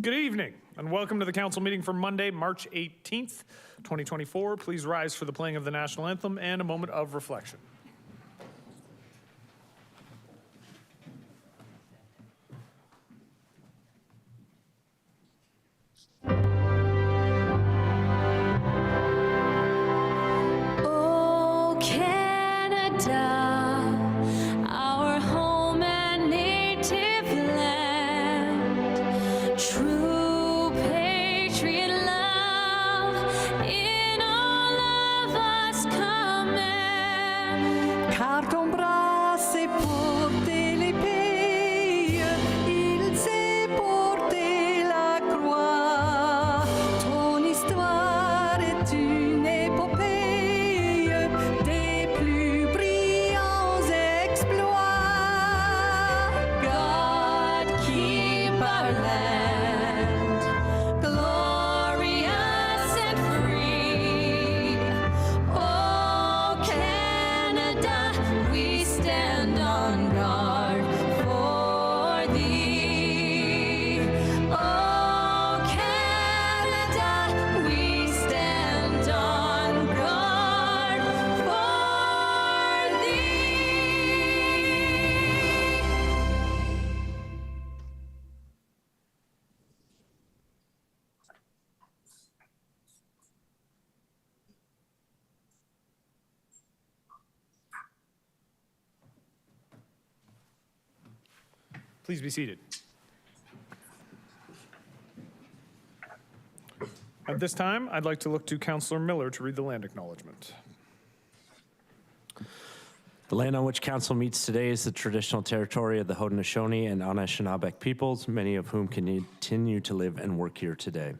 Good evening and welcome to the council meeting for Monday, March 18th, 2024. Please rise for the playing of the national anthem and a moment of reflection. Oh, Canada, our home and native land, true patriot love in all of us command. Car ton bras s'est porté l'épée, il s'est porté la croix. Ton histoire est une épopée des plus brillants exploits. God keep our land glorious and free. Oh, Canada, we stand on guard for thee. Oh, Canada, we stand on guard for thee. Please be seated. At this time, I'd like to look to Councillor Miller to read the land acknowledgement. The land on which council meets today is the traditional territory of the Haudenosaunee and Anishinaabe peoples, many of whom continue to live and work here today.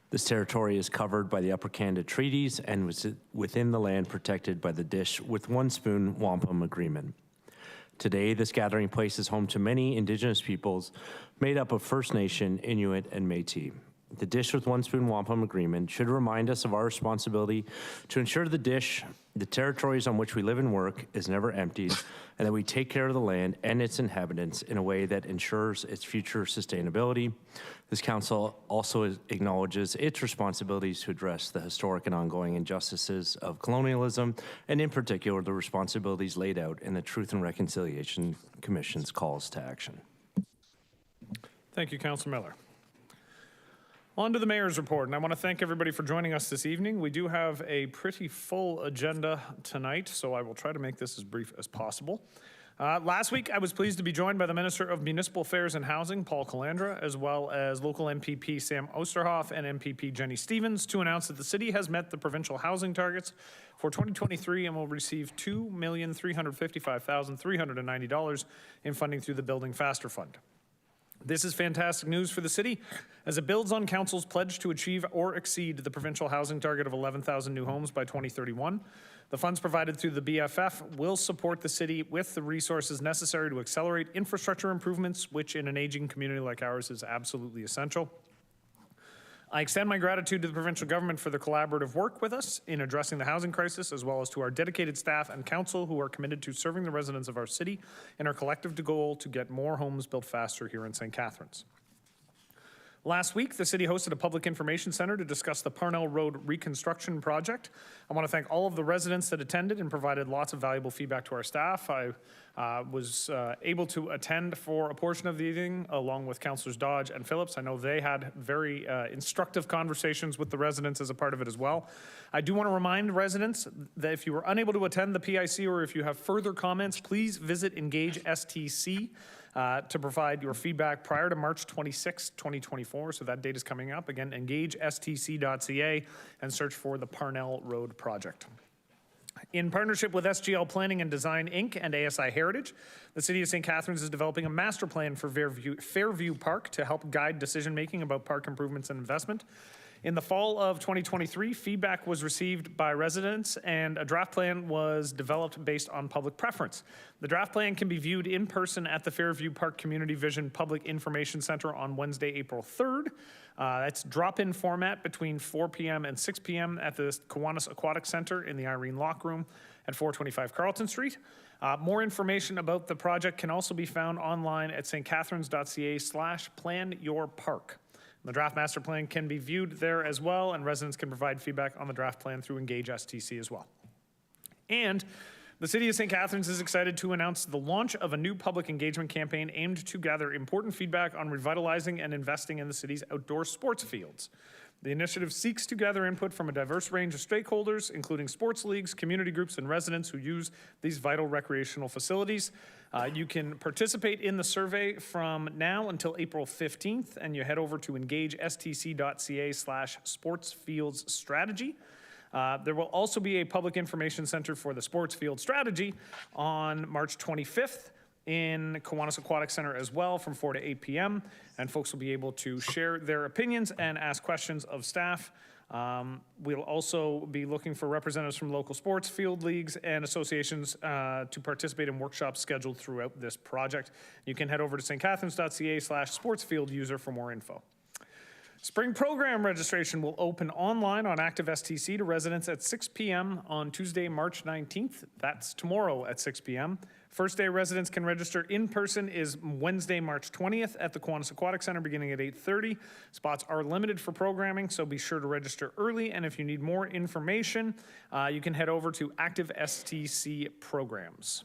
This territory is covered by the Upper Canada Treaties and was within the land protected by the Dish with One Spoon Wampum Agreement. Today, this gathering place is home to many Indigenous peoples made up of First Nation, Inuit, and Métis. The Dish with One Spoon Wampum Agreement should remind us of our responsibility to ensure the territories on which we live and work, is never emptied, and that we take care of the land and its inhabitants in a way that ensures its future sustainability. This council also acknowledges its responsibilities to address the historic and ongoing injustices of colonialism, and in particular, the responsibilities laid out in the Truth and Reconciliation Commission's calls to action. Thank you, Councillor Miller. On to the mayor's report, and I want to thank everybody for joining us this evening. We do have a pretty full agenda tonight, so I will try to make this as brief as possible. Last week, I was pleased to be joined by the Minister of Municipal Affairs and Housing, Paul Calandra, as well as local MPP Sam Osterhoff and MPP Jenny Stevens, to announce that the city has met the provincial housing targets for 2023 and will receive $2,355,390 in funding through the Building Faster Fund. This is fantastic news for the city as it builds on council's pledge to achieve or exceed the provincial housing target of 11,000 new homes by 2031. The funds provided through the BFF will support the city with the resources necessary to accelerate infrastructure improvements, which in an aging community like ours is absolutely essential. I extend my gratitude to the provincial government for their collaborative work with us in addressing the housing crisis, as well as to our dedicated staff and council who are committed to serving the residents of our city and our collective goal to get more homes built faster here in St. Catharines. Last week, the city hosted a public information center to discuss the Parnell Road reconstruction project. I want to thank all of the residents that attended and provided lots of valuable feedback to our staff. I was able to attend for a portion of the evening along with Councillors Dodge and Phillips. I know they had very instructive conversations with the residents as a part of it as well. I do want to remind residents that if you were unable to attend the PIC or if you have further comments, please visit Engage STC to provide your feedback prior to March 26, 2024. So that date is coming up. Again, engagestc.ca and search for the Parnell Road project. In partnership with SGL Planning and Design, Inc. and ASI Heritage, the City of St. Catharines is developing a master plan for Fairview Park to help guide decision-making about park improvements and investment. In the fall of 2023, feedback was received by residents and a draft plan was developed based on public preference. The draft plan can be viewed in person at the Fairview Park Community Vision Public Information Center on Wednesday, April 3rd. That's drop-in format between 4 p.m. and 6 p.m. at the Kiwanis Aquatic Center in the Irene Lock Room at 425 Carleton Street. More information about the project can also be found online at stcatharines.ca/planyourpark. The draft master plan can be viewed there as well, and residents can provide feedback on the draft plan through Engage STC as well. And the City of St. Catharines is excited to announce the launch of a new public engagement campaign aimed to gather important feedback on revitalizing and investing in the city's outdoor sports fields. The initiative seeks to gather input from a diverse range of stakeholders, including sports leagues, community groups, and residents who use these vital recreational facilities. You can participate in the survey from now until April 15th, and you head over to engagestc.ca/sportsfieldsstrategy. There will also be a public information center for the sports field strategy on March 25th in Kiwanis Aquatic Center as well from 4 to 8 p.m. And folks will be able to share their opinions and ask questions of staff. We'll also be looking for representatives from local sports, field leagues, and associations to participate in workshops scheduled throughout this project. You can head over to stcatharines.ca/sportsfielduser for more info. Spring program registration will open online on Active STC to residents at 6 p.m. on Tuesday, March 19th. That's tomorrow at 6 p.m. First day residents can register in person is Wednesday, March 20th at the Kiwanis Aquatic Center beginning at 8:30. Spots are limited for programming, so be sure to register early. And if you need more information, you can head over to Active STC Programs.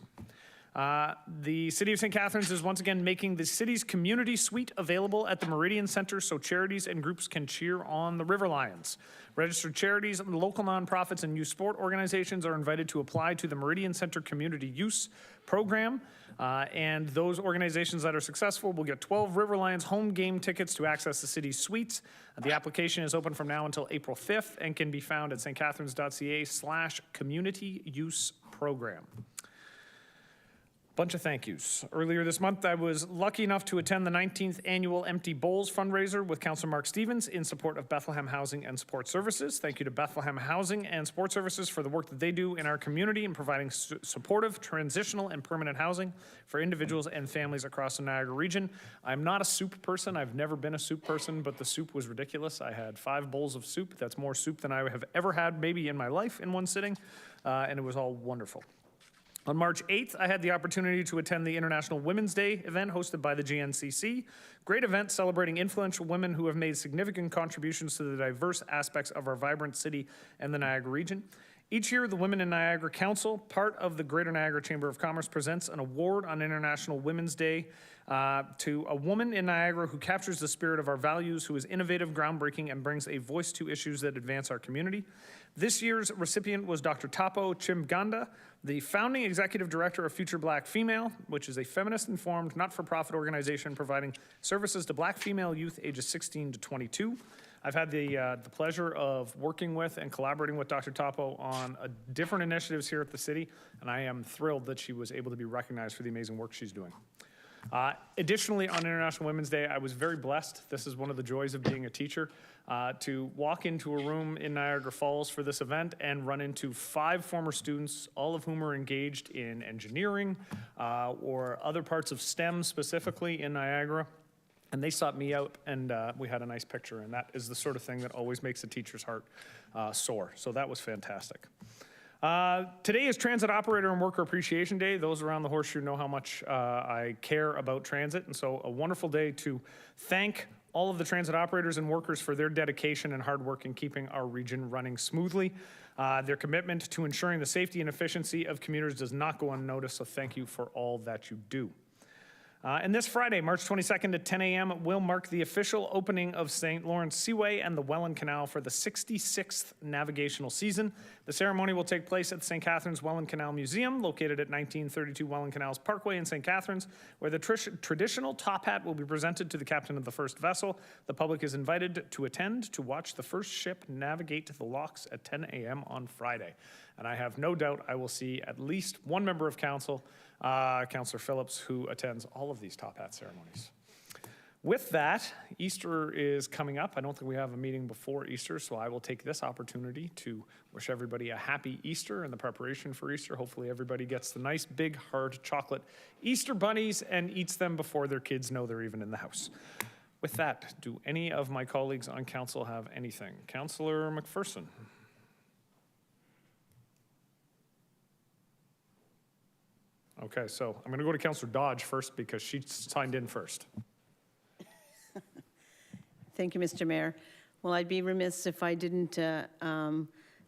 The City of St. Catharines is once again making the city's community suite available at the Meridian Center so charities and groups can cheer on the River Lions. Registered charities, local nonprofits, and youth sport organizations are invited to apply to the Meridian Center Community Use Program. And those organizations that are successful will get 12 River Lions home game tickets to access the city's suites. The application is open from now until April 5th and can be found at stcatharines.ca/community use program. Bunch of thank yous. Earlier this month, I was lucky enough to attend the 19th annual Empty Bowls fundraiser with Councillor Mark Stevens in support of Bethlehem Housing and Support Services. Thank you to Bethlehem Housing and Support Services for the work that they do in our community in providing supportive, transitional, and permanent housing for individuals and families across the Niagara region. I'm not a soup person. I've never been a soup person, but the soup was ridiculous. I had 5 bowls of soup. That's more soup than I have ever had maybe in my life in one sitting, and it was all wonderful. On March 8th, I had the opportunity to attend the International Women's Day event hosted by the GNCC. Great event celebrating influential women who have made significant contributions to the diverse aspects of our vibrant city and the Niagara region. Each year, the Women in Niagara Council, part of the Greater Niagara Chamber of Commerce, presents an award on International Women's Day to a woman in Niagara who captures the spirit of our values, who is innovative, groundbreaking, and brings a voice to issues that advance our community. This year's recipient was Dr. Tapo Chimganda, the founding executive director of Future Black Female, which is a feminist-informed, not-for-profit organization providing services to Black female youth ages 16 to 22. I've had the pleasure of working with and collaborating with Dr. Tapo on different initiatives here at the city, and I am thrilled that she was able to be recognized for the amazing work she's doing. Additionally, on International Women's Day, I was very blessed. This is one of the joys of being a teacher, to walk into a room in Niagara Falls for this event and run into 5 former students, all of whom are engaged in engineering or other parts of STEM specifically in Niagara. And they sought me out, and we had a nice picture, and that is the sort of thing that always makes a teacher's heart soar. So that was fantastic. Today is Transit Operator and Worker Appreciation Day. Those around the Horseshoe know how much I care about transit, and so a wonderful day to thank all of the transit operators and workers for their dedication and hard work in keeping our region running smoothly. Their commitment to ensuring the safety and efficiency of commuters does not go unnoticed, so thank you for all that you do. And this Friday, March 22nd at 10 a.m. will mark the official opening of St. Lawrence Seaway and the Welland Canal for the 66th navigational season. The ceremony will take place at the St. Catharines Welland Canal Museum, located at 1932 Welland Canals Parkway in St. Catharines, where the traditional top hat will be presented to the captain of the first vessel. The public is invited to attend to watch the first ship navigate to the locks at 10 a.m. on Friday. And I have no doubt I will see at least one member of council, Councillor Phillips, who attends all of these top hat ceremonies. With that, Easter is coming up. I don't think we have a meeting before Easter, so I will take this opportunity to wish everybody a happy Easter and the preparation for Easter. Hopefully everybody gets the nice big hard chocolate Easter bunnies and eats them before their kids know they're even in the house. With that, do any of my colleagues on council have anything? Councillor McPherson. Okay, so I'm going to go to Councillor Dodge first because she signed in first. Thank you, Mr. Mayor. Well, I'd be remiss if I didn't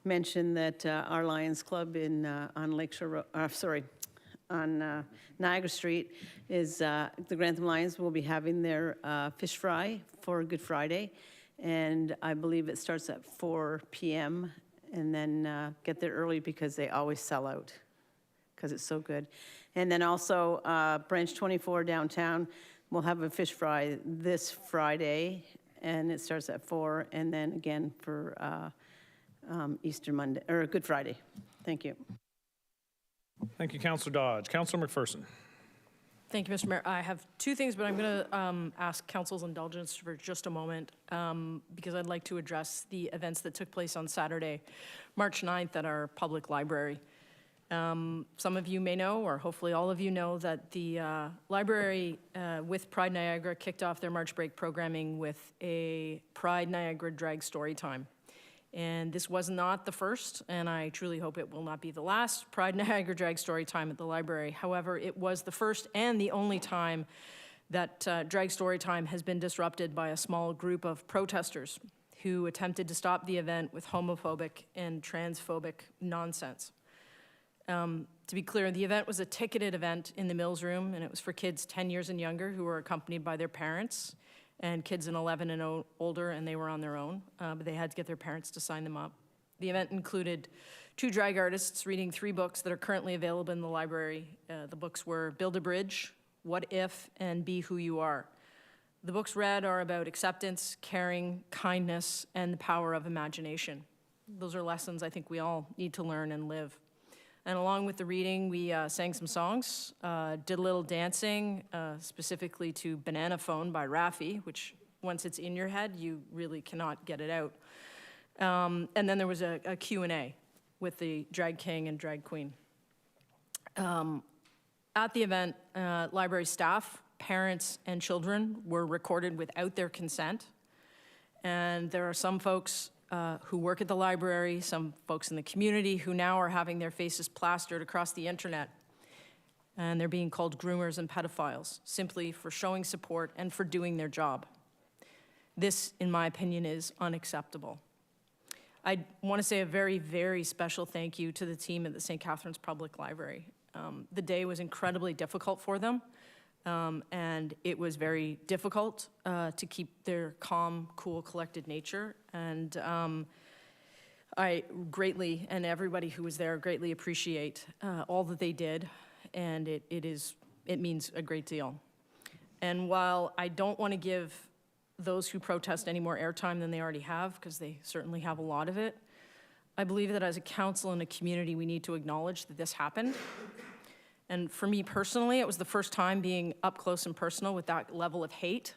mention that our Lions Club on Lakeshore, on Niagara Street is, the Grantham Lions will be having their fish fry for Good Friday. And I believe it starts at 4 p.m. and then get there early because they always sell out because it's so good. And then also Branch 24 downtown will have a fish fry this Friday, and it starts at 4, and then again for Easter Monday, or Good Friday. Thank you. Thank you, Councillor Dodge. Councillor McPherson. Thank you, Mr. Mayor. I have two things, but I'm going to ask Council's indulgence for just a moment because I'd like to address the events that took place on Saturday, March 9th at our public library. Some of you may know, or hopefully all of you know, that the library with Pride Niagara kicked off their March break programming with a Pride Niagara drag story time. And this was not the first, and I truly hope it will not be the last Pride Niagara drag story time at the library. However, it was the first and the only time that drag story time has been disrupted by a small group of protesters who attempted to stop the event with homophobic and transphobic nonsense. To be clear, the event was a ticketed event in the Mills Room, and it was for kids 10 years and younger who were accompanied by their parents, and kids in 11 and older, and they were on their own, but they had to get their parents to sign them up. The event included 2 drag artists reading 3 books that are currently available in the library. The books were Build a Bridge, What If, and Be Who You Are. The books read are about acceptance, caring, kindness, and the power of imagination. Those are lessons I think we all need to learn and live. And along with the reading, we sang some songs, did a little dancing, specifically to Banana Phone by Raffi, which once it's in your head, you really cannot get it out. And then there was a Q&A with the drag king and drag queen. At the event, library staff, parents, and children were recorded without their consent. And there are some folks who work at the library, some folks in the community who now are having their faces plastered across the internet. And they're being called groomers and pedophiles, simply for showing support and for doing their job. This, in my opinion, is unacceptable. I want to say a very, very special thank you to the team at the St. Catharines Public Library. The day was incredibly difficult for them. And it was very difficult to keep their calm, cool, collected nature. And I greatly, and everybody who was there, greatly appreciate all that they did. And it means a great deal. And while I don't want to give those who protest any more airtime than they already have, because they certainly have a lot of it, I believe that as a council and a community, we need to acknowledge that this happened. And for me personally, it was the first time being up close and personal with that level of hate.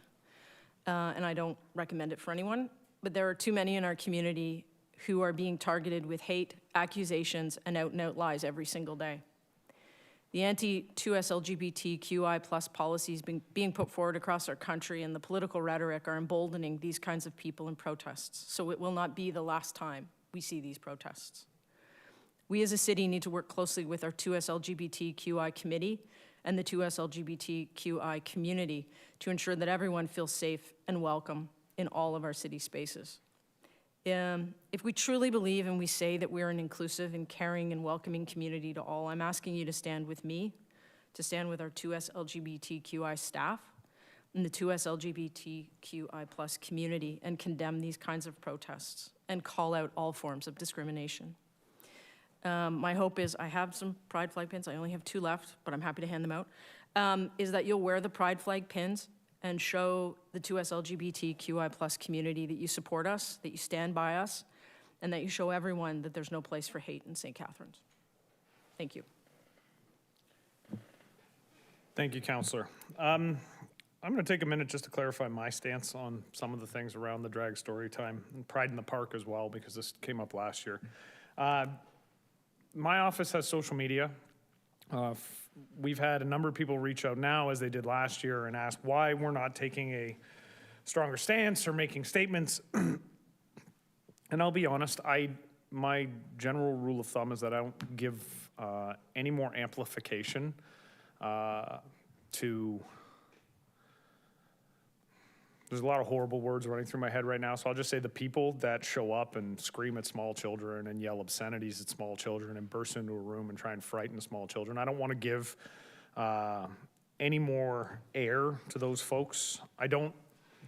And I don't recommend it for anyone. But there are too many in our community who are being targeted with hate, accusations, and out-and-out lies every single day. The anti-2S-LGBTQI+ policies being put forward across our country and the political rhetoric are emboldening these kinds of people in protests. So it will not be the last time we see these protests. We as a city need to work closely with our 2S-LGBTQI committee and the 2S-LGBTQI community to ensure that everyone feels safe and welcome in all of our city spaces. If we truly believe and we say that we're an inclusive and caring and welcoming community to all, I'm asking you to stand with me, to stand with our 2S-LGBTQI staff and the 2S-LGBTQI+ community and condemn these kinds of protests and call out all forms of discrimination. My hope is, I have some pride flag pins, I only have 2 left, but I'm happy to hand them out, is that you'll wear the pride flag pins and show the 2S-LGBTQI+ community that you support us, that you stand by us, and that you show everyone that there's no place for hate in St. Catharines. Thank you. Thank you, Councillor. I'm going to take a minute just to clarify my stance on some of the things around the drag story time and Pride in the Park as well, because this came up last year. My office has social media. We've had a number of people reach out now, as they did last year, and ask why we're not taking a stronger stance or making statements. And I'll be honest, my general rule of thumb is that I don't give any more amplification to there's a lot of horrible words running through my head right now, so I'll just say the people that show up and scream at small children and yell obscenities at small children and burst into a room and try and frighten small children. I don't want to give any more air to those folks. I don't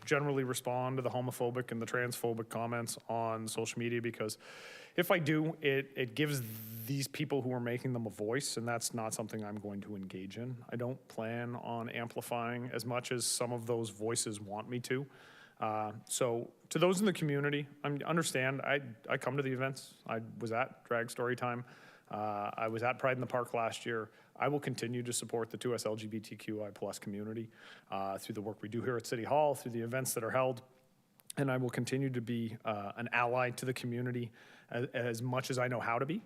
generally respond to the homophobic and the transphobic comments on social media because if I do, it gives these people who are making them a voice, and that's not something I'm going to engage in. I don't plan on amplifying as much as some of those voices want me to. So to those in the community, I understand, I come to the events. I was at Drag Story Time. I was at Pride in the Park last year. I will continue to support the 2S LGBTQI+ community through the work we do here at City Hall, through the events that are held, and I will continue to be an ally to the community as much as I know how to be.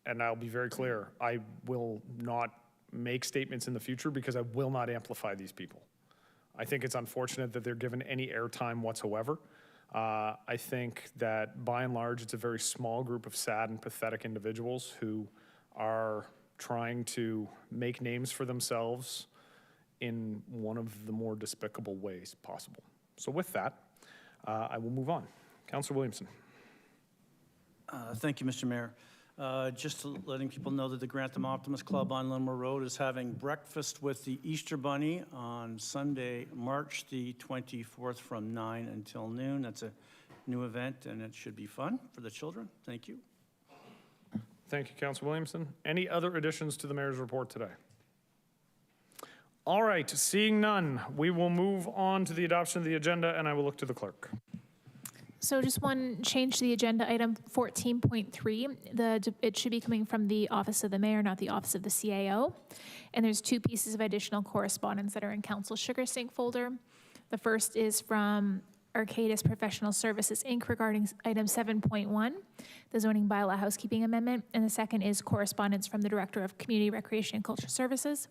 And I'll be very clear, I will not make statements in the future because I will not amplify these people. I think it's unfortunate that they're given any airtime whatsoever. I think that by and large, it's a very small group of sad and pathetic individuals who are trying to make names for themselves in one of the more despicable ways possible. So with that, I will move on. Councillor Williamson. Thank you, Mr. Mayor. Just letting people know that the Grantham Optimist Club on Linmore Road is having breakfast with the Easter Bunny on Sunday, March the 24th from 9 until noon. That's a new event, and it should be fun for the children. Thank you. Thank you, Councillor Williamson. Any other additions to the mayor's report today? All right, seeing none, we will move on to the adoption of the agenda, and I will look to the clerk. So just one change to the agenda, item 14.3. It should be coming from the Office of the Mayor, not the Office of the CAO. And there's two pieces of additional correspondence that are in Council Sugar Sync folder. The first is from Arcadis Professional Services, Inc. regarding item 7.1, the zoning bylaw housekeeping amendment. And the second is correspondence from the Director of Community Recreation and Culture Services.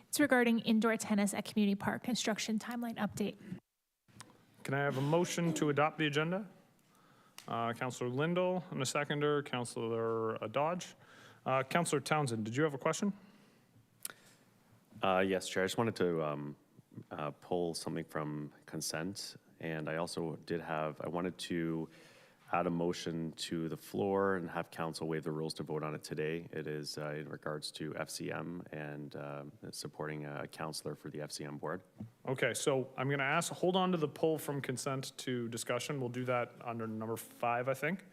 It's regarding indoor tennis at Community Park construction timeline update. Can I have a motion to adopt the agenda? Councillor Lindell and a seconder, Councillor Dodge. Councillor Townsend, did you have a question? Yes, Chair. I just wanted to pull something from consent, and I also I wanted to add a motion to the floor and have council waive the rules to vote on it today. It is in regards to FCM and supporting a councillor for the FCM board. Okay, so I'm going to hold on to the pull from consent to discussion. We'll do that under number 5, I think.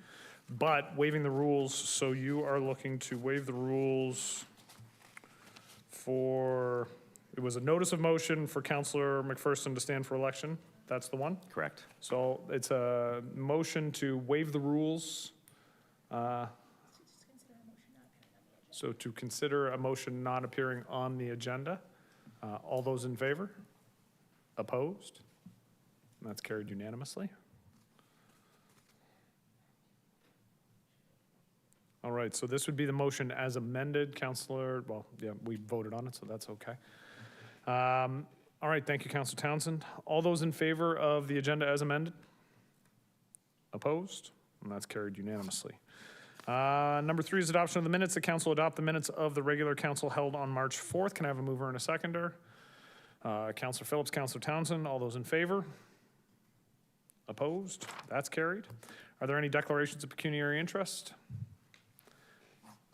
But waiving the rules, so you are looking to waive the rules for, it was a notice of motion for Councillor McPherson to stand for election. That's the one? Correct. So it's a motion to waive the rules. So to consider a motion not appearing on the agenda. All those in favor? Opposed? And that's carried unanimously. All right, so this would be the motion as amended, Councillor. Well, yeah, we voted on it, so that's okay. All right, thank you, Councillor Townsend. All those in favor of the agenda as amended? Opposed? And that's carried unanimously. Number 3 is adoption of the minutes. The council adopt the minutes of the regular council held on March 4th. Can I have a mover and a seconder? Councillor Phillips, Councillor Townsend, all those in favor? Opposed? That's carried. Are there any declarations of pecuniary interest?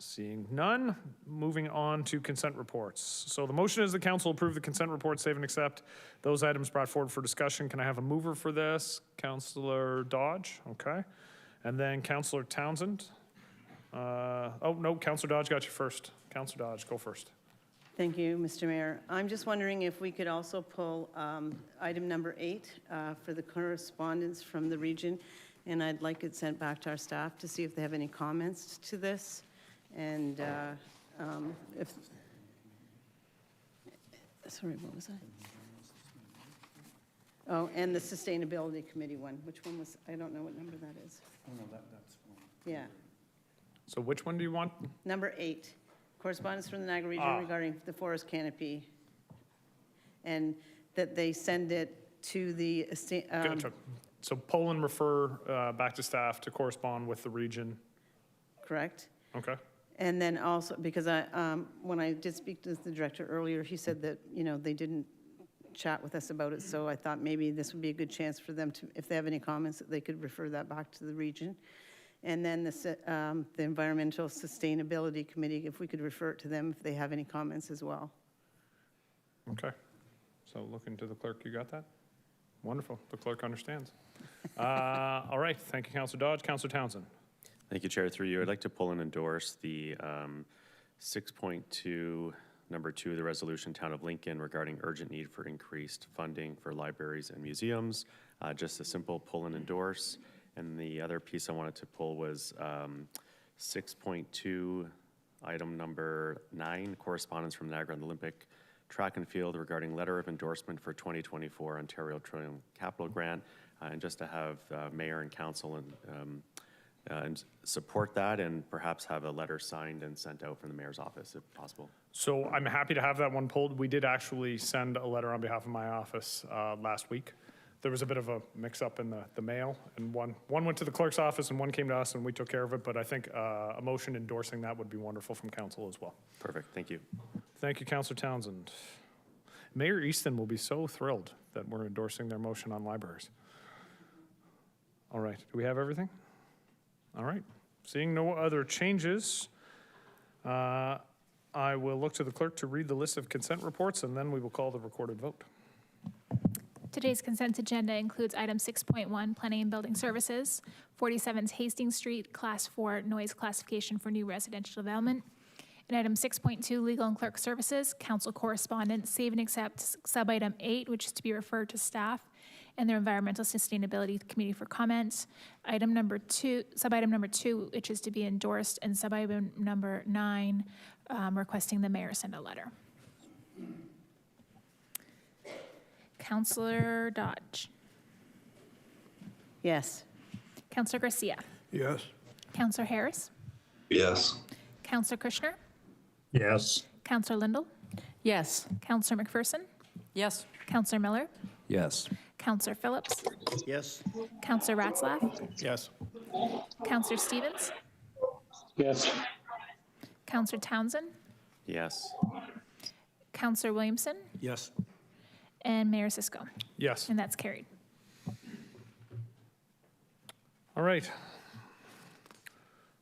Seeing none, moving on to consent reports. So the motion is the council approve the consent report, save and accept those items brought forward for discussion. Can I have a mover for this? Councillor Dodge, okay. And then Councillor Townsend. Oh, no, Councillor Dodge got you first. Councillor Dodge, go first. Thank you, Mr. Mayor. I'm just wondering if we could also pull item number 8 for the correspondence from the region, and I'd like it sent back to our staff to see if they have any comments to this. And sorry, what was that? Oh, and the Sustainability Committee one. Which one was, I don't know what number that is. Oh, no, that's one. Yeah. So which one do you want? Number 8, correspondence from the Niagara region regarding the forest canopy. And that they send it to the, Good. So pull and refer back to staff to correspond with the region. correct? Okay. And then also, because when I did speak to the director earlier, he said that, they didn't chat with us about it, so I thought maybe this would be a good chance for them to, if they have any comments, that they could refer that back to the region. And then the Environmental Sustainability Committee, if we could refer it to them if they have any comments as well. Okay. So looking to the clerk, you got that? Wonderful. The clerk understands. All right. Thank you, Councillor Dodge. Councillor Townsend. Thank you, Chair. Through you, I'd like to pull and endorse the 6.2, number 2, the resolution, Town of Lincoln, regarding urgent need for increased funding for libraries and museums. Just a simple pull and endorse. And the other piece I wanted to pull was 6.2, item number 9, correspondence from Niagara Olympic Track and Field regarding letter of endorsement for 2024 Ontario Trillium Capital Grant, and just to have Mayor and Council and support that, and perhaps have a letter signed and sent out from the Mayor's office if possible. So I'm happy to have that one pulled. We did actually send a letter on behalf of my office last week. There was a bit of a mix-up in the mail, and one went to the clerk's office and one came to us, and we took care of it, but I think a motion endorsing that would be wonderful from council as well. Perfect. Thank you. Thank you, Councillor Townsend. Mayor Easton will be so thrilled that we're endorsing their motion on libraries. All right, do we have everything? All right, seeing no other changes, I will look to the clerk to read the list of consent reports, and then we will call the recorded vote. Today's consent agenda includes item 6.1, Planning and Building Services, 47 Hastings Street, Class 4 noise classification for new residential development. And item 6.2, Legal and Clerk Services, Council Correspondence, Save and Accept, sub-item 8, which is to be referred to staff and their Environmental Sustainability Committee for comments. Item number 2, sub-item number 2, which is to be endorsed, and sub-item number 9, requesting the mayor send a letter. Councillor Dodge. Yes. Councillor Garcia. Yes. Councillor Harris. Yes. Councillor Kushner. Yes. Councillor Lindell. Yes. Councillor McPherson. Yes. Councillor Miller. Yes. Councillor Phillips. Yes. Councillor Ratzlaff. Yes. Councillor Stevens. Yes. Councillor Townsend. Yes. Councillor Williamson. Yes. And Mayor Cisco. Yes. And that's carried. All right.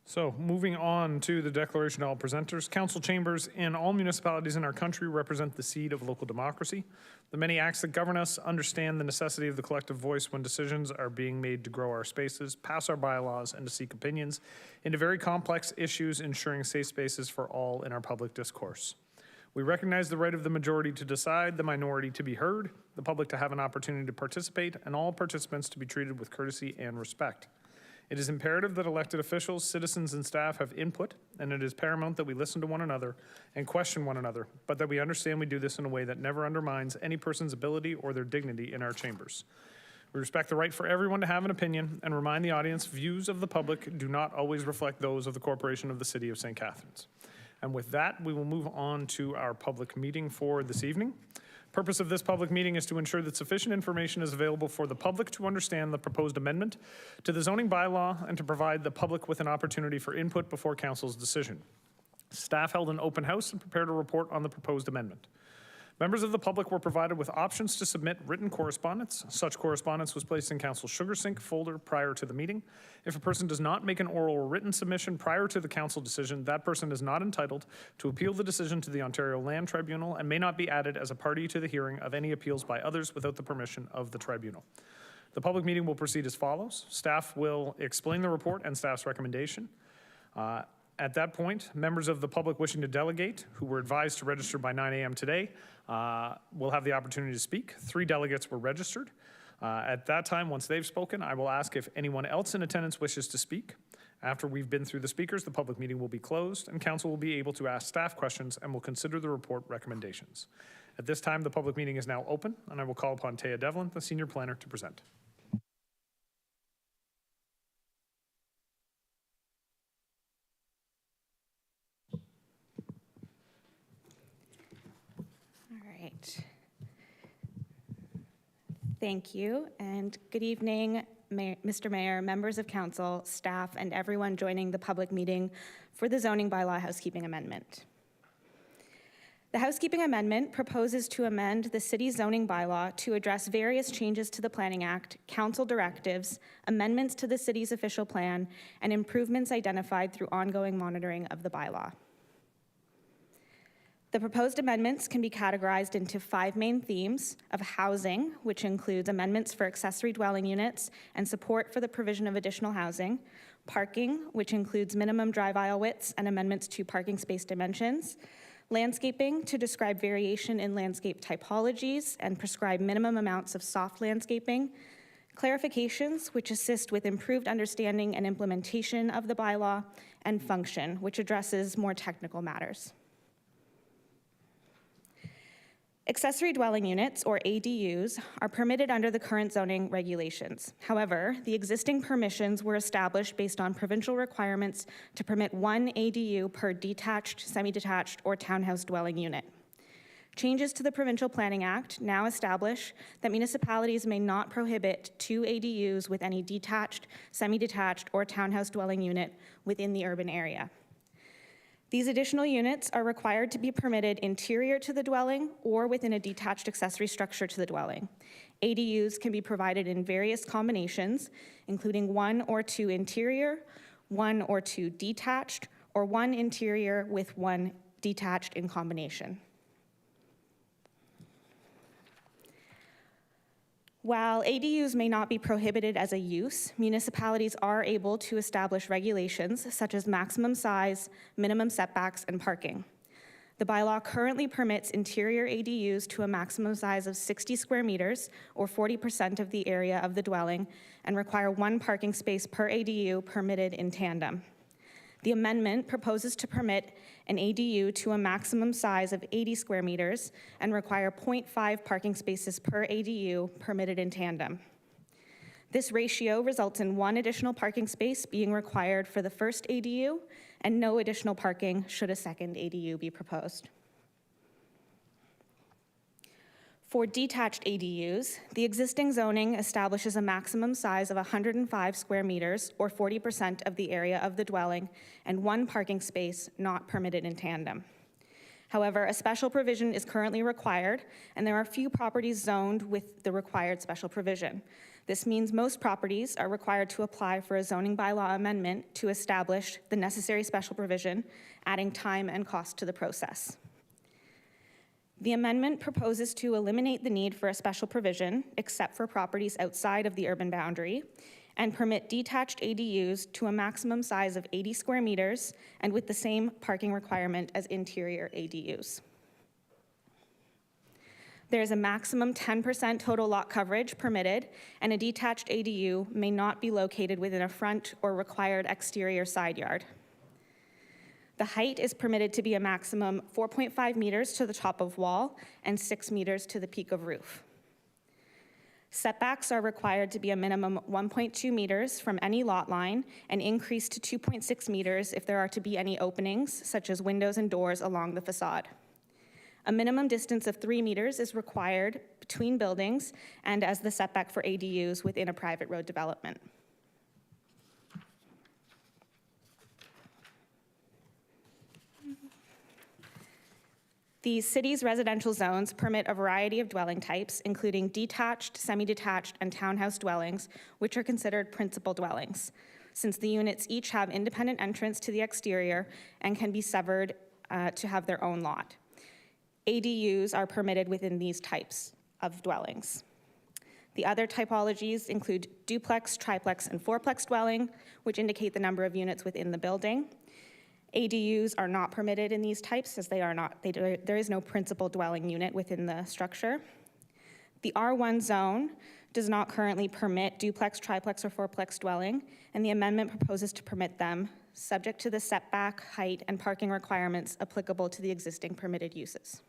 So moving on to the declaration to all presenters. Council chambers in all municipalities in our country represent the seed of local democracy. The many acts that govern us understand the necessity of the collective voice when decisions are being made to grow our spaces, pass our bylaws, and to seek opinions into very complex issues, ensuring safe spaces for all in our public discourse. We recognize the right of the majority to decide, the minority to be heard, the public to have an opportunity to participate, and all participants to be treated with courtesy and respect. It is imperative that elected officials, citizens, and staff have input, and it is paramount that we listen to one another and question one another, but that we understand we do this in a way that never undermines any person's ability or their dignity in our chambers. We respect the right for everyone to have an opinion and remind the audience views of the public do not always reflect those of the Corporation of the City of St. Catharines. And with that, we will move on to our public meeting for this evening. Purpose of this public meeting is to ensure that sufficient information is available for the public to understand the proposed amendment to the zoning bylaw and to provide the public with an opportunity for input before council's decision. Staff held an open house and prepared a report on the proposed amendment. Members of the public were provided with options to submit written correspondence. Such correspondence was placed in Council's Sugar Sync folder prior to the meeting. If a person does not make an oral or written submission prior to the council decision, that person is not entitled to appeal the decision to the Ontario Land Tribunal and may not be added as a party to the hearing of any appeals by others without the permission of the tribunal. The public meeting will proceed as follows. Staff will explain the report and staff's recommendation. At that point, members of the public wishing to delegate, who were advised to register by 9 a.m. today, will have the opportunity to speak. 3 delegates were registered. At that time, once they've spoken, I will ask if anyone else in attendance wishes to speak. After we've been through the speakers, the public meeting will be closed, and council will be able to ask staff questions and will consider the report recommendations. At this time, the public meeting is now open, and I will call upon Taya Devlin, the senior planner, to present. Thank you, and good evening, Mr. Mayor, members of council, staff, and everyone joining the public meeting for the zoning bylaw housekeeping amendment. The housekeeping amendment proposes to amend the city zoning bylaw to address various changes to the Planning Act, council directives, amendments to the city's official plan, and improvements identified through ongoing monitoring of the bylaw. The proposed amendments can be categorized into 5 main themes of housing, which includes amendments for accessory dwelling units and support for the provision of additional housing, parking, which includes minimum drive aisle widths and amendments to parking space dimensions, landscaping to describe variation in landscape typologies and prescribe minimum amounts of soft landscaping, clarifications, which assist with improved understanding and implementation of the bylaw, and function, which addresses more technical matters. Accessory dwelling units, or ADUs, are permitted under the current zoning regulations. However, the existing permissions were established based on provincial requirements to permit 1 ADU per detached, semi-detached, or townhouse dwelling unit. Changes to the Provincial Planning Act now establish that municipalities may not prohibit 2 ADUs with any detached, semi-detached, or townhouse dwelling unit within the urban area. These additional units are required to be permitted interior to the dwelling or within a detached accessory structure to the dwelling. ADUs can be provided in various combinations, including 1 or 2 interior, 1 or 2 detached, or 1 interior with 1 detached in combination. While ADUs may not be prohibited as a use, municipalities are able to establish regulations such as maximum size, minimum setbacks, and parking. The bylaw currently permits interior ADUs to a maximum size of 60 square meters, or 40% of the area of the dwelling, and require 1 parking space per ADU permitted in tandem. The amendment proposes to permit an ADU to a maximum size of 80 square meters and require 0.5 parking spaces per ADU permitted in tandem. This ratio results in 1 additional parking space being required for the first ADU and no additional parking should a second ADU be proposed. For detached ADUs, the existing zoning establishes a maximum size of 105 square meters, or 40% of the area of the dwelling, and 1 parking space not permitted in tandem. However, a special provision is currently required, and there are few properties zoned with the required special provision. This means most properties are required to apply for a zoning bylaw amendment to establish the necessary special provision, adding time and cost to the process. The amendment proposes to eliminate the need for a special provision, except for properties outside of the urban boundary, and permit detached ADUs to a maximum size of 80 square meters and with the same parking requirement as interior ADUs. There is a maximum 10% total lot coverage permitted, and a detached ADU may not be located within a front or required exterior side yard. The height is permitted to be a maximum 4.5 meters to the top of wall and 6 meters to the peak of roof. Setbacks are required to be a minimum 1.2 meters from any lot line and increased to 2.6 meters if there are to be any openings, such as windows and doors along the facade. A minimum distance of 3 meters is required between buildings and as the setback for ADUs within a private road development. The city's residential zones permit a variety of dwelling types, including detached, semi-detached, and townhouse dwellings, which are considered principal dwellings, since the units each have independent entrance to the exterior and can be severed to have their own lot. ADUs are permitted within these types of dwellings. The other typologies include duplex, triplex, and fourplex dwelling, which indicate the number of units within the building. ADUs are not permitted in these types as there is no principal dwelling unit within the structure. The R1 zone does not currently permit duplex, triplex, or fourplex dwelling, and the amendment proposes to permit them, subject to the setback, height, and parking requirements applicable to the existing permitted uses.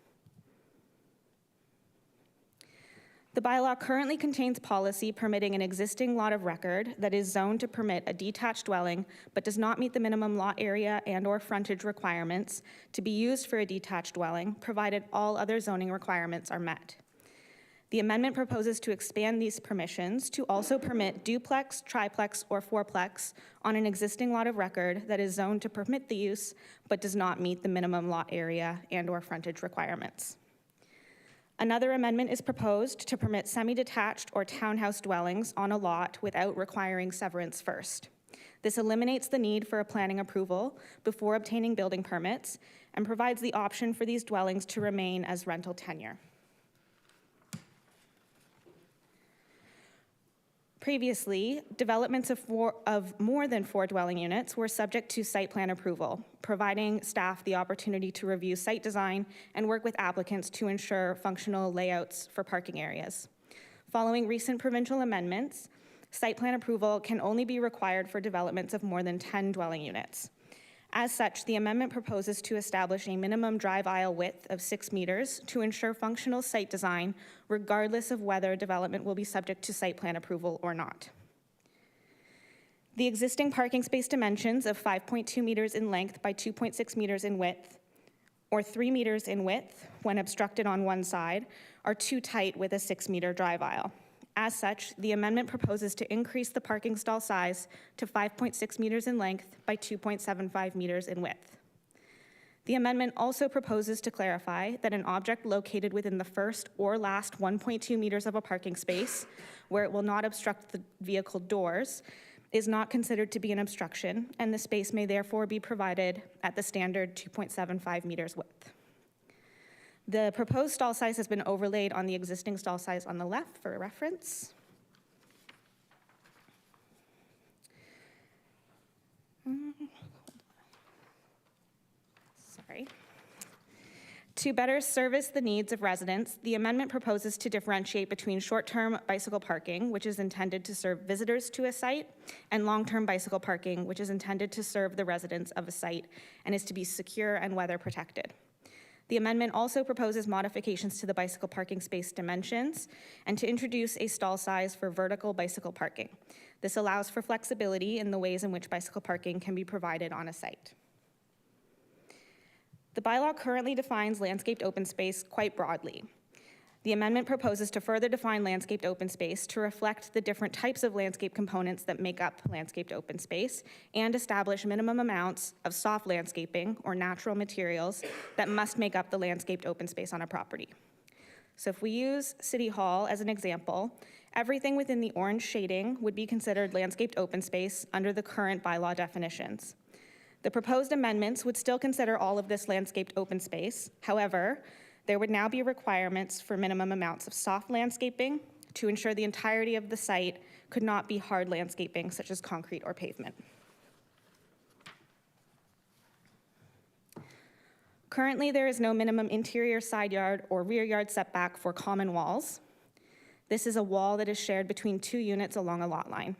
The bylaw currently contains policy permitting an existing lot of record that is zoned to permit a detached dwelling but does not meet the minimum lot area and/or frontage requirements to be used for a detached dwelling, provided all other zoning requirements are met. The amendment proposes to expand these permissions to also permit duplex, triplex, or fourplex on an existing lot of record that is zoned to permit the use, but does not meet the minimum lot area and/or frontage requirements. Another amendment is proposed to permit semi-detached or townhouse dwellings on a lot without requiring severance first. This eliminates the need for a planning approval before obtaining building permits and provides the option for these dwellings to remain as rental tenure. Previously, developments of more than 4 dwelling units were subject to site plan approval, providing staff the opportunity to review site design and work with applicants to ensure functional layouts for parking areas. Following recent provincial amendments, site plan approval can only be required for developments of more than 10 dwelling units. As such, the amendment proposes to establish a minimum drive aisle width of 6 meters to ensure functional site design, regardless of whether development will be subject to site plan approval or not. The existing parking space dimensions of 5.2 meters in length by 2.6 meters in width, or 3 meters in width when obstructed on one side, are too tight with a 6-meter drive aisle. As such, the amendment proposes to increase the parking stall size to 5.6 meters in length by 2.75 meters in width. The amendment also proposes to clarify that an object located within the first or last 1.2 meters of a parking space, where it will not obstruct the vehicle doors, is not considered to be an obstruction, and the space may therefore be provided at the standard 2.75 meters width. The proposed stall size has been overlaid on the existing stall size on the left for reference. Sorry. To better service the needs of residents, the amendment proposes to differentiate between short-term bicycle parking, which is intended to serve visitors to a site, and long-term bicycle parking, which is intended to serve the residents of a site and is to be secure and weather protected. The amendment also proposes modifications to the bicycle parking space dimensions and to introduce a stall size for vertical bicycle parking. This allows for flexibility in the ways in which bicycle parking can be provided on a site. The bylaw currently defines landscaped open space quite broadly. The amendment proposes to further define landscaped open space to reflect the different types of landscape components that make up landscaped open space and establish minimum amounts of soft landscaping or natural materials that must make up the landscaped open space on a property. So if we use City Hall as an example, everything within the orange shading would be considered landscaped open space under the current bylaw definitions. The proposed amendments would still consider all of this landscaped open space. However, there would now be requirements for minimum amounts of soft landscaping to ensure the entirety of the site could not be hard landscaping, such as concrete or pavement. Currently, there is no minimum interior side yard or rear yard setback for common walls. This is a wall that is shared between 2 units along a lot line.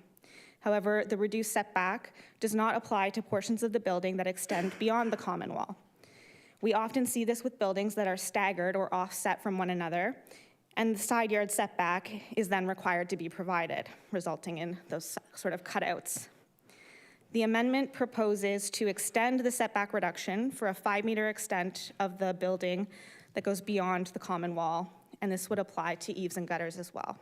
However, the reduced setback does not apply to portions of the building that extend beyond the common wall. We often see this with buildings that are staggered or offset from one another, and the side yard setback is then required to be provided, resulting in those sort of cutouts. The amendment proposes to extend the setback reduction for a 5-meter extent of the building that goes beyond the common wall, and this would apply to eaves and gutters as well.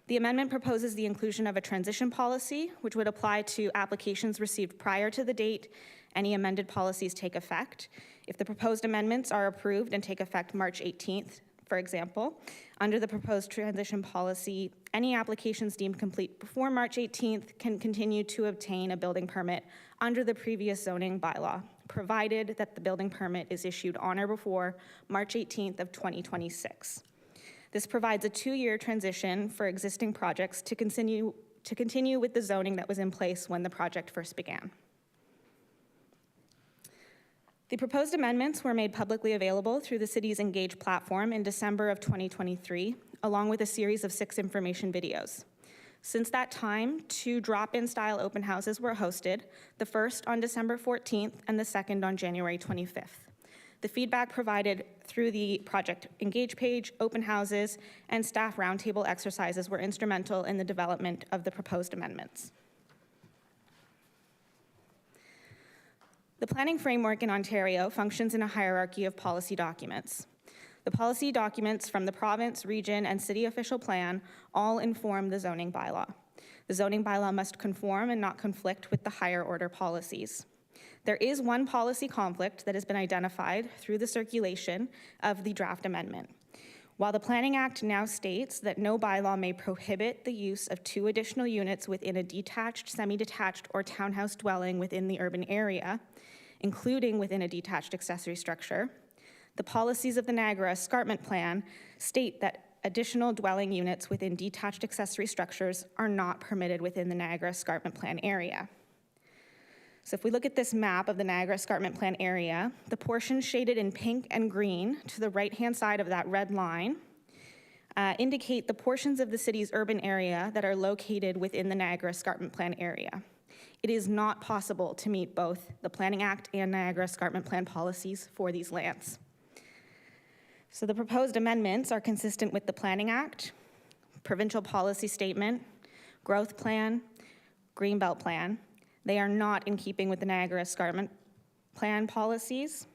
The amendment proposes the inclusion of a transition policy, which would apply to applications received prior to the date any amended policies take effect. If the proposed amendments are approved and take effect March 18th, for example, under the proposed transition policy, any applications deemed complete before March 18th can continue to obtain a building permit under the previous zoning bylaw, provided that the building permit is issued on or before March 18th of 2026. This provides a 2-year transition for existing projects to continue with the zoning that was in place when the project first began. The proposed amendments were made publicly available through the city's Engage platform in December of 2023, along with a series of 6 information videos. Since that time, 2 drop-in style open houses were hosted, the first on December 14th and the second on January 25th. The feedback provided through the Project Engage page, open houses, and staff roundtable exercises were instrumental in the development of the proposed amendments. The planning framework in Ontario functions in a hierarchy of policy documents. The The policy documents from the province, region, and city official plan all inform the zoning bylaw. The zoning bylaw must conform and not conflict with the higher order policies. There is one policy conflict that has been identified through the circulation of the draft amendment. While the Planning Act now states that no bylaw may prohibit the use of 2 additional units within a detached, semi-detached, or townhouse dwelling within the urban area, including within a detached accessory structure, the policies of the Niagara Escarpment Plan state that additional dwelling units within detached accessory structures are not permitted within the Niagara Escarpment Plan area. So if we look at this map of the Niagara Escarpment Plan area, the portions shaded in pink and green to the right-hand side of that red line indicate the portions of the city's urban area that are located within the Niagara Escarpment Plan area. It is not possible to meet both the Planning Act and Niagara Escarpment Plan policies for these lands. So the proposed amendments are consistent with the Planning Act, Provincial Policy Statement, Growth Plan, Greenbelt Plan. They are not in keeping with the Niagara Escarpment Plan policies.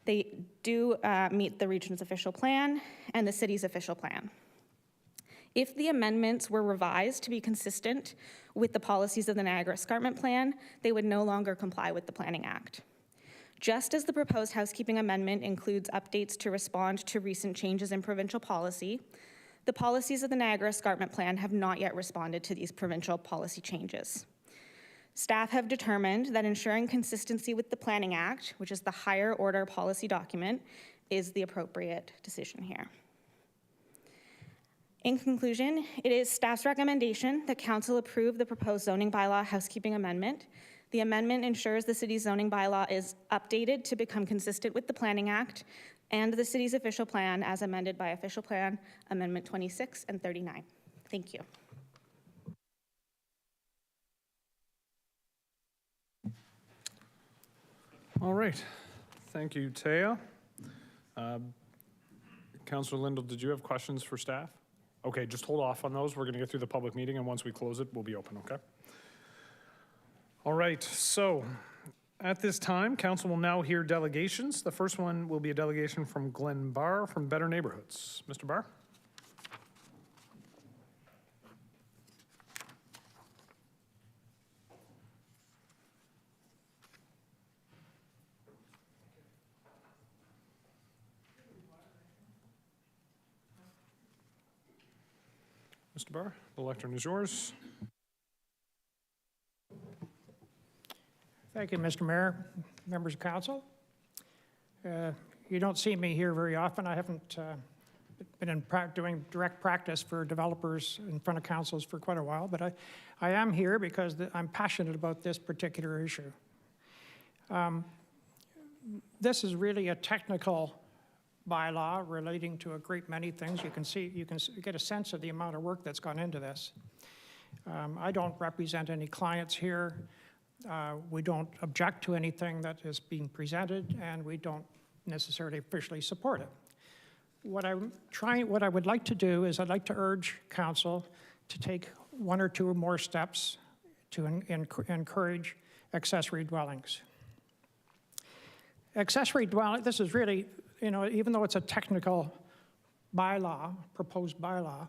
They do meet the region's official plan and the city's official plan. If the amendments were revised to be consistent with the policies of the Niagara Escarpment Plan, they would no longer comply with the Planning Act. Just as the proposed housekeeping amendment includes updates to respond to recent changes in provincial policy, the policies of the Niagara Escarpment Plan have not yet responded to these provincial policy changes. Staff have determined that ensuring consistency with the Planning Act, which is the higher order policy document, is the appropriate decision here. In conclusion, it is staff's recommendation that council approve the proposed zoning bylaw housekeeping amendment. The amendment ensures the city's zoning bylaw is updated to become consistent with the Planning Act and the city's official plan as amended by Official Plan Amendment 26 and 39. Thank you. All right. Thank you, Taya. Councillor Lindell, did you have questions for staff? Okay, just hold off on those. We're going to get through the public meeting, and once we close it, we'll be open, okay? All right, so at this time, council will now hear delegations. The first one will be a delegation from Glenn Barr from Better Neighborhoods. Mr. Barr? Mr. Barr, the lectern is yours. Thank you, Mr. Mayor, members of council. You don't see me here very often. I haven't been doing direct practice for developers in front of councils for quite a while, but I am here because I'm passionate about this particular issue. This is really a technical bylaw relating to a great many things. You can get a sense of the amount of work that's gone into this. I don't represent any clients here. We don't object to anything that is being presented, and we don't necessarily officially support it. What I would like to do is I'd like to urge council to take 1 or 2 more steps to encourage accessory dwellings. Accessory dwelling, this is really, you know, even though it's a technical bylaw, proposed bylaw,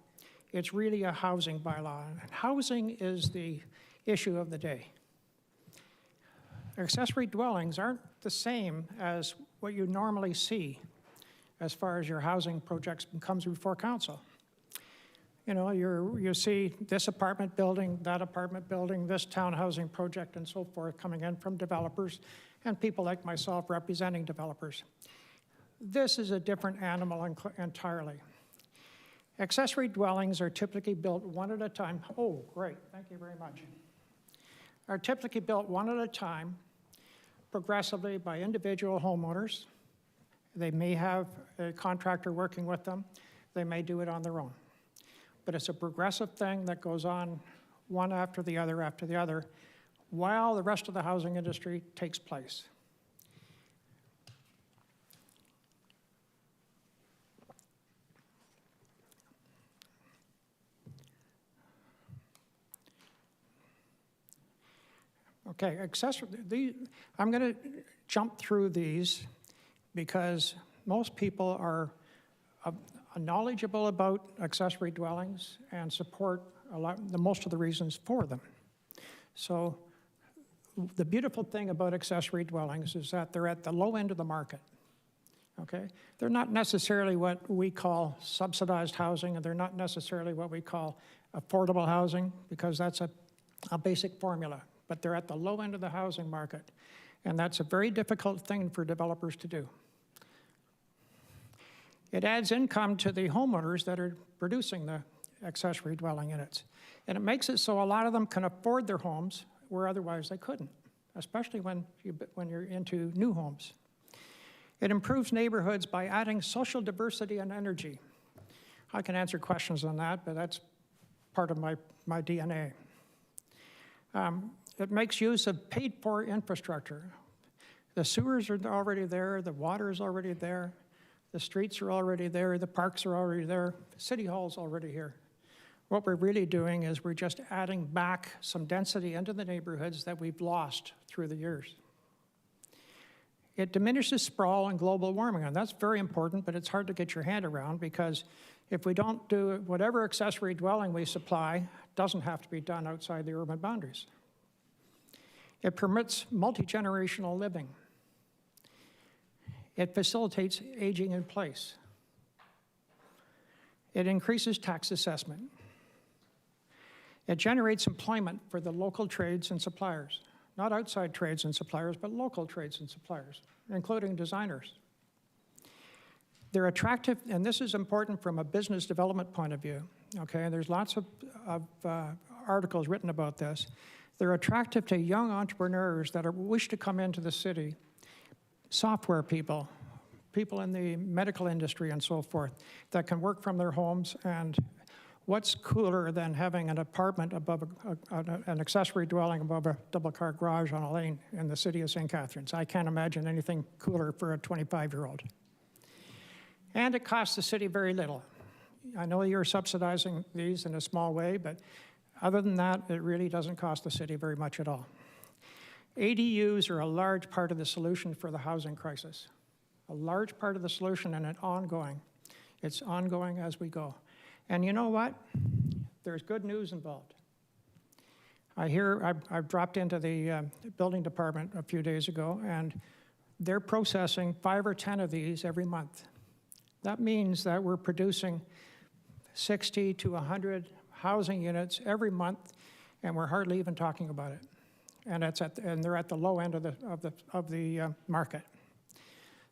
it's really a housing bylaw. And housing is the issue of the day. Accessory dwellings aren't the same as what you normally see as far as your housing projects comes before council. You know, you see this apartment building, that apartment building, this town housing project and so forth coming in from developers and people like myself representing developers. This is a different animal entirely. Accessory dwellings are typically built one at a time. Oh, great, thank you very much. Are typically built one at a time, progressively by individual homeowners. They may have a contractor working with them. They may do it on their own. But it's a progressive thing that goes on one after the other, while the rest of the housing industry takes place. Okay, I'm going to jump through these because most people are knowledgeable about accessory dwellings and support most of the reasons for them. So the beautiful thing about accessory dwellings is that they're at the low end of the market. Okay? They're not necessarily what we call subsidized housing, and they're not necessarily what we call affordable housing, because that's a basic formula. But they're at the low end of the housing market, and that's a very difficult thing for developers to do. It adds income to the homeowners that are producing the accessory dwelling units. And it makes it so a lot of them can afford their homes where otherwise they couldn't, especially when you're into new homes. It improves neighborhoods by adding social diversity and energy. I can answer questions on that, but that's part of my DNA. It makes use of paid-for infrastructure. The sewers are already there, the water is already there, the streets are already there, the parks are already there, City Hall's already here. What we're really doing is we're just adding back some density into the neighborhoods that we've lost through the years. It diminishes sprawl and global warming, and that's very important, but it's hard to get your hand around, because if we don't do whatever accessory dwelling we supply, doesn't have to be done outside the urban boundaries. It permits multi-generational living. It facilitates aging in place. It increases tax assessment. It generates employment for the local trades and suppliers. Not outside trades and suppliers, but local trades and suppliers, including designers. They're attractive, and this is important from a business development point of view, okay? And there's lots of articles written about this. They're attractive to young entrepreneurs that wish to come into the city, software people, people in the medical industry and so forth, that can work from their homes. And what's cooler than having an apartment above an accessory dwelling above a double-car garage on a lane in the city of St. Catharines? I can't imagine anything cooler for a 25-year-old. And it costs the city very little. I know you're subsidizing these in a small way, but other than that, it really doesn't cost the city very much at all. ADUs are a large part of the solution for the housing crisis. A large part of the solution, and it's ongoing. It's ongoing as we go. And you know what? There's good news involved. I've dropped into the building department a few days ago, and they're processing 5 or 10 of these every month. That means that we're producing 60 to 100 housing units every month, and we're hardly even talking about it. And they're at the low end of the market.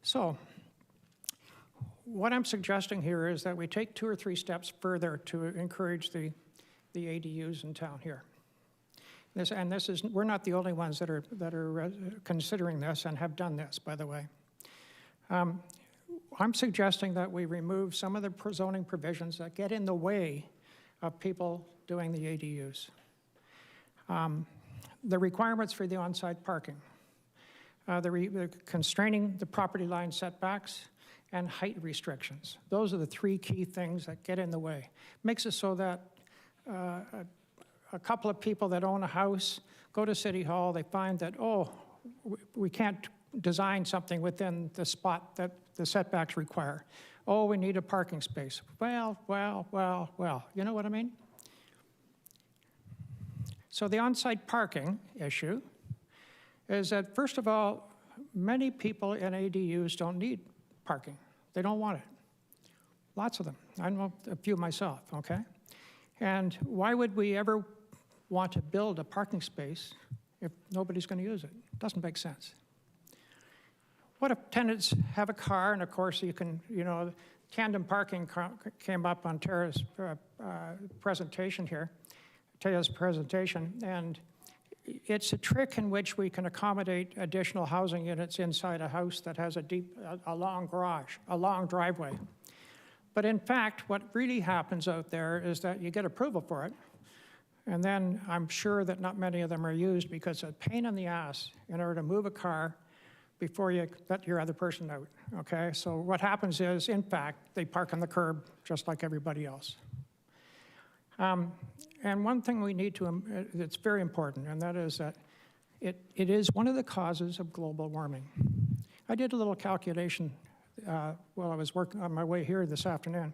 So what I'm suggesting here is that we take 2 or 3 steps further to encourage the ADUs in town here. We're not the only ones that are considering this and have done this, by the way. I'm suggesting that we remove some of the zoning provisions that get in the way of people doing the ADUs. The requirements for the on-site parking, the constraining the property line setbacks, and height restrictions. Those are the 3 key things that get in the way. Makes it so that a couple of people that own a house go to City Hall, they find that, oh, we can't design something within the spot that the setbacks require. Oh, we need a parking space. Well, you know what I mean? So the on-site parking issue is that, first of all, many people in ADUs don't need parking. They don't want it. Lots of them. I know a few myself, okay? And why would we ever want to build a parking space if nobody's going to use it? It doesn't make sense. What if tenants have a car, and of course you can, tandem parking came up on Tara's presentation here, Taya's presentation, and it's a trick in which we can accommodate additional housing units inside a house that has a long garage, a long driveway. But in fact, what really happens out there is that you get approval for it, and then I'm sure that not many of them are used because it's a pain in the ass in order to move a car before you let your other person out, okay? So what happens is, in fact, they park on the curb just like everybody else. And one thing we need to, that's very important, and that is that it is one of the causes of global warming. I did a little calculation while I was working on my way here this afternoon.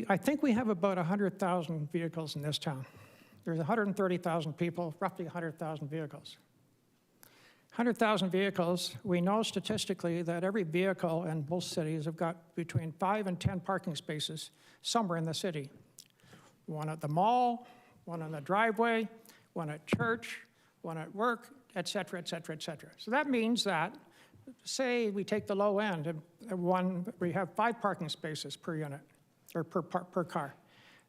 I think we have about 100,000 vehicles in this town. There's 130,000 people, roughly 100,000 vehicles. 100,000 vehicles, we know statistically that every vehicle in most cities have got between 5 and 10 parking spaces somewhere in the city. One at the mall, one on the driveway, one at church, one at work, et cetera, et cetera, et cetera. So that means that, say we take the low end, we have 5 parking spaces per unit, or per car.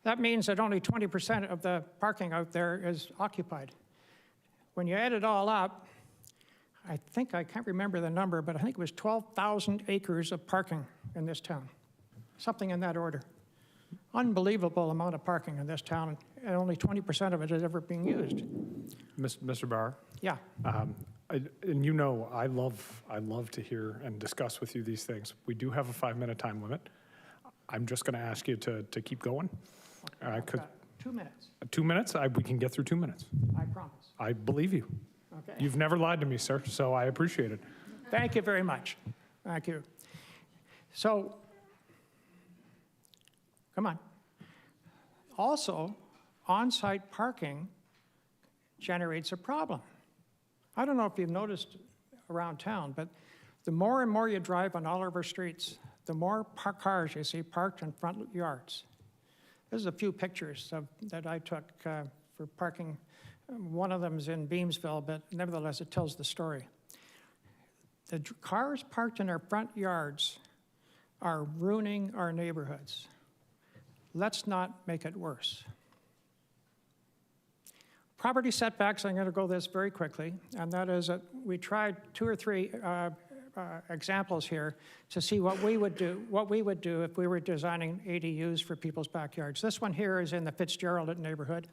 That means that only 20% of the parking out there is occupied. When you add it all up, I can't remember the number, but I think it was 12,000 acres of parking in this town, something in that order. Unbelievable amount of parking in this town, and only 20% of it is ever being used. Mr. Barr? Yeah. And you know, I love to hear and discuss with you these things. We do have a 5-minute time limit. I'm just going to ask you to keep going. 2 minutes. 2 minutes? We can get through 2 minutes. I promise. I believe you. Okay. You've never lied to me, sir, so I appreciate it. Thank you very much. Thank you. So, come on. Also, on-site parking generates a problem. I don't know if you've noticed around town, but the more and more you drive on all of our streets, the more cars you see parked in front yards. There's a few pictures that I took for parking. One of them is in Beamsville, but nevertheless, it tells the story. The cars parked in our front yards are ruining our neighborhoods. Let's not make it worse. Property setbacks, I'm going to go this very quickly, and that is that we tried 2 or 3 examples here to see what we would do if we were designing ADUs for people's backyards. This one here is in the Fitzgerald neighborhood.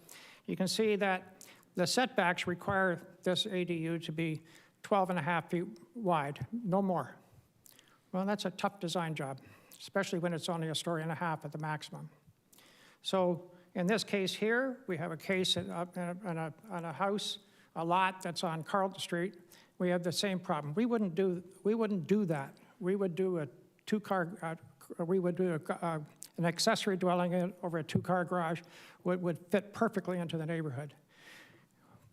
You can see that the setbacks require this ADU to be 12.5 feet wide, no more. Well, that's a tough design job, especially when it's only 1.5 stories at the maximum. So in this case here, we have a case on a house, a lot that's on Carlton Street. We have the same problem. We wouldn't do that. We would do a 2-car, we would do an accessory dwelling over a 2-car garage would fit perfectly into the neighborhood.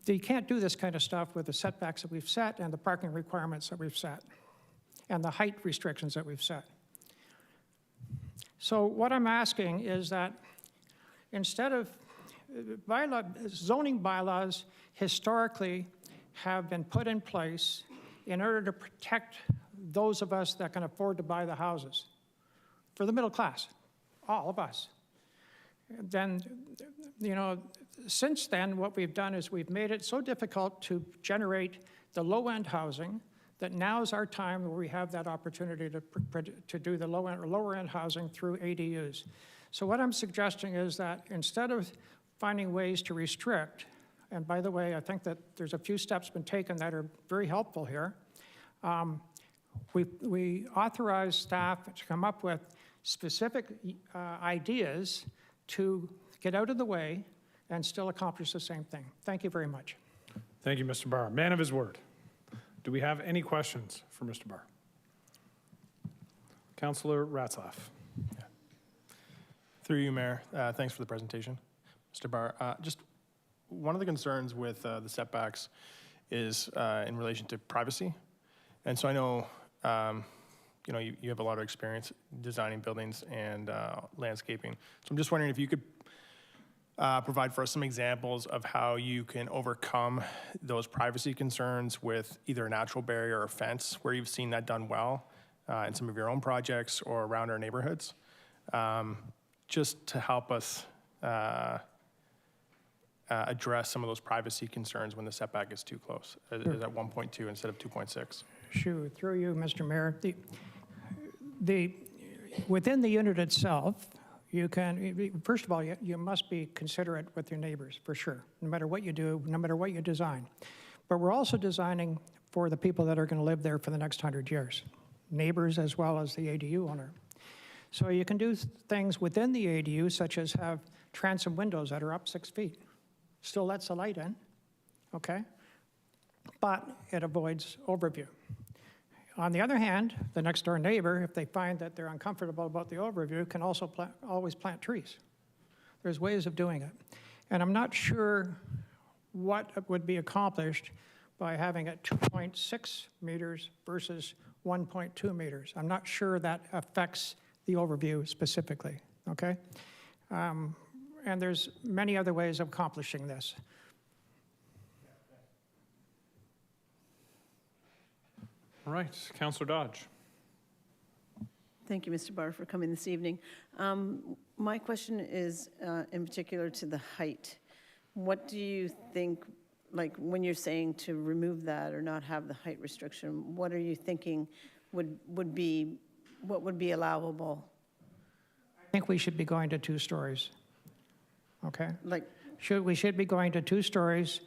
You can't do this kind of stuff with the setbacks that we've set and the parking requirements that we've set and the height restrictions that we've set. So what I'm asking is that instead of zoning bylaws historically have been put in place in order to protect those of us that can afford to buy the houses, for the middle class, all of us. Then, since then, what we've done is we've made it so difficult to generate the low-end housing that now is our time where we have that opportunity to do the low-end or lower-end housing through ADUs. So what I'm suggesting is that instead of finding ways to restrict, and by the way, I think that there's a few steps been taken that are very helpful here, we authorize staff to come up with specific ideas to get out of the way and still accomplish the same thing. Thank you very much. Thank you, Mr. Barr. Man of his word. Do we have any questions for Mr. Barr? Councillor Ratzlaff. Through you, Mayor. Thanks for the presentation. Mr. Barr, just one of the concerns with the setbacks is in relation to privacy. And so I know, you have a lot of experience designing buildings and landscaping. So I'm just wondering if you could provide for us some examples of how you can overcome those privacy concerns with either a natural barrier or a fence, where you've seen that done well in some of your own projects or around our neighborhoods, just to help us address some of those privacy concerns when the setback is too close, is at 1.2 instead of 2.6. Sure, through you, Mr. Mayor. Within the unit itself, you can, first of all, you must be considerate with your neighbors, for sure, no matter what you do, no matter what you design. But we're also designing for the people that are going to live there for the next 100 years, neighbors as well as the ADU owner. So you can do things within the ADU, such as have transom windows that are up 6 feet. Still lets the light in, okay? But it avoids overview. On the other hand, the next door neighbor, if they find that they're uncomfortable about the overview, can also always plant trees. There's ways of doing it. And I'm not sure what would be accomplished by having it 2.6 meters versus 1.2 meters. I'm not sure that affects the overview specifically, okay? And there's many other ways of accomplishing this. All right, Councillor Dodge. Thank you, Mr. Barr, for coming this evening. My question is in particular to the height. What do you think, like when you're saying to remove that or not have the height restriction, what are you thinking would be allowable? I think we should be going to 2 stories, okay? Like, We should be going to 2 stories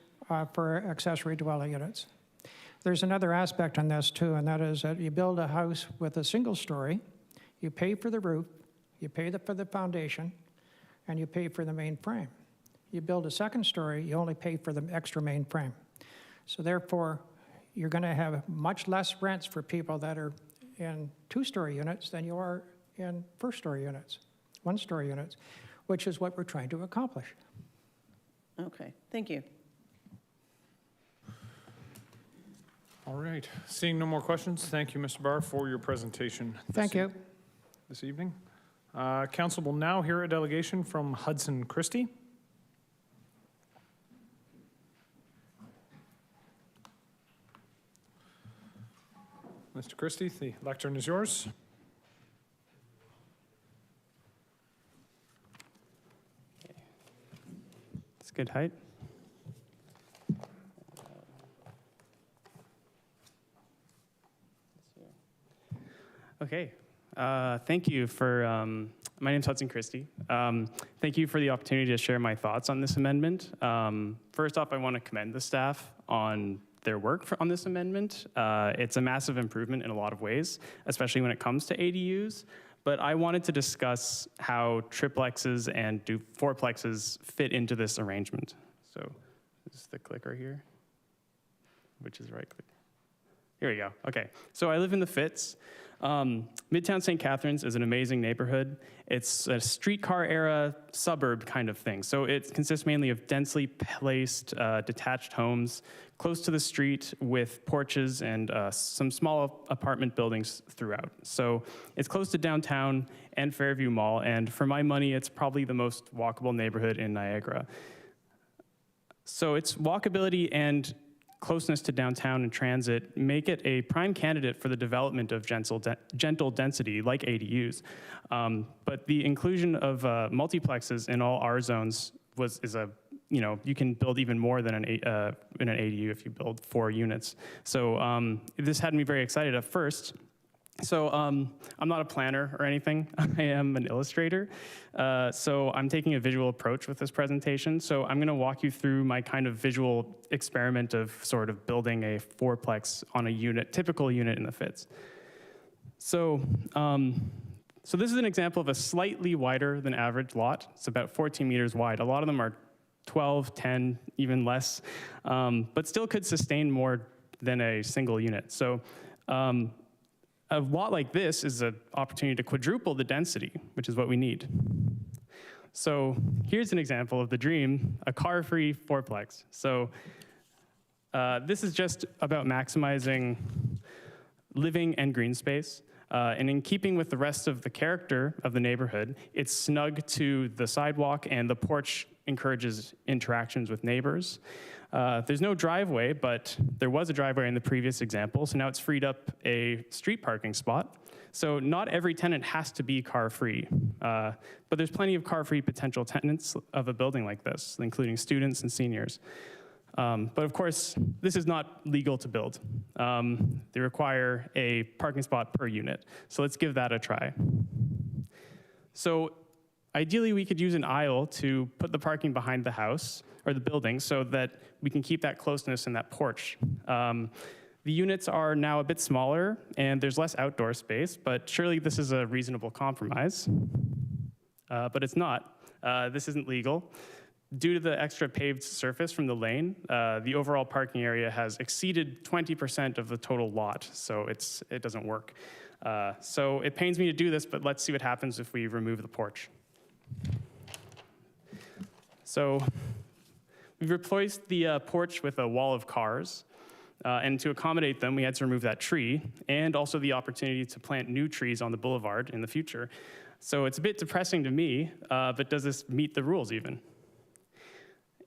for accessory dwelling units. There's another aspect on this too, and that is that you build a house with a single story, you pay for the roof, you pay for the foundation, and you pay for the main frame. You build a second story, you only pay for the extra main frame. So therefore, you're going to have much less rents for people that are in 2-story units than you are in 1st-story units, 1-story units, which is what we're trying to accomplish. okay, thank you. All right, seeing no more questions, thank you, Mr. Barr, for your presentation. Thank you. This evening. Council will now hear a delegation from Hudson Christie. Mr. Christie, the lectern is yours. It's good height. Okay, thank you for, my name's Hudson Christie. Thank you for the opportunity to share my thoughts on this amendment. First off, I want to commend the staff on their work on this amendment. It's a massive improvement in a lot of ways, especially when it comes to ADUs. But I wanted to discuss how triplexes and fourplexes fit into this arrangement. So this is the clicker here, which is right click. Here we go. Okay, so I live in the Fitz. Midtown St. Catharines is an amazing neighborhood. It's a streetcar era suburb kind of thing. So it consists mainly of densely placed detached homes close to the street with porches and some small apartment buildings throughout. So it's close to downtown and Fairview Mall, and for my money, it's probably the most walkable neighborhood in Niagara. So its walkability and closeness to downtown and transit make it a prime candidate for the development of gentle density like ADUs. But the inclusion of multiplexes in all R zones you can build even more than in an ADU if you build 4 units. So this had me very excited at first. So I'm not a planner or anything. I am an illustrator. So I'm taking a visual approach with this presentation. So I'm going to walk you through my kind of visual experiment of sort of building a 4-plex on a typical unit in the Fitz. So this is an example of a slightly wider than average lot. It's about 14 meters wide. A lot of them are 12, 10, even less, but still could sustain more than a single unit. So a lot like this is an opportunity to quadruple the density, which is what we need. So here's an example of the dream, a car-free 4-plex. So this is just about maximizing living and green space. And in keeping with the rest of the character of the neighborhood, it's snug to the sidewalk and the porch encourages interactions with neighbors. There's no driveway, but there was a driveway in the previous example, so now it's freed up a street parking spot. So not every tenant has to be car-free, but there's plenty of car-free potential tenants of a building like this, including students and seniors. But of course, this is not legal to build. They require a parking spot per unit, so let's give that a try. So ideally, we could use an aisle to put the parking behind the house or the building so that we can keep that closeness in that porch. The units are now a bit smaller and there's less outdoor space, but surely this is a reasonable compromise. But it's not. This isn't legal. Due to the extra paved surface from the lane, the overall parking area has exceeded 20% of the total lot, so it doesn't work. So it pains me to do this, but let's see what happens if we remove the porch. So we've replaced the porch with a wall of cars, and to accommodate them, we had to remove that tree, and also the opportunity to plant new trees on the boulevard in the future. So it's a bit depressing to me, but does this meet the rules even?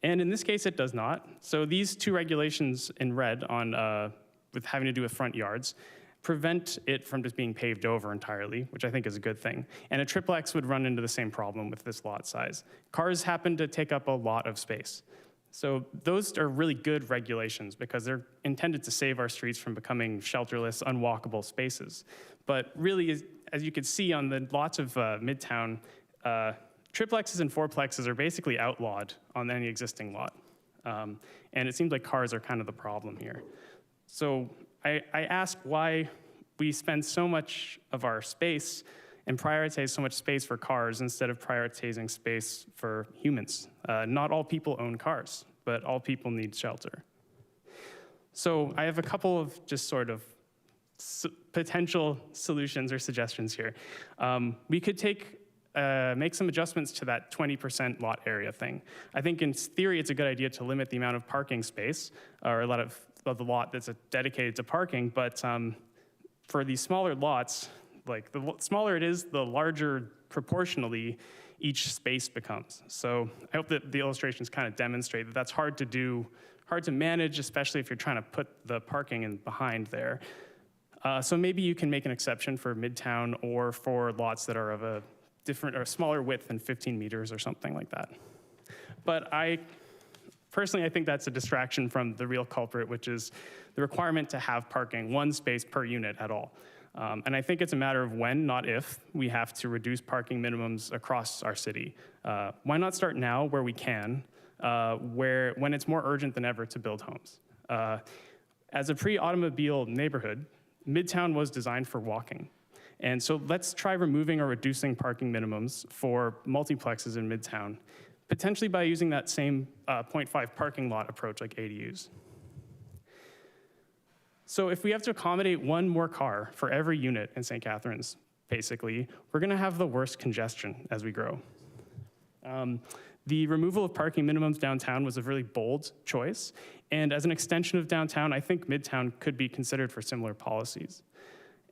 And in this case, it does not. So these two regulations in red on with having to do with front yards prevent it from just being paved over entirely, which I think is a good thing. And a triplex would run into the same problem with this lot size. Cars happen to take up a lot of space. So those are really good regulations because they're intended to save our streets from becoming shelterless, unwalkable spaces. But really, as you can see on the lots of Midtown, triplexes and fourplexes are basically outlawed on any existing lot. And it seems like cars are kind of the problem here. So I ask why we spend so much of our space and prioritize so much space for cars instead of prioritizing space for humans. Not all people own cars, but all people need shelter. So I have a couple of just sort of potential solutions or suggestions here. We could make some adjustments to that 20% lot area thing. I think in theory, it's a good idea to limit the amount of parking space or a lot of the lot that's dedicated to parking, but for these smaller lots, like the smaller it is, the larger proportionally each space becomes. So I hope that the illustrations kind of demonstrate that that's hard to do, hard to manage, especially if you're trying to put the parking in behind there. So maybe you can make an exception for Midtown or for lots that are of a different or smaller width than 15 meters or something like that. But personally, I think that's a distraction from the real culprit, which is the requirement to have parking, one space per unit at all. And I think it's a matter of when, not if, we have to reduce parking minimums across our city. Why not start now where we can, when it's more urgent than ever to build homes? As a pre-automobile neighborhood, Midtown was designed for walking. And so let's try removing or reducing parking minimums for multiplexes in Midtown, potentially by using that same 0.5 parking lot approach like ADUs. So if we have to accommodate one more car for every unit in St. Catharines, basically, we're gonna have the worst congestion as we grow. The removal of parking minimums downtown was a really bold choice. And as an extension of downtown, I think Midtown could be considered for similar policies.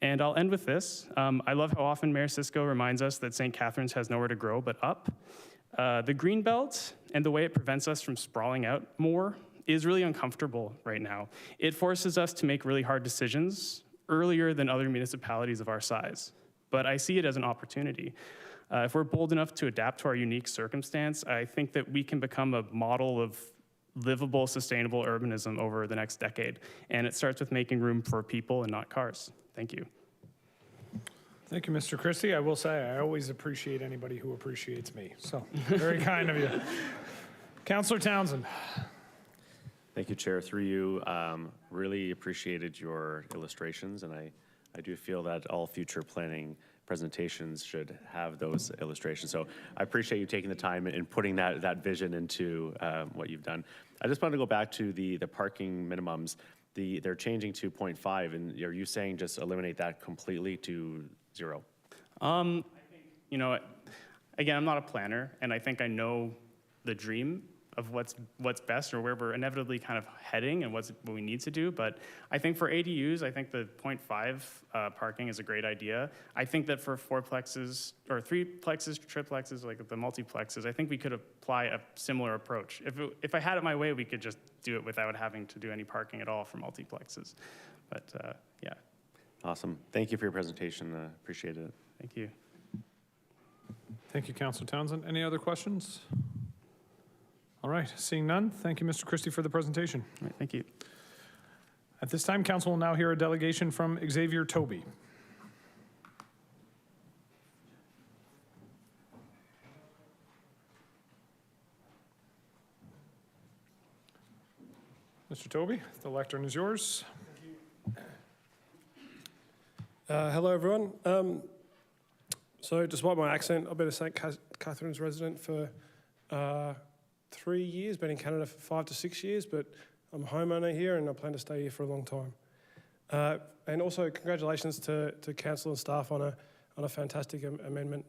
And I'll end with this. I love how often Mayor Cisco reminds us that St. Catharines has nowhere to grow but up. The green belt and the way it prevents us from sprawling out more is really uncomfortable right now. It forces us to make really hard decisions earlier than other municipalities of our size. But I see it as an opportunity. If we're bold enough to adapt to our unique circumstance, I think that we can become a model of livable, sustainable urbanism over the next decade. And it starts with making room for people and not cars. Thank you. Thank you, Mr. Christie. I will say, I always appreciate anybody who appreciates me. So, very kind of you. Councillor Townsend. Thank you, Chair. Through you, really appreciated your illustrations, and I do feel that all future planning presentations should have those illustrations. So I appreciate you taking the time and putting that vision into what you've done. I just wanted to go back to the parking minimums. They're changing to 0.5, and are you saying just eliminate that completely to 0? I think, you know, again, I'm not a planner, and I think I know the dream of what's best or where we're inevitably kind of heading and what we need to do. But I think for ADUs, I think the 0.5 parking is a great idea. I think that for fourplexes or threeplexes, triplexes, like the multiplexes, I think we could apply a similar approach. If I had it my way, we could just do it without having to do any parking at all for multiplexes. But yeah. Awesome. Thank you for your presentation. Appreciate it. Thank you. Thank you, Councillor Townsend. Any other questions? All right, seeing none, thank you, Mr. Christie, for the presentation. All right, thank you. At this time, council will now hear a delegation from Xavier Toby. Mr. Toby, the lectern is yours. Hello, everyone. So despite my accent, I've been a St. Catharines resident for 3 years, been in Canada for 5 to 6 years, but I'm a homeowner here and I plan to stay here for a long time. And also congratulations to council and staff on a fantastic amendment.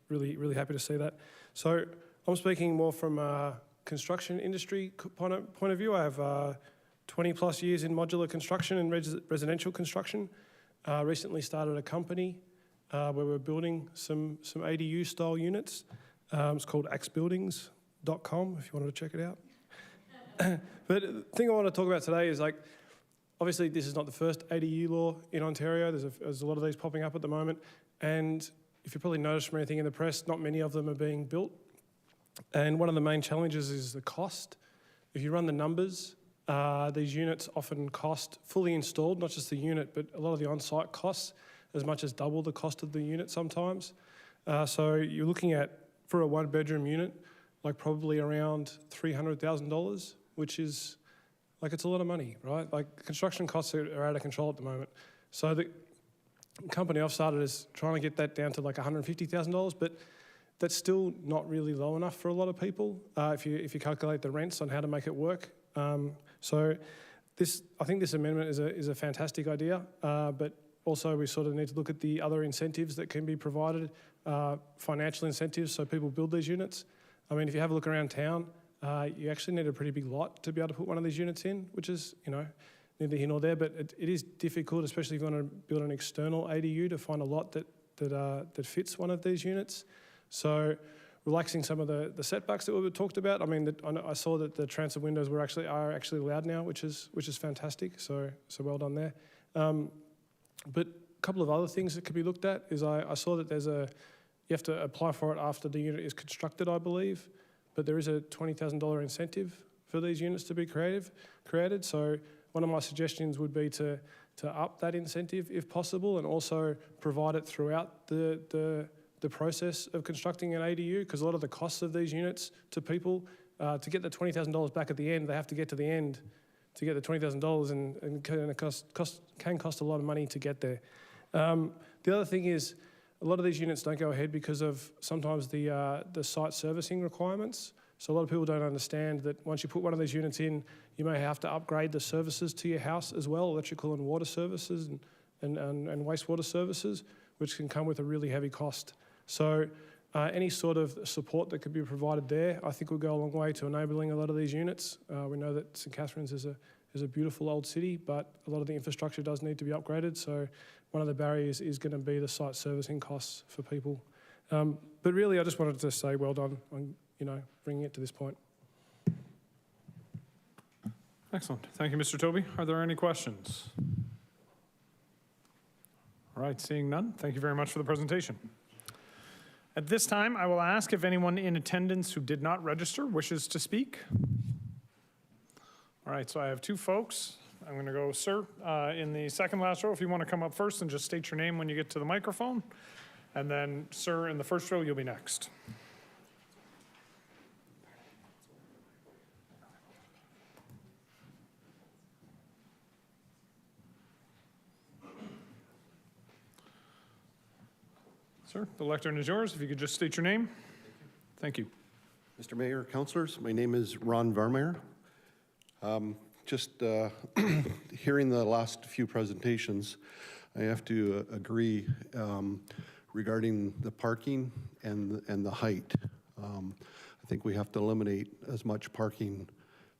Really happy to see that. So I'm speaking more from a construction industry point of view. I have 20 plus years in modular construction and residential construction. Recently started a company where we're building some ADU style units. It's called axbuildings.com if you wanted to check it out. But the thing I want to talk about today is, like, obviously this is not the first ADU law in Ontario. There's a lot of these popping up at the moment. And if you probably noticed from anything in the press, not many of them are being built. And one of the main challenges is the cost. If you run the numbers, these units often cost, fully installed, not just the unit, but a lot of the on-site costs as much as double the cost of the unit sometimes. So you're looking at, for a one-bedroom unit, like probably around $300,000, which is, like, it's a lot of money, right? Like, construction costs are out of control at the moment. So the company I've started is trying to get that down to like $150,000, but that's still not really low enough for a lot of people if you calculate the rents on how to make it work. So I think this amendment is a fantastic idea, but also we sort of need to look at the other incentives that can be provided, financial incentives so people build these units. I mean, if you have a look around town, you actually need a pretty big lot to be able to put one of these units in, which is, neither here nor there, but it is difficult, especially if you want to build an external ADU, to find a lot that fits one of these units. So relaxing some of the setbacks that we talked about. I mean, I saw that the transom windows are actually allowed now, which is fantastic. So well done there. But a couple of other things that could be looked at is I saw that you have to apply for it after the unit is constructed, I believe, but there is a $20,000 incentive for these units to be created. So one of my suggestions would be to up that incentive if possible, and also provide it throughout the process of constructing an ADU, because a lot of the costs of these units to people, to get the $20,000 back at the end, they have to get to the end to get the $20,000, and it can cost a lot of money to get there. The other thing is, a lot of these units don't go ahead because of sometimes the site servicing requirements. So a lot of people don't understand that once you put one of these units in, you may have to upgrade the services to your house as well, electrical and water services and wastewater services, which can come with a really heavy cost. So any sort of support that could be provided there, I think will go a long way to enabling a lot of these units. We know that St Catharines is a beautiful old city, but a lot of the infrastructure does need to be upgraded. So one of the barriers is going to be the site servicing costs for people. But really, I just wanted to say well done on bringing it to this point. Excellent. Thank you, Mr. Toby. Are there any questions? All right, seeing none, thank you very much for the presentation. At this time, I will ask if anyone in attendance who did not register wishes to speak. All right, so I have two folks. I'm going to go, sir, in the second last row, if you want to come up first and just state your name when you get to the microphone. And then, sir, in the first row, you'll be next. Sir, the lectern is yours. If you could just state your name. Thank you. Mr. Mayor, councillors, my name is Ron Vermeer. Just hearing the last few presentations, I have to agree regarding the parking and the height. I think we have to eliminate as much parking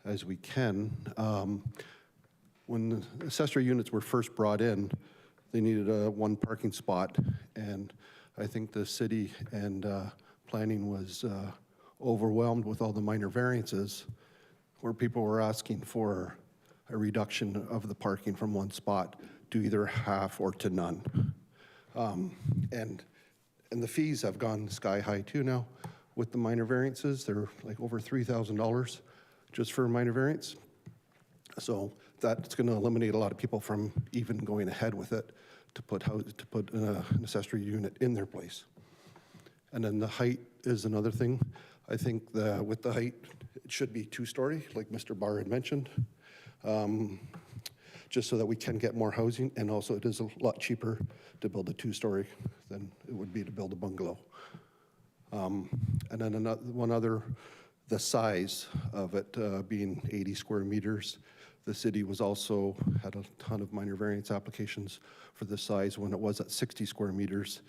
as we can. When the accessory units were first brought in, they needed one parking spot, and I think the city and planning was overwhelmed with all the minor variances where people were asking for a reduction of the parking from one spot to either half or to none. And the fees have gone sky high too now with the minor variances. They're like over $3,000 just for a minor variance. So that's going to eliminate a lot of people from even going ahead with it to put an accessory unit in their place. And then the height is another thing. I think with the height, it should be two-story, like Mr. Barr had mentioned, just so that we can get more housing. And also, it is a lot cheaper to build a two-story than it would be to build a bungalow. And then one other the size of it being 80 square meters. The city was also had a ton of minor variance applications for the size when it was at 60 square meters.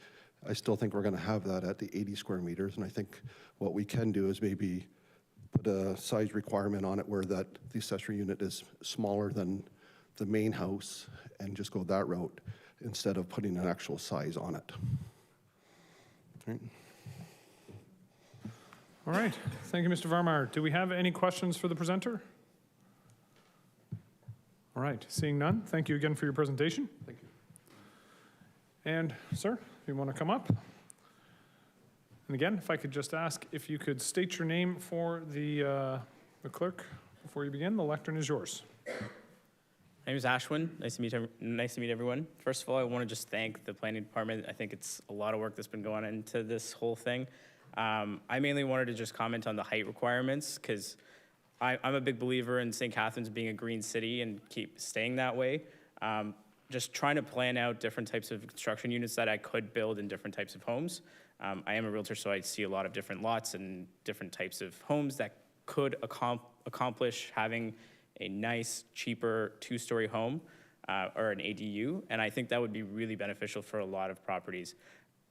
I still think we're going to have that at the 80 square meters, and I think what we can do is maybe put a size requirement on it where that the accessory unit is smaller than the main house and just go that route instead of putting an actual size on it. Right. All right, thank you, Mr. Varmar. Do we have any questions for the presenter? All right, seeing none, thank you again for your presentation. Thank you. And sir, if you want to come up. And again, if I could just ask if you could state your name for the clerk before you begin, the lectern is yours. My name is Ashwin. Nice to meet everyone. First of all, I want to just thank the planning department. I think it's a lot of work that's been going into this whole thing. I mainly wanted to just comment on the height requirements because I'm a big believer in St. Catharines being a green city and keep staying that way. Just trying to plan out different types of construction units that I could build in different types of homes. I am a realtor, so I see a lot of different lots and different types of homes that could accomplish having a nice, cheaper two-story home or an ADU, and I think that would be really beneficial for a lot of properties.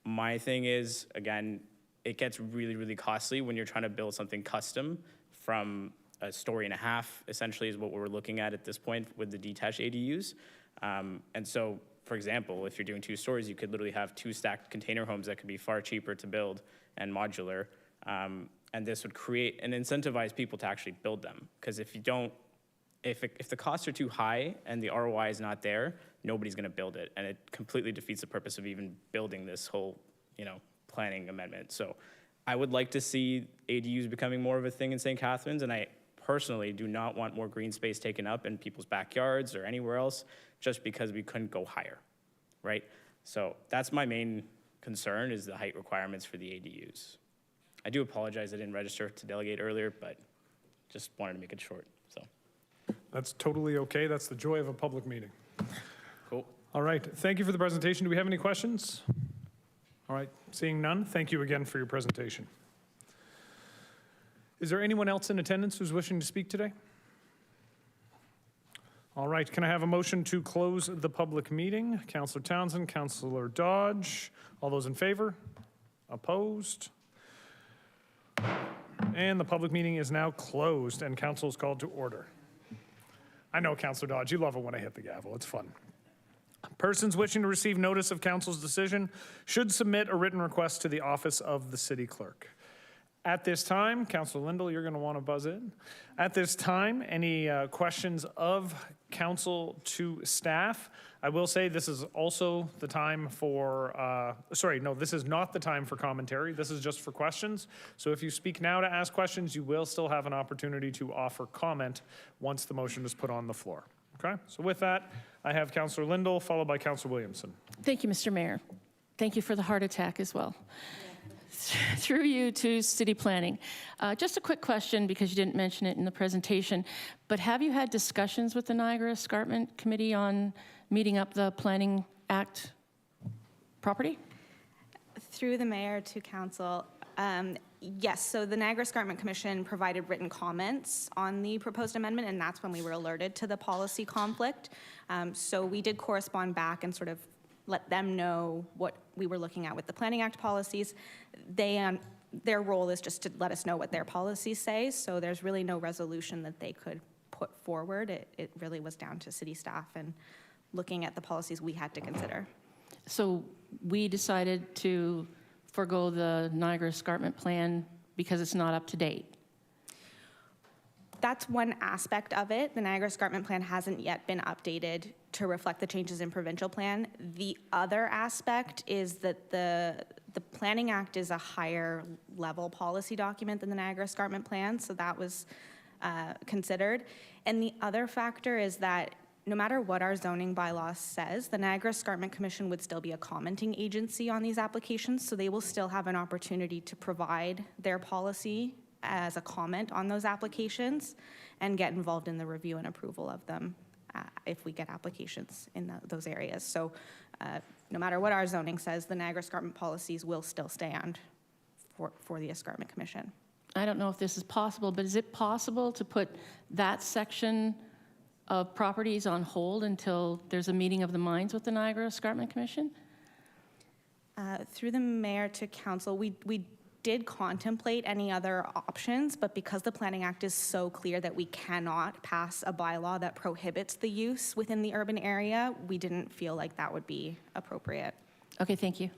My thing is, again, it gets really, really costly when you're trying to build something custom from a story and a half, essentially, is what we're looking at this point with the detached ADUs. And so, for example, if you're doing 2 stories, you could literally have 2 stacked container homes that could be far cheaper to build and modular. And this would create and incentivize people to actually build them. Because if you don't, if the costs are too high and the ROI is not there, nobody's gonna build it. And it completely defeats the purpose of even building this whole, planning amendment. So I would like to see ADUs becoming more of a thing in St. Catharines, and I personally do not want more green space taken up in people's backyards or anywhere else just because we couldn't go higher, right? So that's my main concern, is the height requirements for the ADUs. I do apologize I didn't register to delegate earlier, but just wanted to make it short, so. That's totally okay. That's the joy of a public meeting. Cool. All right, thank you for the presentation. Do we have any questions? All right, seeing none, thank you again for your presentation. Is there anyone else in attendance who's wishing to speak today? All right, can I have a motion to close the public meeting? Councillor Townsend, Councillor Dodge, all those in favor? Opposed? And the public meeting is now closed and council is called to order. I know, Councillor Dodge, you love it when I hit the gavel, it's fun. Persons wishing to receive notice of council's decision should submit a written request to the office of the city clerk. At this time, Councillor Lindell, you're going to want to buzz in. At this time, any questions of council to staff? I will say this is also the time for, this is not the time for commentary. This is just for questions. So if you speak now to ask questions, you will still have an opportunity to offer comment once the motion is put on the floor. Okay, so with that, I have Councillor Lindell, followed by Councillor Williamson. Thank you, Mr. Mayor. Thank you for the heart attack as well. Through you to city planning. Just a quick question, because you didn't mention it in the presentation, but have you had discussions with the Niagara Escarpment Committee on meeting up the Planning Act property? Through the mayor to council, yes, so the Niagara Escarpment Commission provided written comments on the proposed amendment, and that's when we were alerted to the policy conflict. So we did correspond back and sort of let them know what we were looking at with the Planning Act policies. Their role is just to let us know what their policies say, so there's really no resolution that they could put forward. It really was down to city staff and looking at the policies we had to consider. So we decided to forego the Niagara Escarpment plan because it's not up to date. That's one aspect of it. The Niagara Escarpment plan hasn't yet been updated to reflect the changes in provincial plan. The other aspect is that the Planning Act is a higher level policy document than the Niagara Escarpment plan, so that was considered. And the other factor is that no matter what our zoning bylaw says, the Niagara Escarpment Commission would still be a commenting agency on these applications, so they will still have an opportunity to provide their policy as a comment on those applications and get involved in the review and approval of them if we get applications in those areas. So no matter what our zoning says, the Niagara Escarpment policies will still stand for the Escarpment Commission. I don't know if this is possible, but is it possible to put that section of properties on hold until there's a meeting of the minds with the Niagara Escarpment Commission? Through the mayor to council, we did contemplate any other options, but because the Planning Act is so clear that we cannot pass a bylaw that prohibits the use within the urban area, we didn't feel like that would be appropriate. Okay, thank you.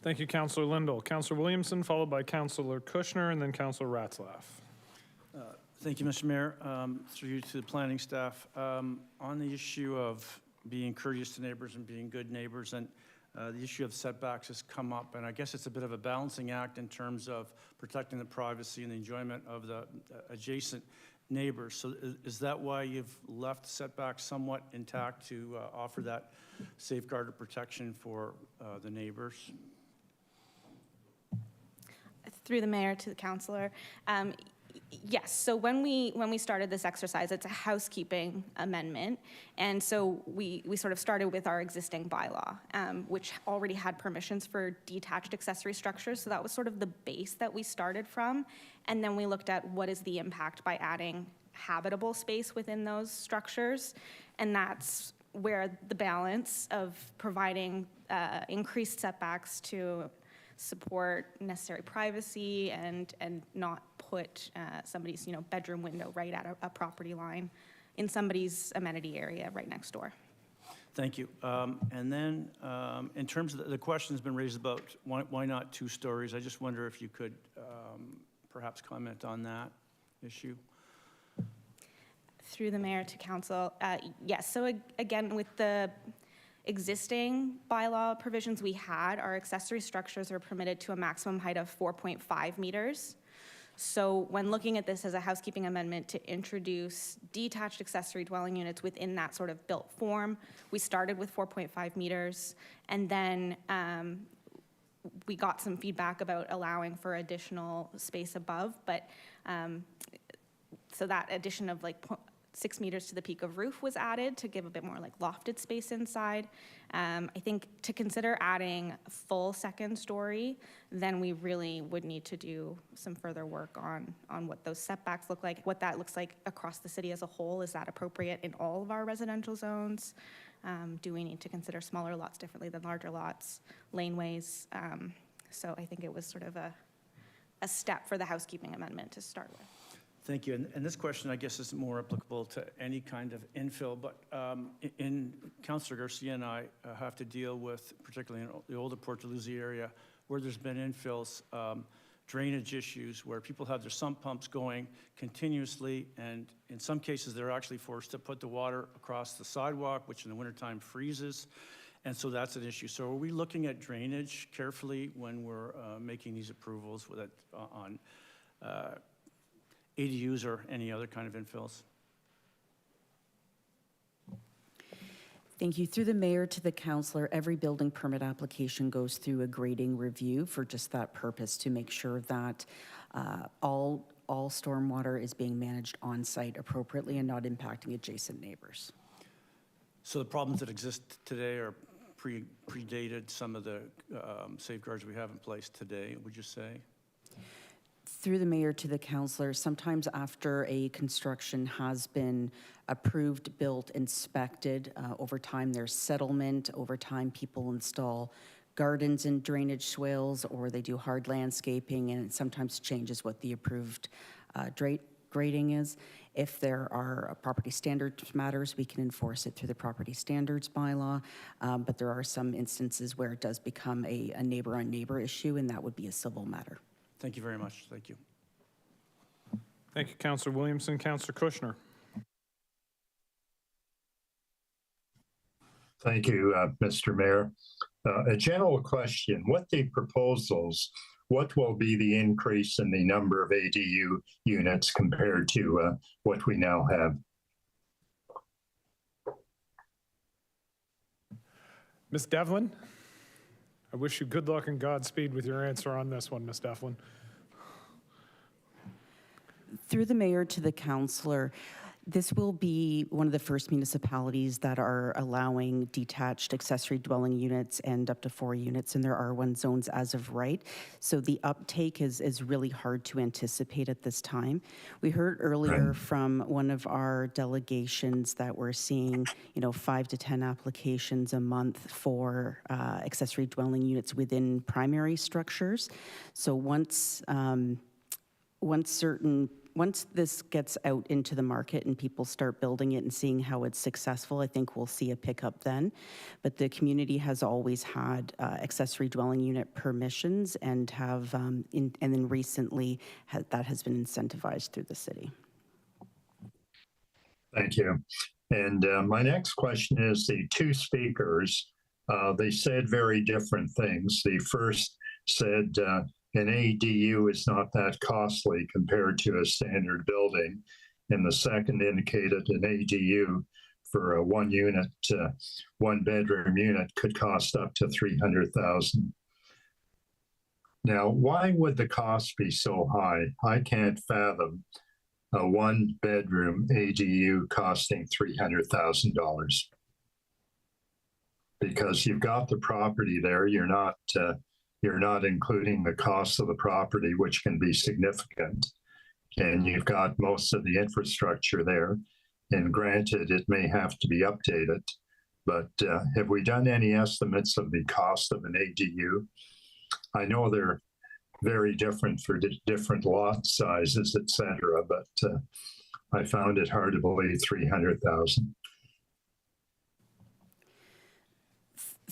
Thank you, Councillor Lindell. Councillor Williamson, followed by Councillor Kushner, and then Councillor Ratzlaff. Thank you, Mr. Mayor. Through you to the planning staff. On the issue of being courteous to neighbors and being good neighbors, and the issue of setbacks has come up, and I guess it's a bit of a balancing act in terms of protecting the privacy and the enjoyment of the adjacent neighbors. So is that why you've left setbacks somewhat intact to offer that safeguard or protection for the neighbors? Through the mayor to the councillor. Yes, so when we started this exercise, it's a housekeeping amendment. And so we sort of started with our existing bylaw, which already had permissions for detached accessory structures. So that was sort of the base that we started from. And then we looked at what is the impact by adding habitable space within those structures. And that's where the balance of providing increased setbacks to support necessary privacy and not put somebody's bedroom window right at a property line in somebody's amenity area right next door. Thank you. And then in terms of the question has been raised about why not 2 stories. I just wonder if you could perhaps comment on that issue. Through the mayor to council, yes. So again, with the existing bylaw provisions we had, our accessory structures are permitted to a maximum height of 4.5 meters. So when looking at this as a housekeeping amendment to introduce detached accessory dwelling units within that sort of built form, we started with 4.5 meters, and then we got some feedback about allowing for additional space above, but so that addition of 6 meters to the peak of roof was added to give a bit more lofted space inside. I think to consider adding a full second story, then we really would need to do some further work on what those setbacks look like, what that looks like across the city as a whole. Is that appropriate in all of our residential zones? Do we need to consider smaller lots differently than larger lots, laneways? So I think it was sort of a step for the housekeeping amendment to start with. Thank you. And this question, I guess, is more applicable to any kind of infill, but Councillor Garcia and I have to deal with, particularly in the older Port Dalhousie area, where there's been infills, drainage issues, where people have their sump pumps going continuously, and in some cases, they're actually forced to put the water across the sidewalk, which in the wintertime freezes, and so that's an issue. So are we looking at drainage carefully when we're making these approvals with it on ADUs or any other kind of infills? Thank you. Through the mayor to the councillor, every building permit application goes through a grading review for just that purpose, to make sure that all stormwater is being managed on site appropriately and not impacting adjacent neighbors. So the problems that exist today are predated some of the safeguards we have in place today, would you say? Through the mayor to the councillor, sometimes after a construction has been approved, built, inspected, over time there's settlement, over time people install gardens and drainage swales, or they do hard landscaping, and it sometimes changes what the approved grading is. If there are property standards matters, we can enforce it through the property standards bylaw, but there are some instances where it does become a neighbor-on-neighbor issue, and that would be a civil matter. Thank you very much. Thank you. Thank you, Councillor Williamson. Councillor Kushner. Thank you, Mr. Mayor. A general question. What will be the increase in the number of ADU units compared to what we now have? Ms. Devlin, I wish you good luck and Godspeed with your answer on this one, Ms. Devlin. Through the mayor to the councillor, This will be one of the first municipalities that are allowing detached accessory dwelling units and up to 4 units in their R1 zones as of right. So the uptake is really hard to anticipate at this time. We heard earlier from one of our delegations that we're seeing, 5 to 10 applications a month for accessory dwelling units within primary structures. So once this gets out into the market and people start building it and seeing how it's successful, I think we'll see a pickup then. But the community has always had accessory dwelling unit permissions and have, and then recently that has been incentivized through the city. Thank you. And my next question is the two speakers, they said very different things. The first said, an ADU is not that costly compared to a standard building. And the second indicated an ADU for a one bedroom unit could cost up to $300,000. Now, why would the cost be so high? I can't fathom a one bedroom ADU costing $300,000. Because you've got the property there, you're not including the cost of the property, which can be significant. And you've got most of the infrastructure there. And granted, it may have to be updated, but have we done any estimates of the cost of an ADU? I know they're very different for different lot sizes, et cetera, but I found it hard to believe $300,000.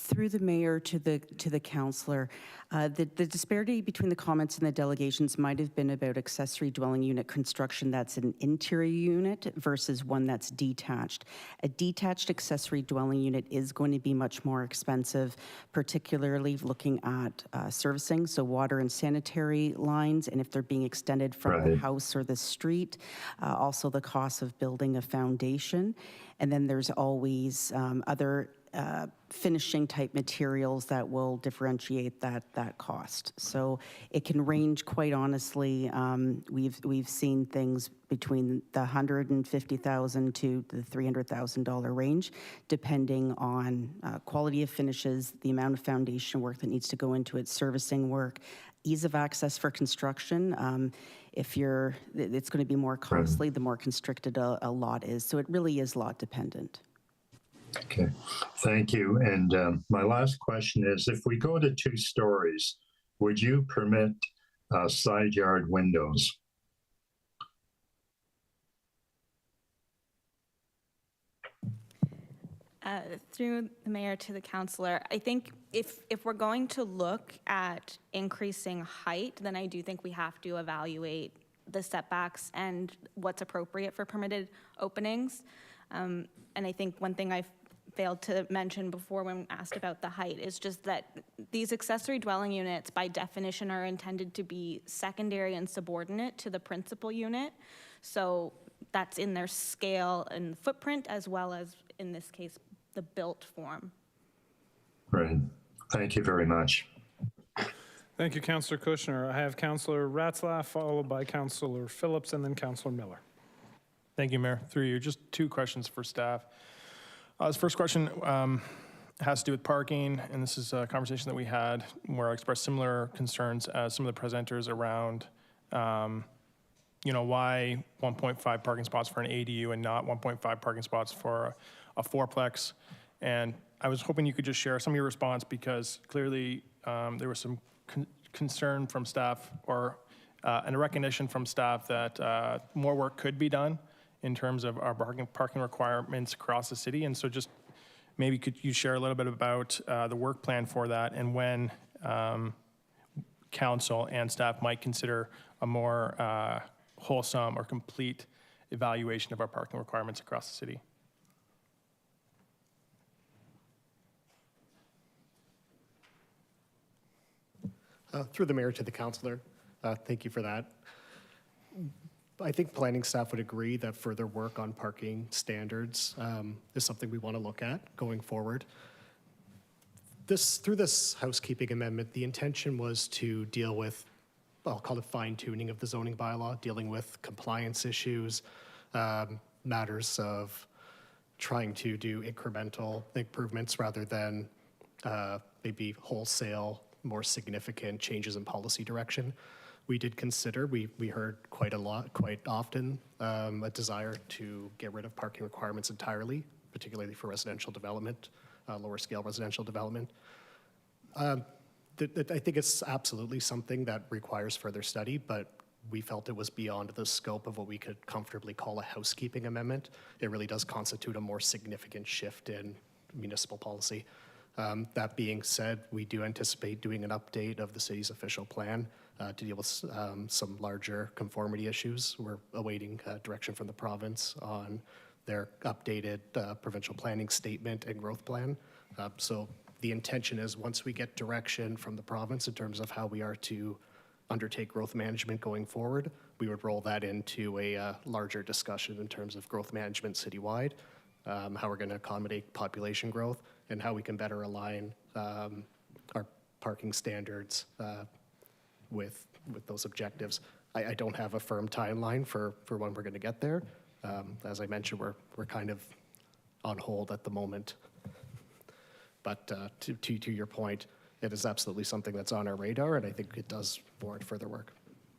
Through the mayor to the councillor, the disparity between the comments and the delegations might have been about accessory dwelling unit construction that's an interior unit versus one that's detached. A detached accessory dwelling unit is going to be much more expensive, particularly looking at servicing, so water and sanitary lines, and if they're being extended from the house or the street, also the cost of building a foundation. And then there's always other finishing type materials that will differentiate that cost. So it can range, quite honestly. We've seen things between the $150,000 to the $300,000 range, depending on quality of finishes, the amount of foundation work that needs to go into it, servicing work, ease of access for construction. It's going to be more costly the more constricted a lot is. So it really is lot dependent. Okay, thank you. And my last question is, if we go to 2 stories, would you permit side yard windows? Through the mayor to the councillor, I think if we're going to look at increasing height, then I do think we have to evaluate the setbacks and what's appropriate for permitted openings. And I think one thing I failed to mention before when asked about the height is just that these accessory dwelling units by definition are intended to be secondary and subordinate to the principal unit. So that's in their scale and footprint, as well as in this case, the built form. Right. Thank you very much. Thank you, Councillor Kushner. I have Councillor Ratzlaff, followed by Councillor Phillips, and then Councillor Miller. Thank you, Mayor. Through you, just 2 questions for staff. This first question has to do with parking, and this is a conversation that we had where I expressed similar concerns as some of the presenters around, why 1.5 parking spots for an ADU and not 1.5 parking spots for a fourplex. And I was hoping you could just share some of your response, because clearly there was some concern from staff and a recognition from staff that more work could be done in terms of our parking requirements across the city. And so just maybe could you share a little bit about the work plan for that, and when council and staff might consider a more wholesome or complete evaluation of our parking requirements across the city? Through the mayor to the councillor, thank you for that. I think planning staff would agree that further work on parking standards is something we want to look at going forward. Through this housekeeping amendment, the intention was to deal with, I'll call it fine-tuning of the zoning bylaw, dealing with compliance issues, matters of trying to do incremental improvements rather than maybe wholesale, more significant changes in policy direction. We did consider, we heard quite often, a desire to get rid of parking requirements entirely, particularly for residential development, lower scale residential development. I think it's absolutely something that requires further study, but we felt it was beyond the scope of what we could comfortably call a housekeeping amendment. It really does constitute a more significant shift in municipal policy. That being said, we do anticipate doing an update of the city's official plan to deal with some larger conformity issues. We're awaiting direction from the province on their updated provincial planning statement and growth plan. So the intention is once we get direction from the province in terms of how we are to undertake growth management going forward, we would roll that into a larger discussion in terms of growth management citywide, how we're going to accommodate population growth, and how we can better align our parking standards with those objectives. I don't have a firm timeline for when we're going to get there. As I mentioned, we're kind of on hold at the moment. But to your point, it is absolutely something that's on our radar, and I think it does warrant further work.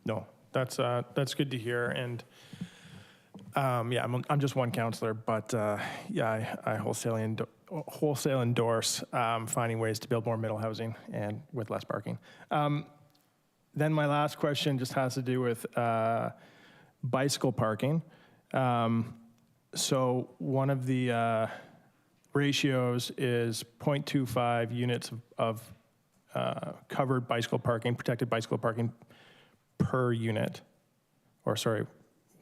No, that's good to hear. And yeah, I'm just one councillor, but yeah, I wholesale endorse finding ways to build more middle housing and with less parking. Then my last question just has to do with bicycle parking. So one of the ratios is 0.25 units of covered bicycle parking, protected bicycle parking per unit, or sorry,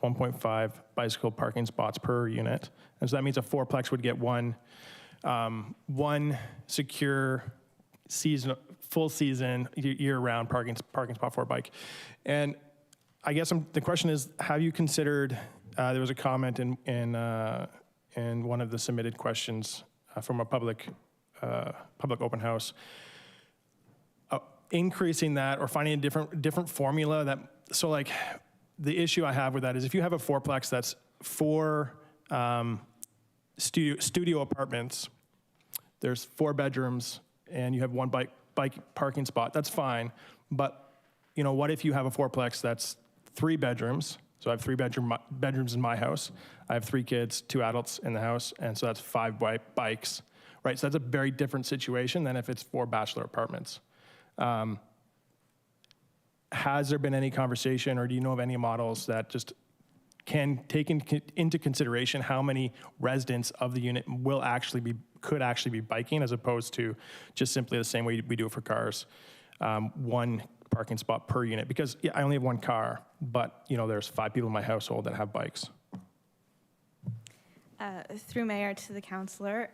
1.5 bicycle parking spots per unit. And so that means a fourplex would get one secure full season, year-round parking spot for a bike. And I guess the question is, have you considered, there was a comment in one of the submitted questions from a public open house, increasing that or finding a different formula that, so like the issue I have with that is if you have a fourplex that's 4 studio apartments, there's 4 bedrooms and you have 1 bike parking spot, that's fine. But you know, what if you have a fourplex that's 3 bedrooms? So I have 3 bedrooms in my house. I have 3 kids, 2 adults in the house, and so that's 5 bikes, right? So that's a very different situation than if it's 4 bachelor apartments. Has there been any conversation, or do you know of any models that just can take into consideration how many residents of the unit could actually be biking, as opposed to just simply the same way we do it for cars, 1 parking spot per unit? Because yeah, I only have 1 car, but you know, there's 5 people in my household that have bikes. Through Mayor to the councillor,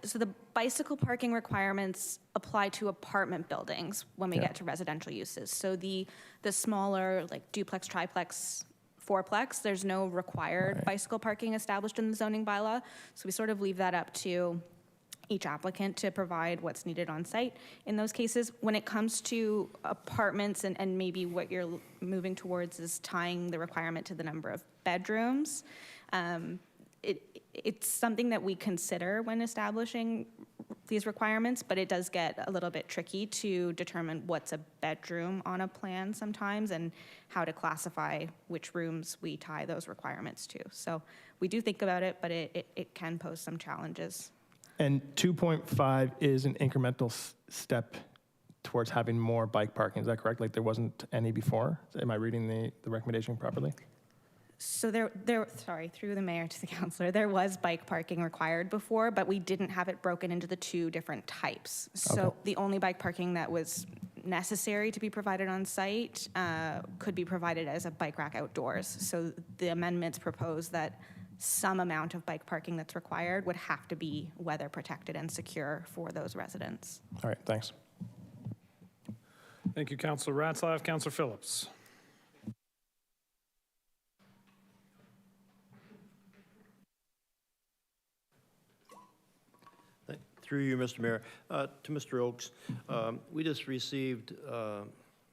so the bicycle parking requirements apply to apartment buildings when we get to residential uses. So the smaller, like duplex, triplex, fourplex, there's no required bicycle parking established in the zoning bylaw. So we sort of leave that up to each applicant to provide what's needed on site in those cases. When it comes to apartments and maybe what you're moving towards is tying the requirement to the number of bedrooms, it's something that we consider when establishing these requirements, but it does get a little bit tricky to determine what's a bedroom on a plan sometimes and how to classify which rooms we tie those requirements to. So we do think about it, but it can pose some challenges. And 2.5 is an incremental step towards having more bike parking, is that correct? Like there wasn't any before? Am I reading the recommendation properly? So sorry, through the mayor to the councillor, there was bike parking required before, but we didn't have it broken into the 2 different types. So the only bike parking that was necessary to be provided on site could be provided as a bike rack outdoors. So the amendments propose that some amount of bike parking that's required would have to be weather protected and secure for those residents. All right, thanks. Thank you, Councillor Ratzlaff. Councillor Phillips. Through you, Mr. Mayor, to Mr. Oakes, we just received a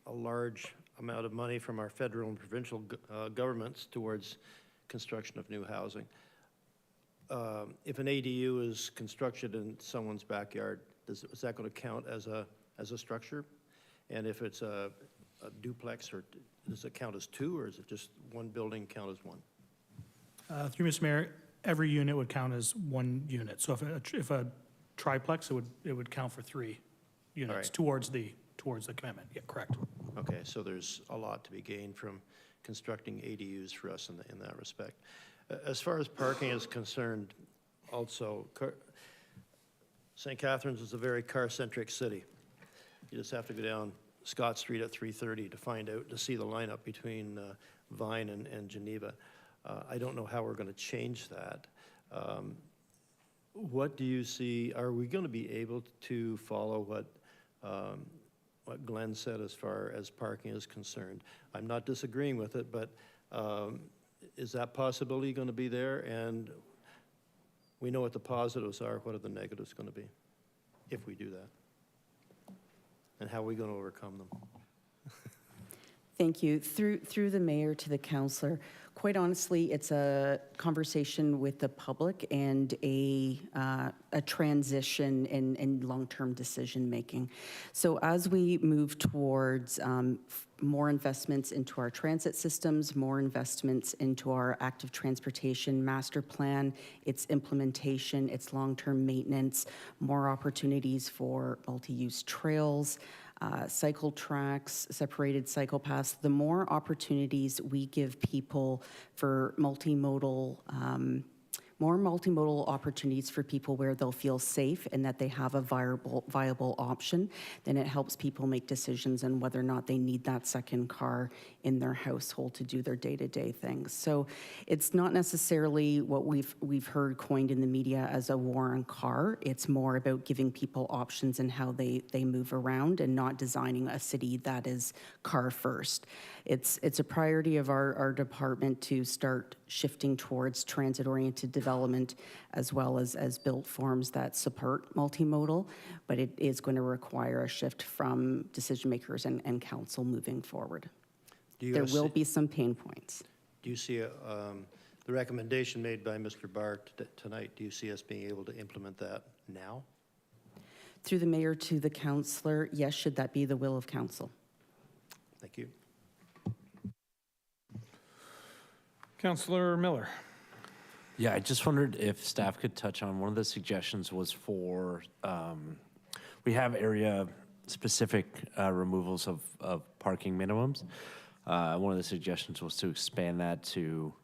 large amount of money from our federal and provincial governments towards construction of new housing. if an ADU is constructed in someone's backyard, is that going to count as a structure? And if it's a duplex, or does it count as two, or is it just one building count as one? Through Mr. Mayor, every unit would count as one unit. So if a triplex, it would count for 3 units right. towards the commitment. Yeah, correct. Okay, so there's a lot to be gained from constructing ADUs for us in that respect. As far as parking is concerned, also, St. Catharines is a very car-centric city. You just have to go down Scott Street at 3:30 to see the lineup between Vine and Geneva. I don't know how we're going to change that. What do you see? Are we going to be able to follow what Glenn said as far as parking is concerned? I'm not disagreeing with it, but is that possibility going to be there? And we know what the positives are. What are the negatives going to be if we do that? And how are we going to overcome them? Thank you. Through the mayor to the councillor, quite honestly, it's a conversation with the public and a transition in long-term decision-making. So as we move towards more investments into our transit systems, more investments into our active transportation master plan, its implementation, its long-term maintenance, more opportunities for multi-use trails, cycle tracks, separated cycle paths, the more opportunities we give people for more multimodal opportunities for people where they'll feel safe and that they have a viable option, then it helps people make decisions on whether or not they need that second car in their household to do their day-to-day things. So it's not necessarily what we've heard coined in the media as a war on car. It's more about giving people options in how they move around and not designing a city that is car first. It's a priority of our department to start shifting towards transit-oriented development as well as built forms that support multimodal, but it is going to require a shift from decision makers and council moving forward. There will be some pain points. Do you see the recommendation made by Mr. Barr tonight, do you see us being able to implement that now? Through the mayor to the councillor, yes, should that be the will of council. Thank you. Councillor Miller. Yeah, I just wondered if staff could touch on, one of the suggestions was for, we have area-specific removals of parking minimums. One of the suggestions was to expand that to,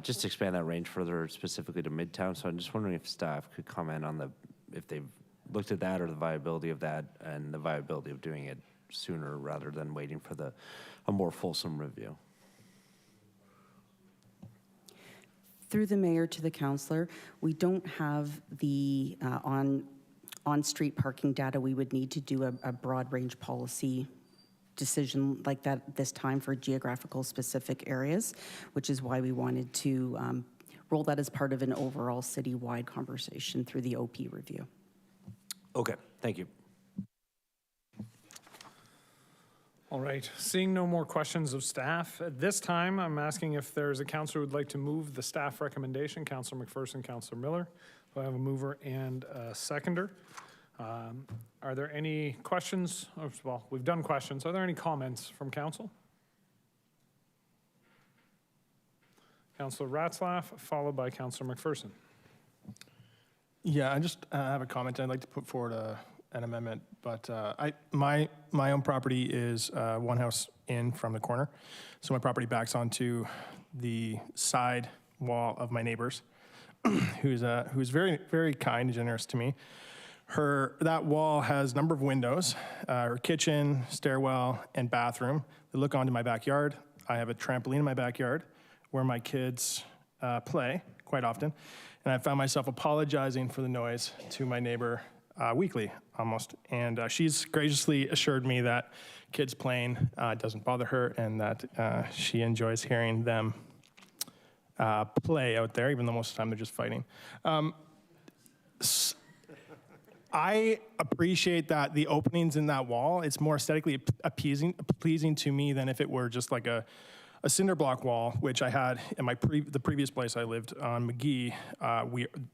just expand that range further specifically to Midtown. So I'm just wondering if staff could comment on if they've looked at that or the viability of that and the viability of doing it sooner rather than waiting for a more fulsome review. Through the mayor to the councillor, we don't have the on-street parking data. We would need to do a broad range policy decision like that this time for geographical specific areas, which is why we wanted to roll that as part of an overall citywide conversation through the OP review. Okay, thank you. All right, seeing no more questions of staff, at this time, I'm asking if there's a councillor who would like to move the staff recommendation. Councillor McPherson, Councillor Miller. Do I have a mover and a seconder? Are there any questions? Well, we've done questions. Are there any comments from council? Councillor Ratzlaff, followed by Councillor McPherson. Yeah, I just have a comment. I'd like to put forward an amendment, but my own property is one house in from the corner. So my property backs onto the side wall of my neighbor's, who's very, very kind and generous to me. That wall has a number of windows, her kitchen, stairwell, and bathroom. They look onto my backyard. I have a trampoline in my backyard where my kids play quite often. And I found myself apologizing for the noise to my neighbor weekly, almost. And she's graciously assured me that kids playing doesn't bother her and that she enjoys hearing them play out there, even though most of the time they're just fighting. I appreciate that the openings in that wall, it's more aesthetically pleasing to me than if it were just like a a cinder block wall, which I had in my the previous place I lived on McGee.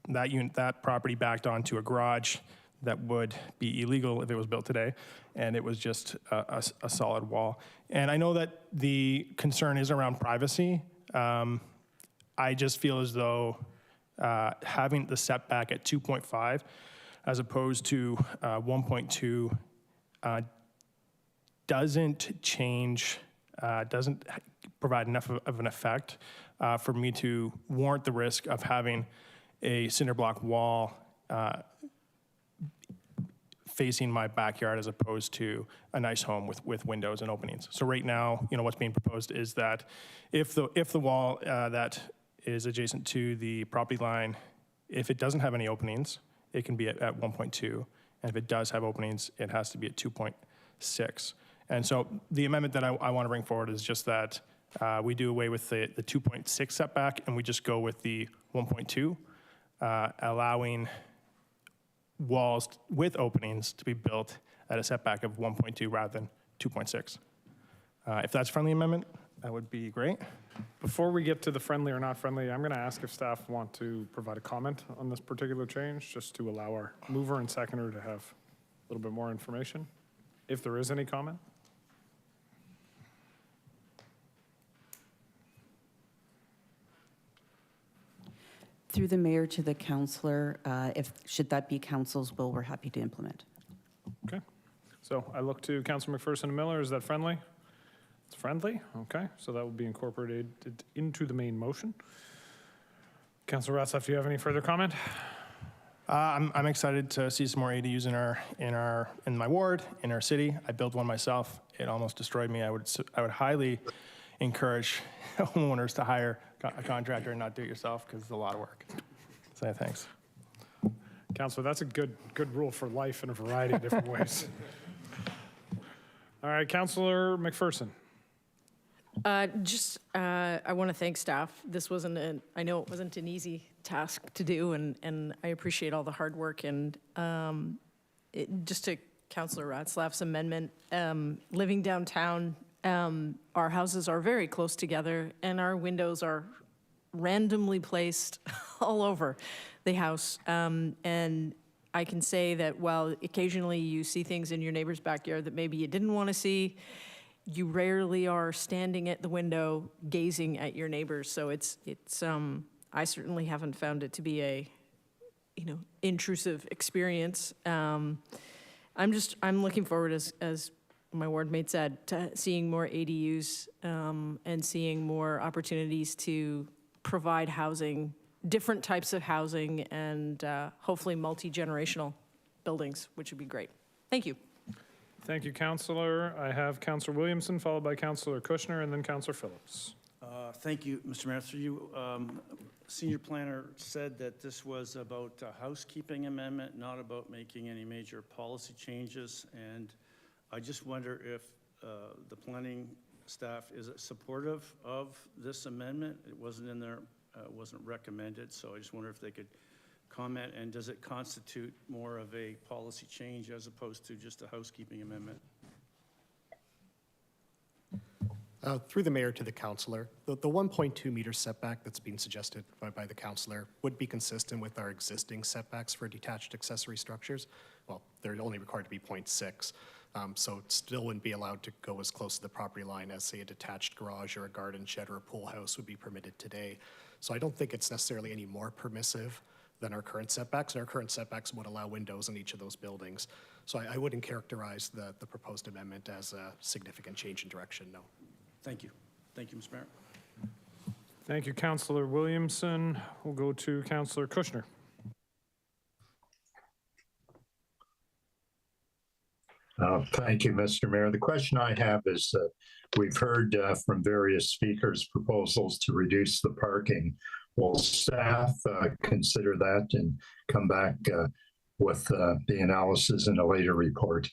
That property backed onto a garage that would be illegal if it was built today, and it was just a solid wall. And I know that the concern is around privacy. I just feel as though having the setback at 2.5 as opposed to 1.2 doesn't provide enough of an effect for me to warrant the risk of having a cinder block wall facing my backyard as opposed to a nice home with windows and openings. So right now, what's being proposed is that if the wall that is adjacent to the property line, if it doesn't have any openings, it can be at 1.2. And if it does have openings, it has to be at 2.6. And so the amendment that I want to bring forward is just that we do away with the 2.6 setback and we just go with the 1.2, allowing walls with openings to be built at a setback of 1.2 rather than 2.6. If that's a friendly amendment, that would be great. Before we get to the friendly or not friendly, I'm going to ask if staff want to provide a comment on this particular change, just to allow our mover and seconder to have a little bit more information, if there is any comment. Through the mayor to the councillor, should that be council's will, we're happy to implement. Okay. So I look to Councillor McPherson and Miller. Is that friendly? It's friendly. Okay. So that will be incorporated into the main motion. Councillor Ratzlaff, do you have any further comment? I'm excited to see some more ADUs in my ward, in our city. I built one myself. It almost destroyed me. I would highly encourage homeowners to hire a contractor and not do it yourself because it's a lot of work. So thanks. Councillor, that's a good rule for life in a variety of different ways. All right, Councillor McPherson. I want to thank staff. This I know it wasn't an easy task to do, and I appreciate all the hard work. And just to Councillor Ratzlaff's amendment, living downtown, our houses are very close together, and our windows are randomly placed all over the house. And I can say that while occasionally you see things in your neighbor's backyard that maybe you didn't want to see, you rarely are standing at the window gazing at your neighbors. So I certainly haven't found it to be a, intrusive experience. I'm looking forward, as my ward mate said, to seeing more ADUs and seeing more opportunities to provide housing, different types of housing, and hopefully multi-generational buildings, which would be great. Thank you. Thank you, Councillor. I have Councillor Williamson, followed by Councillor Kushner, and then Councillor Phillips. Thank you, Mr. Mayor. Through you, Senior Planner said that this was about a housekeeping amendment, not about making any major policy changes. And I just wonder if the planning staff is supportive of this amendment. It wasn't in there, wasn't recommended, so I just wonder if they could comment, and does it constitute more of a policy change as opposed to just a housekeeping amendment? Through the mayor to the councillor, the 1.2 meter setback that's being suggested by the councillor would be consistent with our existing setbacks for detached accessory structures. Well, they're only required to be 0.6. So it still wouldn't be allowed to go as close to the property line as, say, a detached garage or a garden shed or a pool house would be permitted today. So I don't think it's necessarily any more permissive than our current setbacks, and our current setbacks would allow windows in each of those buildings. So I wouldn't characterize the proposed amendment as a significant change in direction, no. Thank you. Thank you, Mr. Mayor. Thank you, Councillor Williamson. We'll go to Councillor Kushner. Thank you, Mr. Mayor. The question I have is we've heard from various speakers proposals to reduce the parking. Will staff consider that and come back with the analysis in a later report?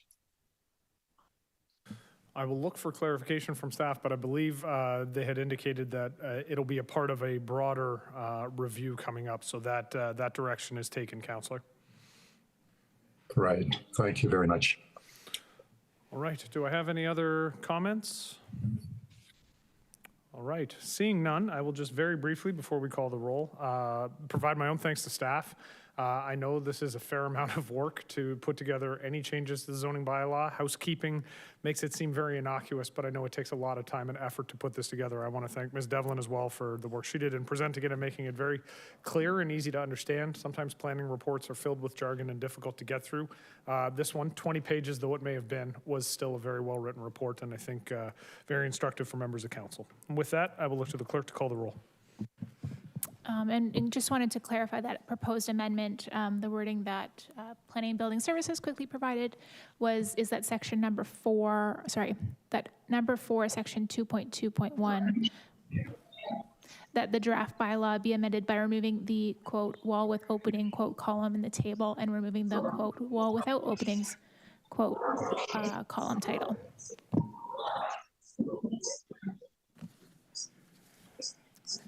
I will look for clarification from staff, but I believe they had indicated that it'll be a part of a broader review coming up, so that that direction is taken, Councillor. Right. Thank you very much. All right. Do I have any other comments? All right, seeing none, I will just very briefly, before we call the roll, provide my own thanks to staff. I know this is a fair amount of work to put together any changes to the zoning bylaw. Housekeeping makes it seem very innocuous, but I know it takes a lot of time and effort to put this together. I want to thank Ms. Devlin as well for the work she did in presenting it and making it very clear and easy to understand. Sometimes planning reports are filled with jargon and difficult to get through. This one, 20 pages though it may have been, was still a very well-written report, and I think very instructive for members of council. And with that, I will look to the clerk to call the roll. And just wanted to clarify that proposed amendment, the wording that Planning and Building Services quickly provided is that section number 4, that number 4, section 2.2.1, that the draft bylaw be amended by removing the, quote, wall with opening, quote, column in the table and removing the, quote, wall without openings, quote, column title.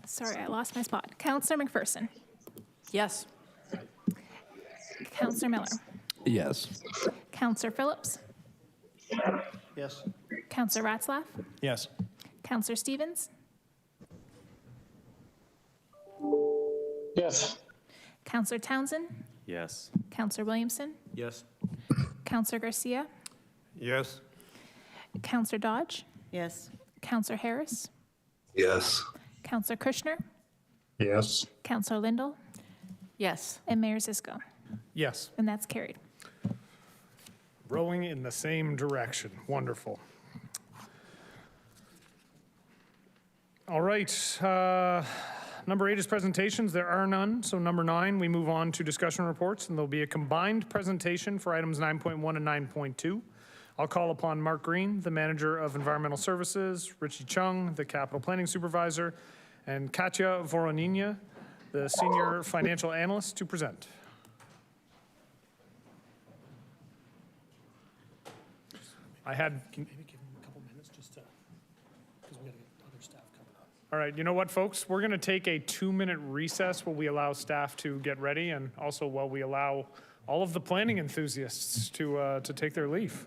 Sorry, I lost my spot. Councillor McPherson. Yes. Councillor Miller. Yes. Councillor Phillips. Yes. Councillor Ratzlaff. Yes. Councillor Stevens. Yes. Councillor Townsend. Yes. Councillor Williamson. Yes. Councillor Garcia. Yes. Councillor Dodge. Yes. Councillor Harris. Yes. Councillor Kushner. Yes. Councillor Lindell. Yes. And Mayor Zisco. Yes. And that's carried. Rowing in the same direction. Wonderful. All right. Number 8 is presentations. There are none. So number 9, we move on to discussion reports, and there'll be a combined presentation for items 9.1 and 9.2. I'll call upon Mark Green, the Manager of Environmental Services, Richie Chung, the Capital Planning Supervisor, and Katya Voronina, the Senior Financial Analyst, to present. I had... Maybe give them a couple minutes just to, because we got to get other staff coming up. All right, you know what, folks? We're going to take a 2-minute recess while we allow staff to get ready, and also while we allow all of the planning enthusiasts to take their leave.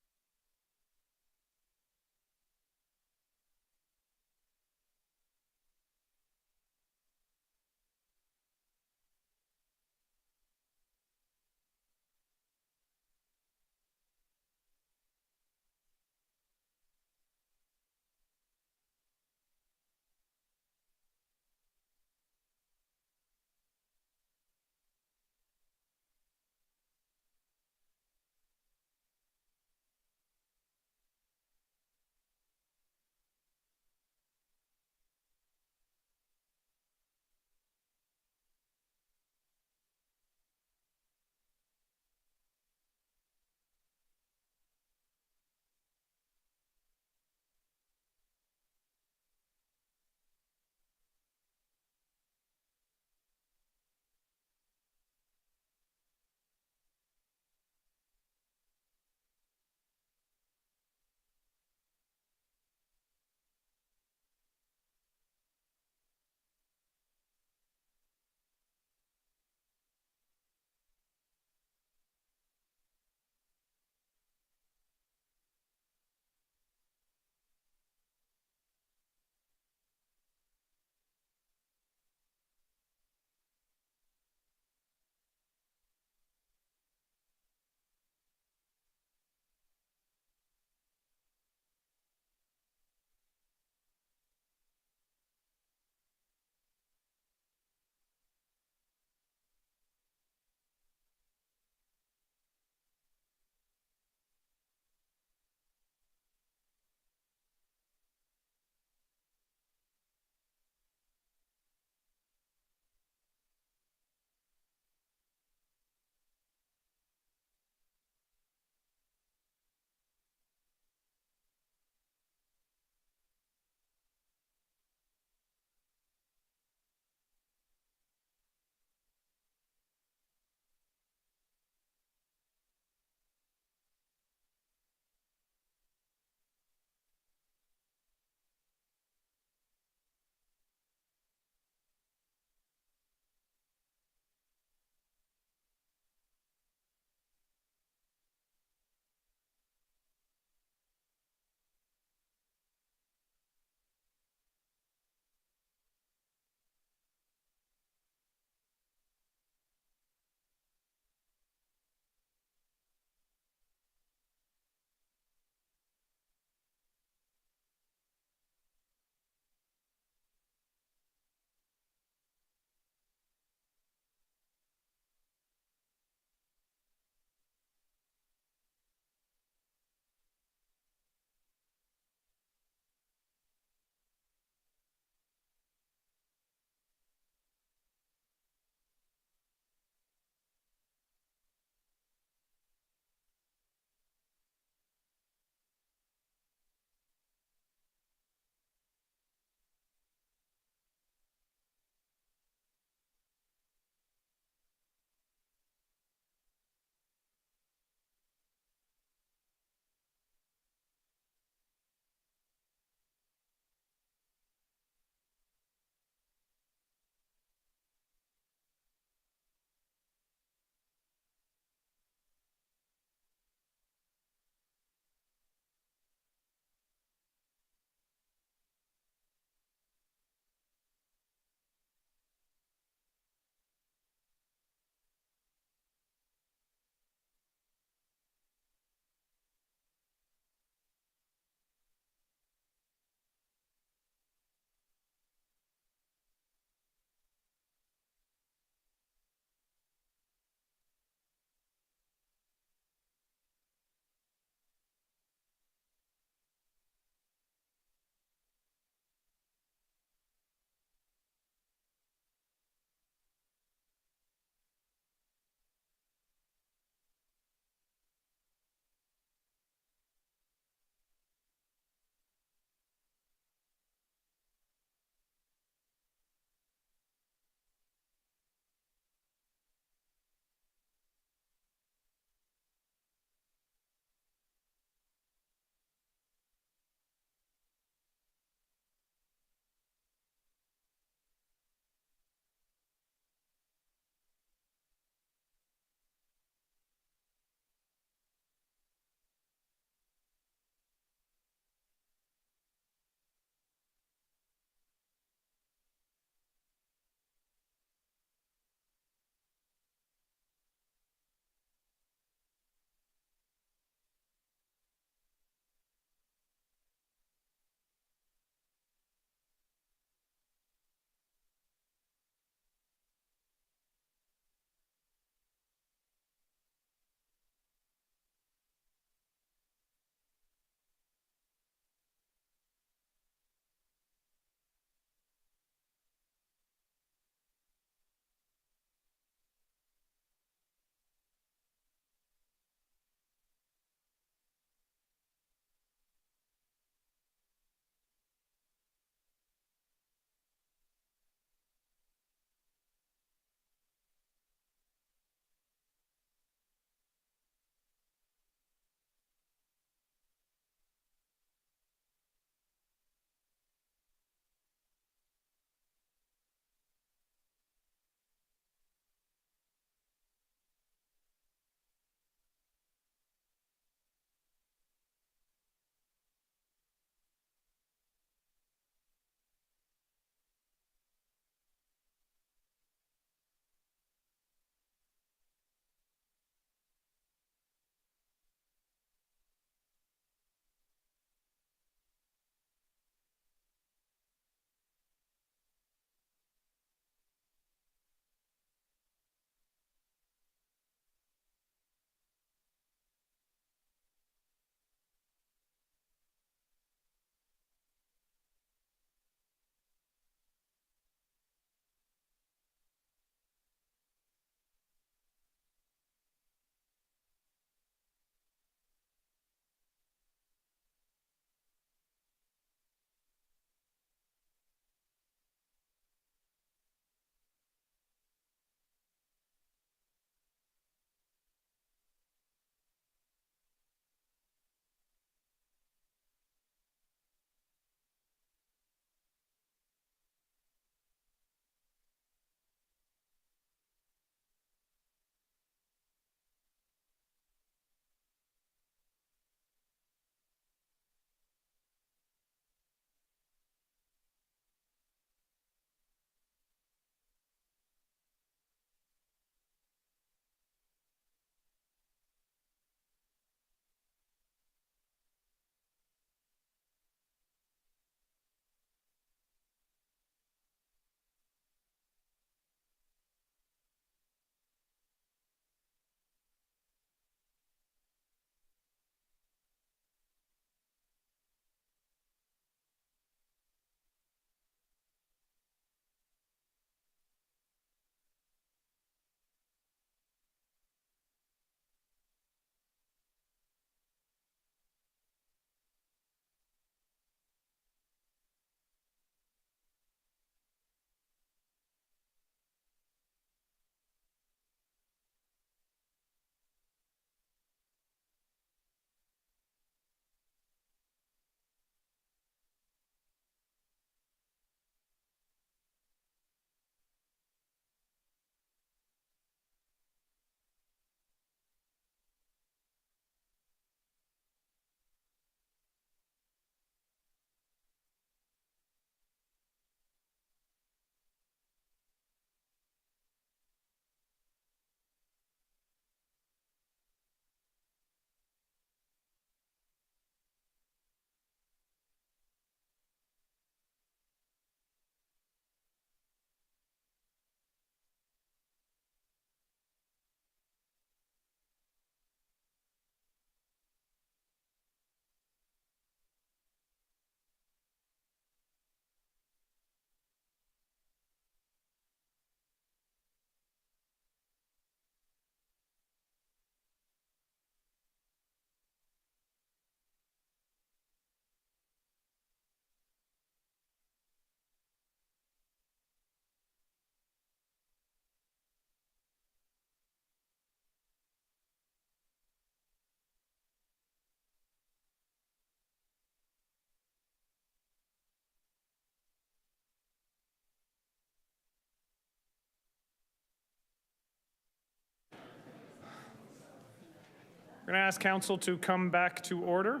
We're going to ask council to come back to order.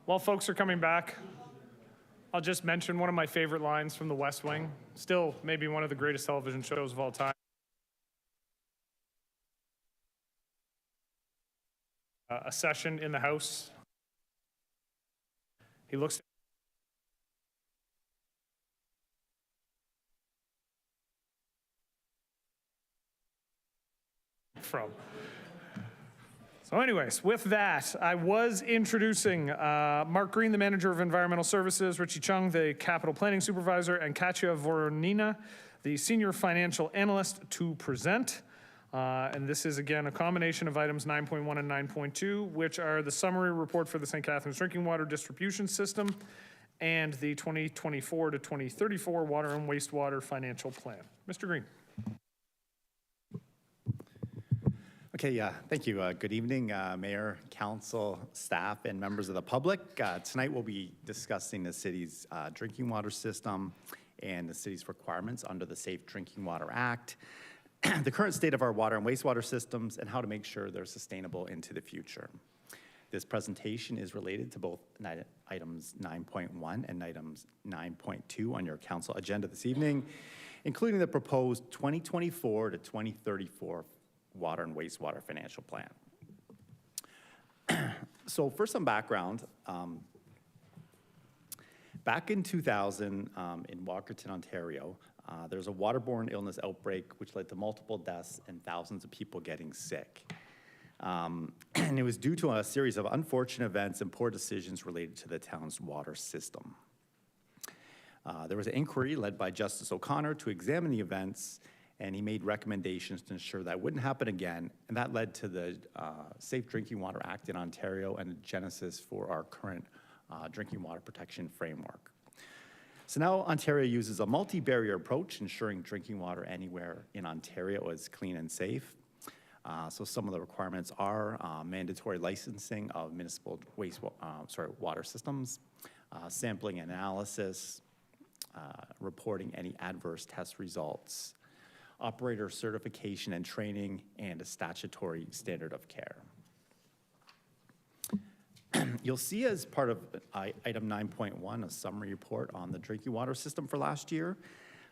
While folks are coming back, I'll just mention one of my favorite lines from The West Wing. Still, maybe one of the greatest television shows of all time. A session in the House. He looks from. So anyways, with that, I was introducing Mark Green, the Manager of Environmental Services, Richie Chung, the Capital Planning Supervisor, and Katya Voronina, the Senior Financial Analyst, to present. And this is, again, a combination of items 9.1 and 9.2, which are the summary report for the St. Catharines Drinking Water Distribution System and the 2024 to 2034 Water and Wastewater Financial Plan. Mr. Green. Okay, thank you. Good evening, Mayor, Council, staff, and members of the public. Tonight we'll be discussing the city's drinking water system and the city's requirements under the Safe Drinking Water Act, the current state of our water and wastewater systems, and how to make sure they're sustainable into the future. This presentation is related to both items 9.1 and items 9.2 on your council agenda this evening, including the proposed 2024 to 2034 Water and Wastewater Financial Plan. So for some background, back in 2000 in Walkerton, Ontario, there was a waterborne illness outbreak which led to multiple deaths and thousands of people getting sick. And it was due to a series of unfortunate events and poor decisions related to the town's water system. There was an inquiry led by Justice O'Connor to examine the events, and he made recommendations to ensure that wouldn't happen again, and that led to the Safe Drinking Water Act in Ontario and the genesis for our current drinking water protection framework. So now Ontario uses a multi-barrier approach, ensuring drinking water anywhere in Ontario is clean and safe. So some of the requirements are mandatory licensing of municipal water systems, sampling and analysis, reporting any adverse test results, operator certification and training, and a statutory standard of care. You'll see as part of item 9.1 a summary report on the drinking water system for last year.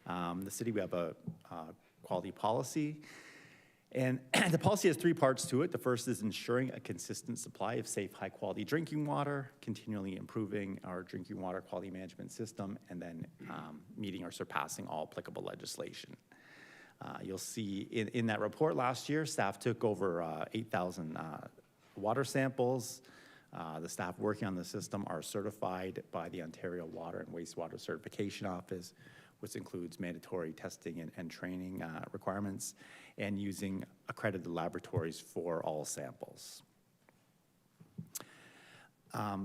The city, we have a quality policy, and the policy has three parts to it. The first is ensuring a consistent supply of safe, high-quality drinking water, continually improving our drinking water quality management system, and then meeting or surpassing all applicable legislation. You'll see in that report last year, staff took over 8,000 water samples. The staff working on the system are certified by the Ontario Water and Wastewater Certification Office, which includes mandatory testing and training requirements, and using accredited laboratories for all samples.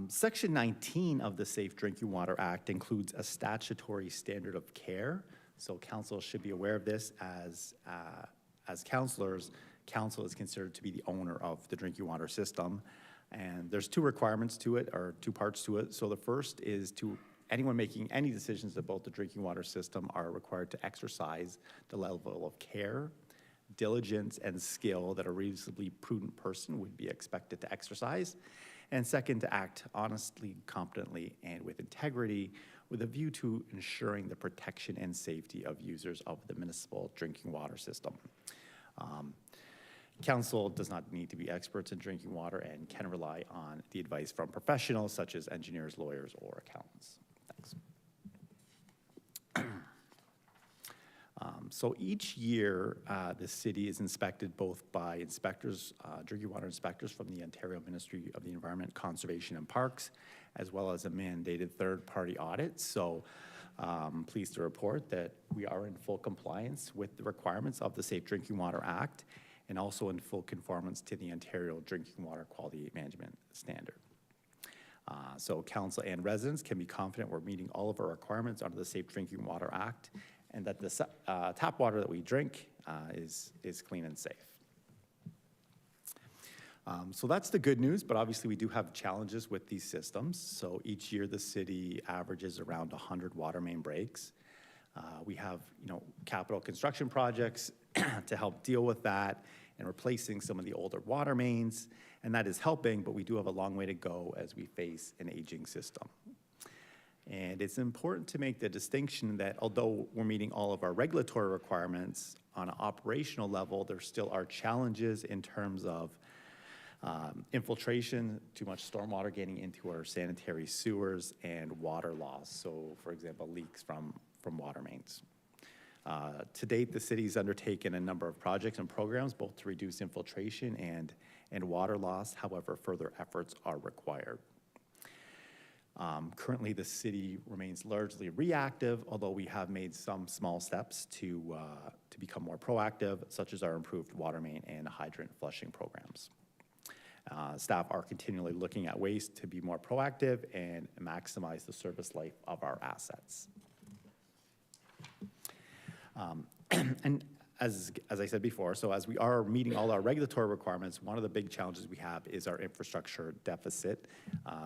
Section 19 of the Safe Drinking Water Act includes a statutory standard of care. So council should be aware of this as councilors. Council is considered to be the owner of the drinking water system. And there's two requirements to it, or two parts to it. So the first is anyone making any decisions about the drinking water system are required to exercise the level of care, diligence, and skill that a reasonably prudent person would be expected to exercise. And second, to act honestly, competently, and with integrity, with a view to ensuring the protection and safety of users of the municipal drinking water system. Council does not need to be experts in drinking water and can rely on the advice from professionals such as engineers, lawyers, or accountants. Thanks. So each year, the city is inspected both by inspectors, drinking water inspectors from the Ontario Ministry of the Environment, Conservation and Parks, as well as a mandated third-party audit. So pleased to report that we are in full compliance with the requirements of the Safe Drinking Water Act, and also in full conformance to the Ontario Drinking Water Quality Management Standard. So council and residents can be confident we're meeting all of our requirements under the Safe Drinking Water Act, and that the tap water that we drink is clean and safe. So that's the good news, but obviously we do have challenges with these systems. So each year the city averages around 100 water main breaks. We have, capital construction projects to help deal with that and replacing some of the older water mains. And that is helping, but we do have a long way to go as we face an aging system. And it's important to make the distinction that although we're meeting all of our regulatory requirements on an operational level, there still are challenges in terms of infiltration, too much stormwater getting into our sanitary sewers, and water loss. So, for example, leaks from water mains. To date, the city's undertaken a number of projects and programs, both to reduce infiltration and water loss. However, further efforts are required. Currently, the city remains largely reactive, although we have made some small steps to become more proactive, such as our improved water main and hydrant flushing programs. Staff are continually looking at ways to be more proactive and maximize the service life of our assets. And as I said before, so as we are meeting all our regulatory requirements, one of the big challenges we have is our infrastructure deficit,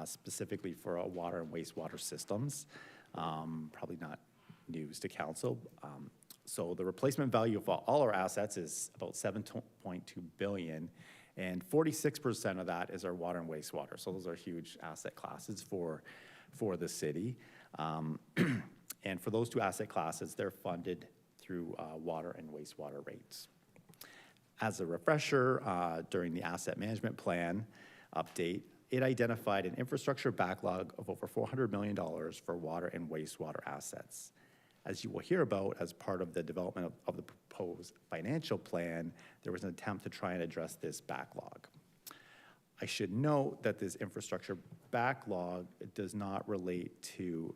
specifically for our water and wastewater systems. Probably not news to council. So the replacement value of all our assets is about $7.2 billion, and 46% of that is our water and wastewater. So those are huge asset classes for the city. And for those two asset classes, they're funded through water and wastewater rates. As a refresher, during the asset management plan update, it identified an infrastructure backlog of over $400 million for water and wastewater assets. As you will hear about as part of the development of the proposed financial plan, there was an attempt to try and address this backlog. I should note that this infrastructure backlog does not relate to,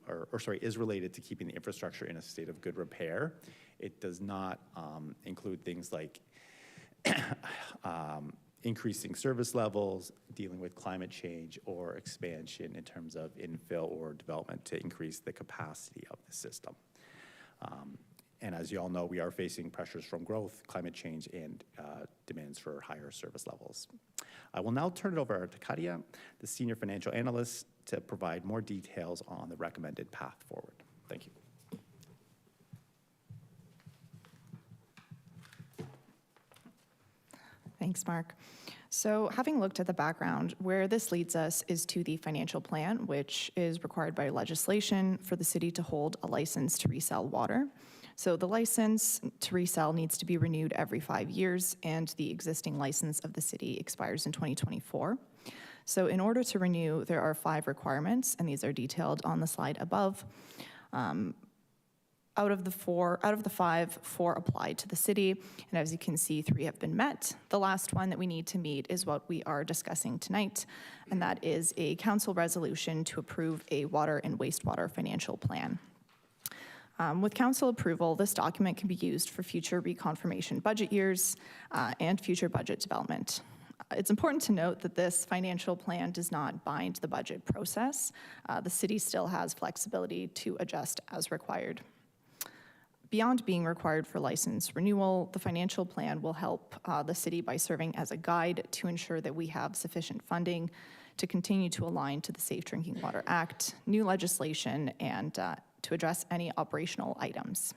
is related to keeping the infrastructure in a state of good repair. It does not include things like increasing service levels, dealing with climate change, or expansion in terms of infill or development to increase the capacity of the system. And as you all know, we are facing pressures from growth, climate change, and demands for higher service levels. I will now turn it over to Katia, the Senior Financial Analyst, to provide more details on the recommended path forward. Thank you. Thanks, Mark. So having looked at the background, where this leads us is to the financial plan, which is required by legislation for the city to hold a license to resell water. So the license to resell needs to be renewed every 5 years, and the existing license of the city expires in 2024. So in order to renew, there are 5 requirements, and these are detailed on the slide above. Out of the 5, 4 applied to the city, and as you can see, 3 have been met. The last one that we need to meet is what we are discussing tonight, and that is a council resolution to approve a water and wastewater financial plan. With council approval, this document can be used for future reconfirmation budget years and future budget development. It's important to note that this financial plan does not bind the budget process. The city still has flexibility to adjust as required. Beyond being required for license renewal, the financial plan will help the city by serving as a guide to ensure that we have sufficient funding to continue to align to the Safe Drinking Water Act, new legislation, and to address any operational items.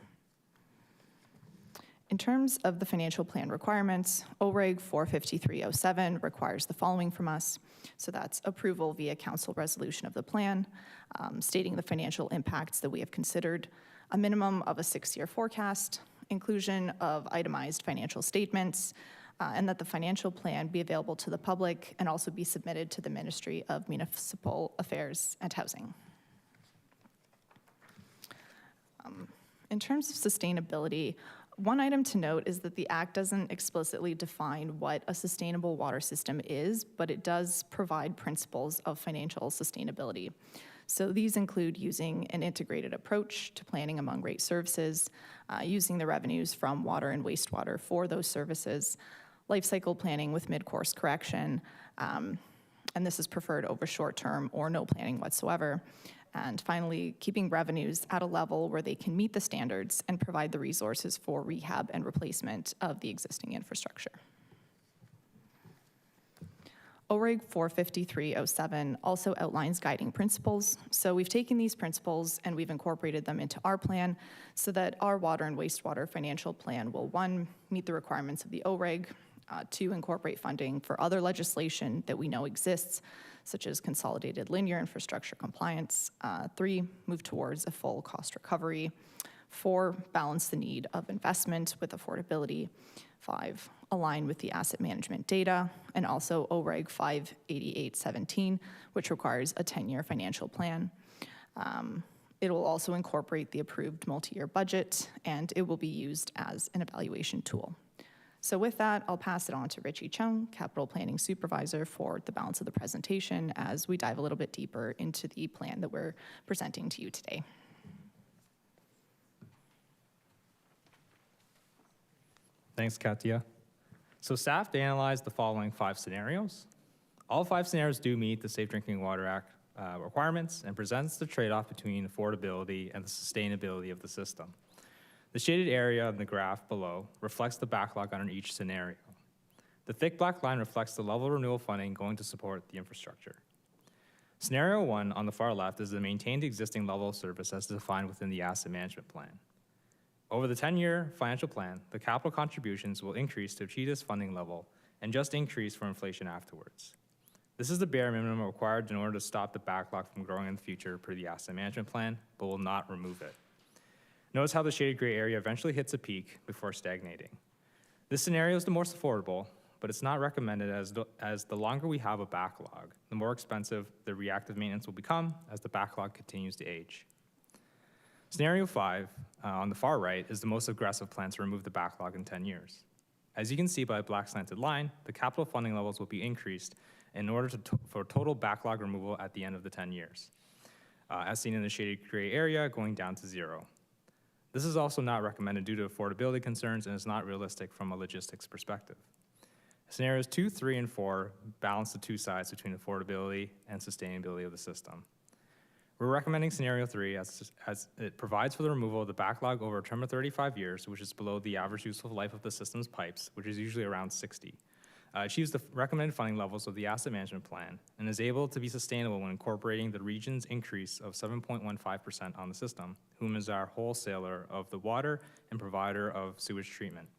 In terms of the financial plan requirements, OREG 45307 requires the following from us. So that's approval via council resolution of the plan, stating the financial impacts that we have considered, a minimum of a 6-year forecast, inclusion of itemized financial statements, and that the financial plan be available to the public and also be submitted to the Ministry of Municipal Affairs and Housing. In terms of sustainability, one item to note is that the Act doesn't explicitly define what a sustainable water system is, but it does provide principles of financial sustainability. So these include using an integrated approach to planning among rate services, using the revenues from water and wastewater for those services, life cycle planning with mid-course correction, and this is preferred over short-term or no planning whatsoever. And finally, keeping revenues at a level where they can meet the standards and provide the resources for rehab and replacement of the existing infrastructure. OREG 45307 also outlines guiding principles. So we've taken these principles and we've incorporated them into our plan so that our water and wastewater financial plan will, one, meet the requirements of the OREG, two, incorporate funding for other legislation that we know exists, such as consolidated linear infrastructure compliance, three, move towards a full cost recovery, four, balance the need of investment with affordability, five, align with the asset management data, and also OREG 58817, which requires a 10-year financial plan. It will also incorporate the approved multi-year budget, and it will be used as an evaluation tool. So with that, I'll pass it on to Richie Chung, Capital Planning Supervisor, for the balance of the presentation as we dive a little bit deeper into the plan that we're presenting to you today. Thanks, Katya. So staff analyzed the following 5 scenarios. All 5 scenarios do meet the Safe Drinking Water Act requirements and presents the trade-off between affordability and the sustainability of the system. The shaded area of the graph below reflects the backlog under each scenario. The thick black line reflects the level of renewal funding going to support the infrastructure. Scenario 1 on the far left is the maintained existing level of service as defined within the asset management plan. Over the 10-year financial plan, the capital contributions will increase to achieve this funding level and just increase for inflation afterwards. This is the bare minimum required in order to stop the backlog from growing in the future per the asset management plan, but will not remove it. Notice how the shaded gray area eventually hits a peak before stagnating. This scenario is the most affordable, but it's not recommended as the longer we have a backlog, the more expensive the reactive maintenance will become as the backlog continues to age. Scenario 5, on the far right, is the most aggressive plan to remove the backlog in 10 years. As you can see by a black slanted line, the capital funding levels will be increased in order for total backlog removal at the end of the 10 years, as seen in the shaded gray area going down to 0. This is also not recommended due to affordability concerns and is not realistic from a logistics perspective. Scenarios 2, 3, and 4 balance the two sides between affordability and sustainability of the system. We're recommending scenario 3 as it provides for the removal of the backlog over a term of 35 years, which is below the average useful life of the system's pipes, which is usually around 60. Achieves the recommended funding levels of the asset management plan and is able to be sustainable when incorporating the region's increase of 7.15% on the system, whom is our wholesaler of the water and provider of sewage treatment.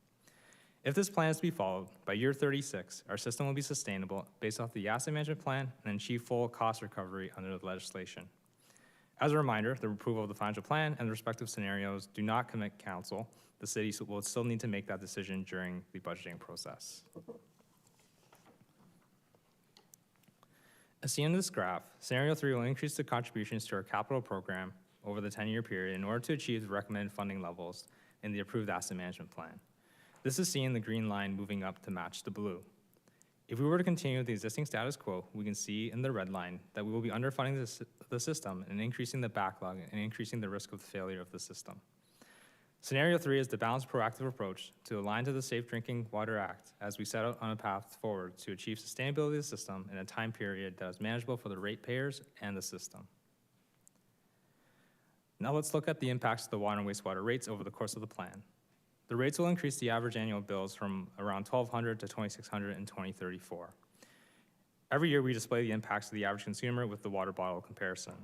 If this plan is to be followed, by year 36, our system will be sustainable based off the asset management plan and achieve full cost recovery under the legislation. As a reminder, the approval of the financial plan and the respective scenarios do not commit council. The city will still need to make that decision during the budgeting process. As seen in this graph, scenario 3 will increase the contributions to our capital program over the 10-year period in order to achieve the recommended funding levels in the approved asset management plan. This is seen in the green line moving up to match the blue. If we were to continue with the existing status quo, we can see in the red line that we will be underfunding the system and increasing the backlog and increasing the risk of the failure of the system. Scenario 3 is the balanced proactive approach to align to the Safe Drinking Water Act as we set out on a path forward to achieve sustainability of the system in a time period that is manageable for the ratepayers and the system. Now let's look at the impacts of the water and wastewater rates over the course of the plan. The rates will increase the average annual bills from around $1,200 to $2,600 in 2034. Every year we display the impacts to the average consumer with the water bottle comparison.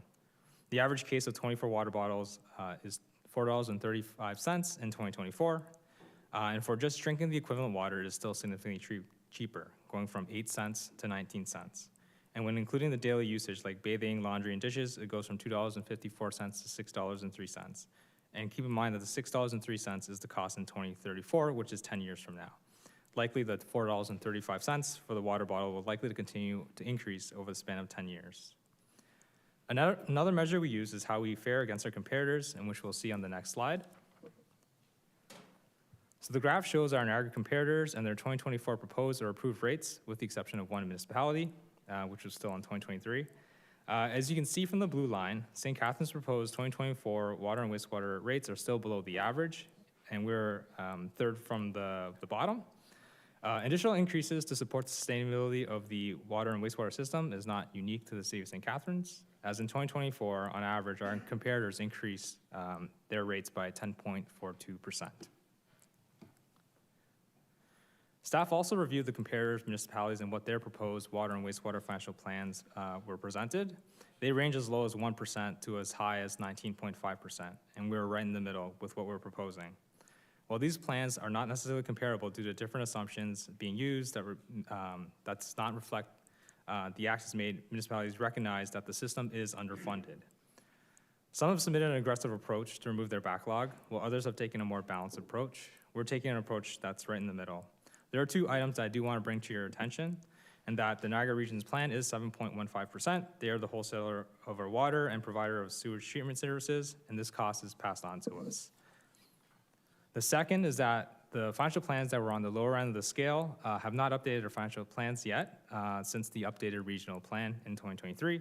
The average case of 24 water bottles is $4.35 in 2024, and for just drinking the equivalent water, it is still significantly cheaper, going from 8 cents to 19 cents. And when including the daily usage like bathing, laundry, and dishes, it goes from $2.54 to $6.03. And keep in mind that the $6.03 is the cost in 2034, which is 10 years from now. Likely the $4.35 for the water bottle will likely to continue to increase over the span of 10 years. Another measure we use is how we fare against our comparators, and which we'll see on the next slide. So the graph shows our Niagara comparators and their 2024 proposed or approved rates, with the exception of one municipality, which was still in 2023. As you can see from the blue line, St. Catharines' proposed 2024 water and wastewater rates are still below the average, and we're third from the bottom. Additional increases to support the sustainability of the water and wastewater system is not unique to the city of St. Catharines, as in 2024, on average, our comparators increased their rates by 10.42%. Staff also reviewed the comparative municipalities and what their proposed water and wastewater financial plans were presented. They range as low as 1% to as high as 19.5%, and we were right in the middle with what we're proposing. While these plans are not necessarily comparable due to different assumptions being used that does not reflect the actions made, municipalities recognize that the system is underfunded. Some have submitted an aggressive approach to remove their backlog, while others have taken a more balanced approach. We're taking an approach that's right in the middle. There are two items that I do want to bring to your attention, and that the Niagara Region's plan is 7.15%. They are the wholesaler of our water and provider of sewage treatment services, and this cost is passed on to us. The second is that the financial plans that were on the lower end of the scale have not updated their financial plans yet since the updated regional plan in 2023.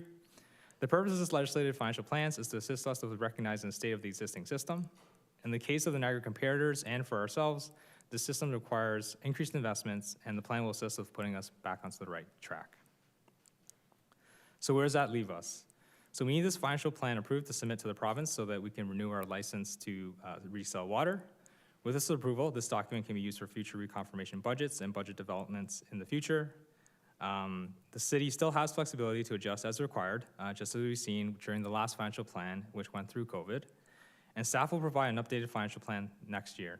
The purpose of this legislative financial plans is to assist us with recognizing the state of the existing system. In the case of the Niagara comparators and for ourselves, the system requires increased investments, and the plan will assist with putting us back onto the right track. So where does that leave us? So we need this financial plan approved to submit to the province so that we can renew our license to resell water. With this approval, this document can be used for future reconfirmation budgets and budget developments in the future. The city still has flexibility to adjust as required, just as we've seen during the last financial plan, which went through COVID. And staff will provide an updated financial plan next year.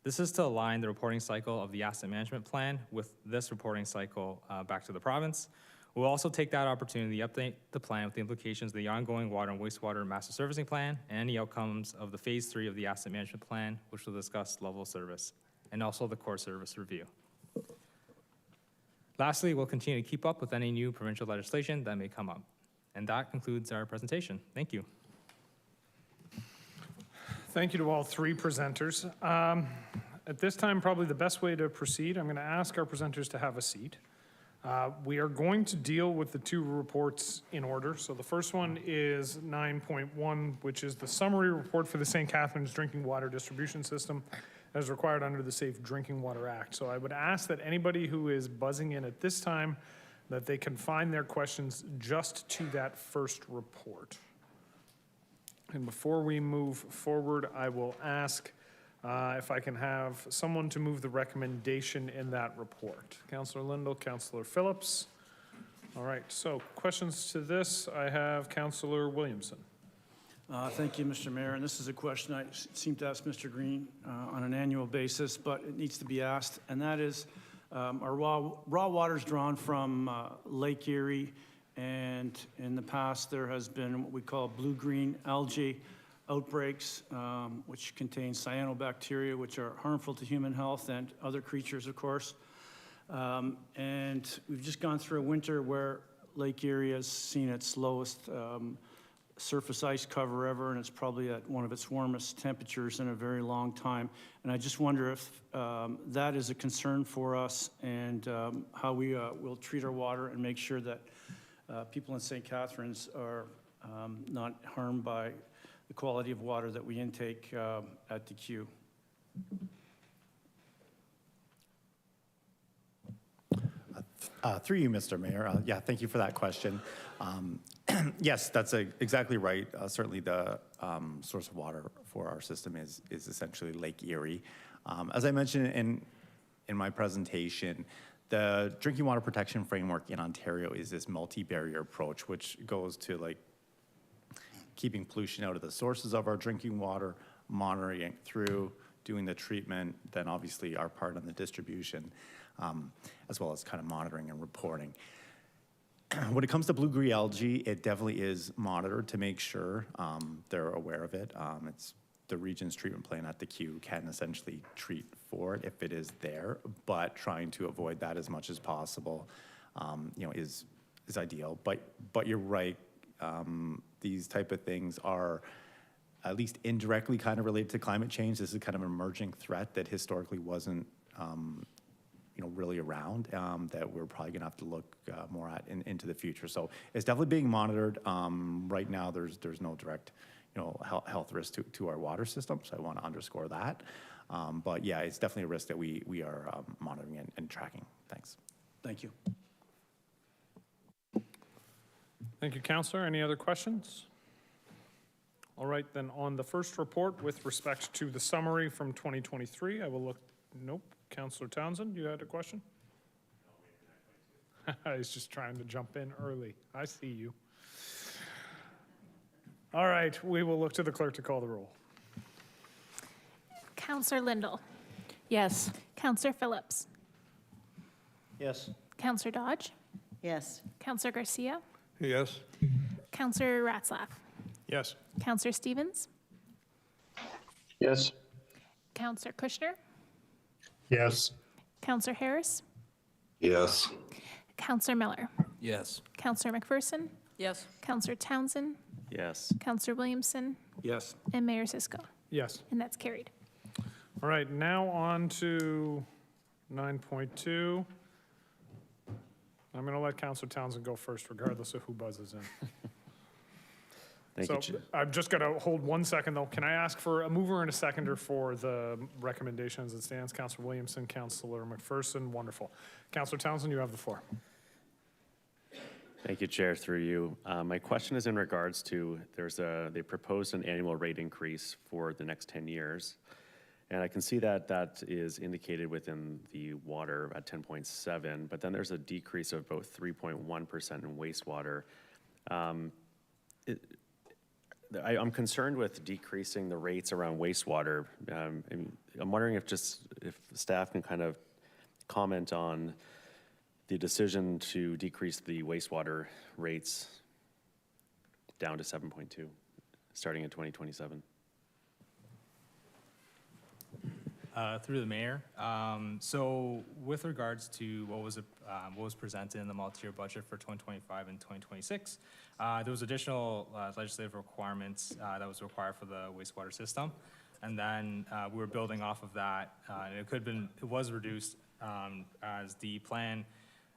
This is to align the reporting cycle of the asset management plan with this reporting cycle back to the province. We'll also take that opportunity to update the plan with the implications of the ongoing water and wastewater master servicing plan and any outcomes of the phase 3 of the asset management plan, which will discuss level of service, and also the core service review. Lastly, we'll continue to keep up with any new provincial legislation that may come up. And that concludes our presentation. Thank you. Thank you to all three presenters. At this time, probably the best way to proceed, I'm going to ask our presenters to have a seat. We are going to deal with the two reports in order. So the first one is 9.1, which is the summary report for the St. Catharines Drinking Water Distribution System as required under the Safe Drinking Water Act. So I would ask that anybody who is buzzing in at this time, that they confine their questions just to that first report. And before we move forward, I will ask if I can have someone to move the recommendation in that report. Councillor Lindell, Councillor Phillips. All right, so questions to this, I have Councillor Williamson. Thank you, Mr. Mayor. And this is a question I seem to ask Mr. Green on an annual basis, but it needs to be asked. And that is, our raw water is drawn from Lake Erie. And in the past, there has been what we call blue-green algae outbreaks, which contain cyanobacteria, which are harmful to human health and other creatures, of course. And we've just gone through a winter where Lake Erie has seen its lowest surface ice cover ever, and it's probably at one of its warmest temperatures in a very long time. And I just wonder if that is a concern for us, and how we will treat our water and make sure that people in St. Catharines are not harmed by the quality of water that we intake at the Q. Through you, Mr. Mayor. Yeah, thank you for that question. Yes, that's exactly right. Certainly the source of water for our system is essentially Lake Erie. As I mentioned in my presentation, the Drinking Water Protection Framework in Ontario is this multi-barrier approach, which goes to like keeping pollution out of the sources of our drinking water, monitoring it through, doing the treatment, then obviously our part on the distribution, as well as kind of monitoring and reporting. When it comes to blue-green algae, it definitely is monitored to make sure they're aware of it. It's the region's treatment plan at the Q can essentially treat for it if it is there, but trying to avoid that as much as possible, is ideal. But you're right. These type of things are at least indirectly kind of related to climate change. This is kind of an emerging threat that historically wasn't, really around, that we're probably gonna have to look more at into the future. So it's definitely being monitored. Right now, there's no direct, health risk to our water system. So I want to underscore that. But yeah, it's definitely a risk that we are monitoring and tracking. Thanks. Thank you. Thank you, Councillor. Any other questions? All right, then on the first report with respect to the summary from 2023, I will look, nope. Councillor Townsend, you had a question? He's just trying to jump in early. I see you. All right, we will look to the clerk to call the roll. Councillor Lindell. Yes. Councillor Phillips. Yes. Councillor Dodge. Yes. Councillor Garcia. Yes. Councillor Ratzlaff. Yes. Councillor Stevens. Yes. Councillor Kushner. Yes. Councillor Harris. Yes. Councillor Miller. Yes. Councillor McPherson. Yes. Councillor Townsend. Yes. Councillor Williamson. Yes. And Mayor Cisco. Yes. And that's carried. All right, now on to 9.2. I'm going to let Councillor Townsend go first, regardless of who buzzes in. Thank So you, Chair. I'm just going to hold 1 second, though. Can I ask for a mover and a seconder for the recommendation as it stands? Councillor Williamson, Councillor McPherson, wonderful. Councillor Townsend, you have the floor. Thank you, Chair, through you. My question is in regards to, they proposed an annual rate increase for the next 10 years. And I can see that that is indicated within the water at 10.7, but then there's a decrease of about 3.1% in wastewater. I'm concerned with decreasing the rates around wastewater. And I'm wondering if staff can kind of comment on the decision to decrease the wastewater rates down to 7.2, starting in 2027. Through the mayor. So with regards to what was presented in the multi-year budget for 2025 and 2026, there was additional legislative requirements that was required for the wastewater system. And then we were building off of that. And it was reduced as the plan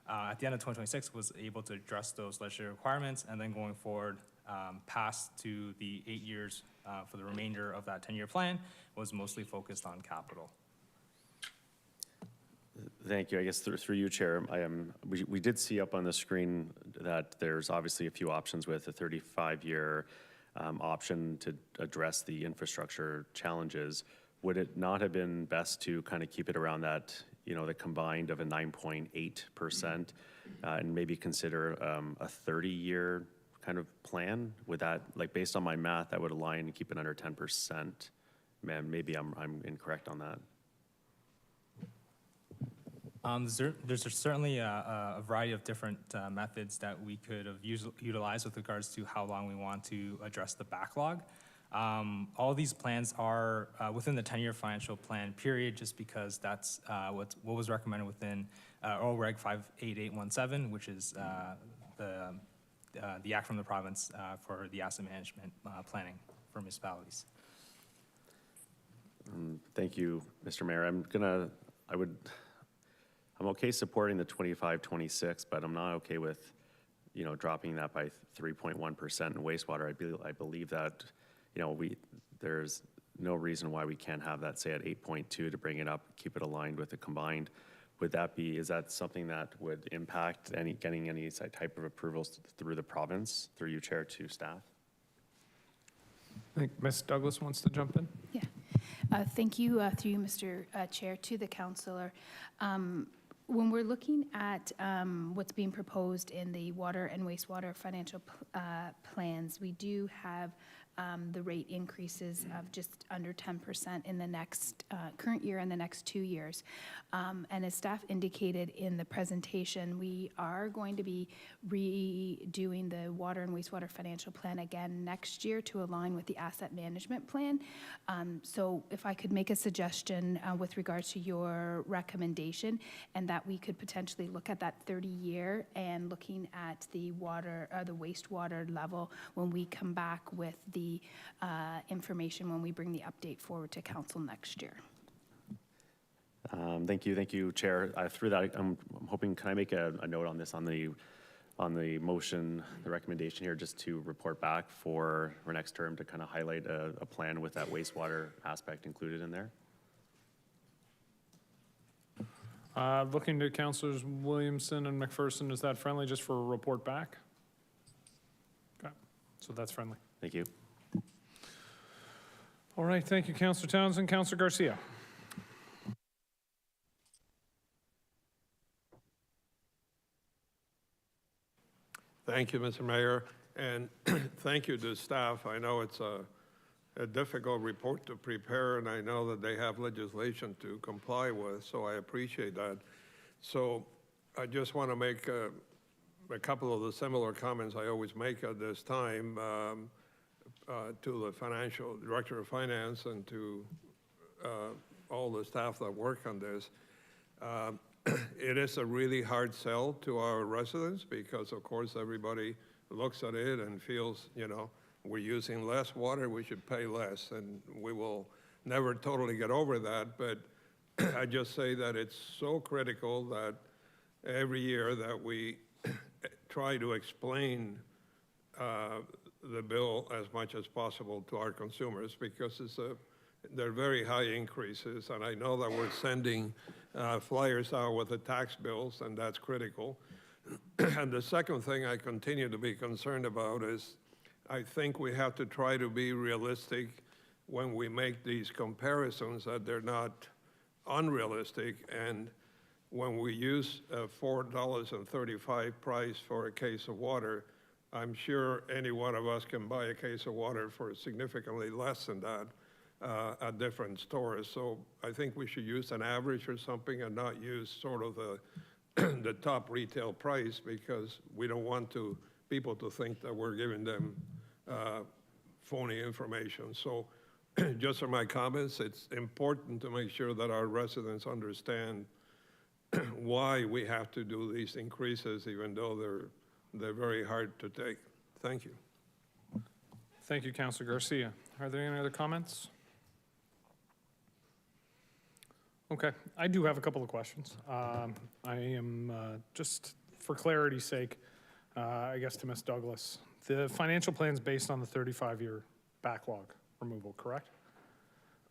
at the end of 2026 was able to address those legislative requirements, and then going forward past to the 8 years for the remainder of that 10-year plan was mostly focused on capital. Thank you. I guess through you, Chair, we did see up on the screen that there's obviously a few options with a 35-year option to address the infrastructure challenges. Would it not have been best to kind of keep it around that, the combined of a 9.8% and maybe consider a 30-year kind of plan? Would that, based on my math, that would align and keep it under 10%? Man, maybe I'm incorrect on that. There's certainly a variety of different methods that we could have utilized with regards to how long we want to address the backlog. All these plans are within the 10-year financial plan period, just because that's what was recommended within OREG 58817, which is the act from the province for the asset management planning for municipalities. Thank you, Mr. Mayor. I'm okay supporting the 25-26, but I'm not okay with, dropping that by 3.1% in wastewater. I believe that, there's no reason why we can't have that, say, at 8.2 to bring it up, keep it aligned with the combined. Is that something that would impact getting any type of approvals through the province, through you, Chair, to staff? I think Ms. Douglas wants to jump in. Yeah. Thank you, through you, Mr. Chair, to the councillor. When we're looking at what's being proposed in the water and wastewater financial plans, we do have the rate increases of just under 10% in the next current year and the next 2 years. And as staff indicated in the presentation, we are going to be redoing the water and wastewater financial plan again next year to align with the asset management plan. So if I could make a suggestion with regards to your recommendation, and that we could potentially look at that 30-year and looking at the water, the wastewater level when we come back with the information when we bring the update forward to council next year. Thank you, Chair. Through that, I'm hoping, can I make a note on this on the motion, the recommendation here, just to report back for next term to kind of highlight a plan with that wastewater aspect included in there? Looking to Councillors Williamson and McPherson, is that friendly just for a report back? Okay, so that's friendly. Thank you. All right, thank you, Councillor Townsend. Councillor Garcia. Thank you, Mr. Mayor, and thank you to staff. I know it's a difficult report to prepare, and I know that they have legislation to comply with, so I appreciate that. So I just want to make a couple of the similar comments I always make at this time to the financial director of finance and to all the staff that work on this. It is a really hard sell to our residents because, of course, everybody looks at it and feels, you know, we're using less water, we should pay less, and we will never totally get over that. But I just say that it's so critical that every year that we try to explain the bill as much as possible to our consumers, because they're very high increases, and I know that we're sending flyers out with the tax bills, and that's critical. And the second thing I continue to be concerned about is I think we have to try to be realistic when we make these comparisons, that they're not unrealistic. And when we use a $4.35 price for a case of water, I'm sure any one of us can buy a case of water for significantly less than that at different stores. So I think we should use an average or something and not use sort of the top retail price, because we don't want people to think that we're giving them phony information. So just for my comments, it's important to make sure that our residents understand why we have to do these increases, even though they're very hard to take. Thank you. Thank you, Councillor Garcia. Are there any other comments? Okay, I do have a couple of questions. I am, just for clarity's sake, I guess to Ms. Douglas, the financial plan's based on the 35-year backlog removal, correct?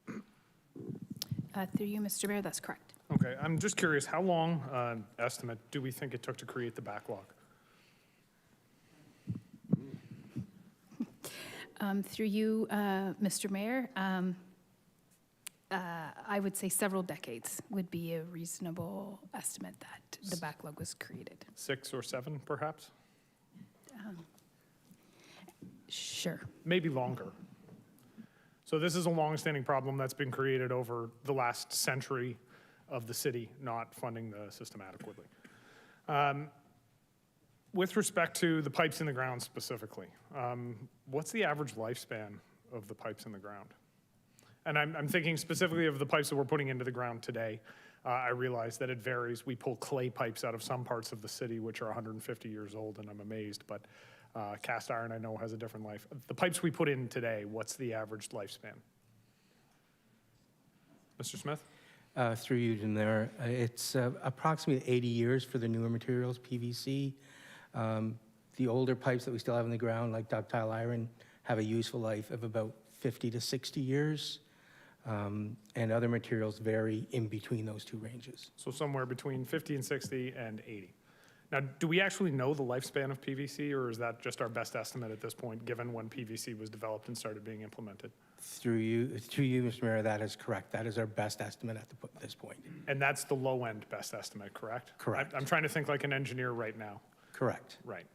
Through you, Mr. Mayor, that's correct. Okay, I'm just curious, how long estimate do we think it took to create the backlog? Through you, Mr. Mayor, I would say several decades would be a reasonable estimate that the backlog was created. 6 or 7, perhaps? Sure. Maybe longer. So this is a long-standing problem that's been created over the last century of the city not funding the system adequately. With respect to the pipes in the ground specifically, what's the average lifespan of the pipes in the ground? And I'm thinking specifically of the pipes that we're putting into the ground today. I realize that it varies. We pull clay pipes out of some parts of the city which are 150 years old, and I'm amazed, but cast iron I know has a different life. The pipes we put in today, what's the average lifespan? Mr. Smith? Through you, Jim, there. It's approximately 80 years for the newer materials, PVC. The older pipes that we still have in the ground, like ductile iron, have a useful life of about 50 to 60 years. And other materials vary in between those two ranges. So somewhere between 50 and 60 and 80. Now, do we actually know the lifespan of PVC, or is that just our best estimate at this point, given when PVC was developed and started being implemented? Through you, Mr. Mayor, that is correct. That is our best estimate at this point. And that's the low-end best estimate, correct? Correct. I'm trying to think like an engineer right now. Correct. Right.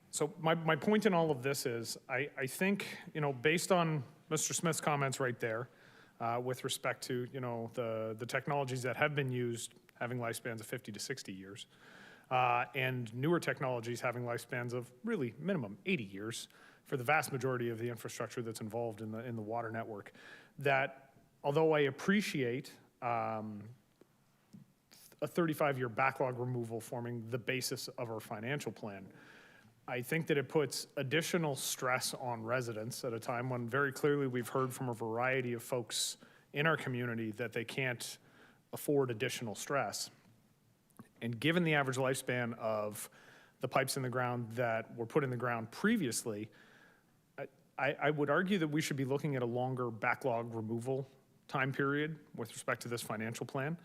So my point in all of this is, I think, you know, based on Mr. Smith's comments right there, with respect to, you know, the technologies that have been used having lifespans of 50 to 60 years, and newer technologies having lifespans of really minimum 80 years for the vast majority of the infrastructure that's involved in the water network, that although I appreciate a 35-year backlog removal forming the basis of our financial plan, I think that it puts additional stress on residents at a time when very clearly we've heard from a variety of folks in our community that they can't afford additional stress. And given the average lifespan of the pipes in the ground that were put in the ground previously, I would argue that we should be looking at a longer backlog removal time period with respect to this financial plan.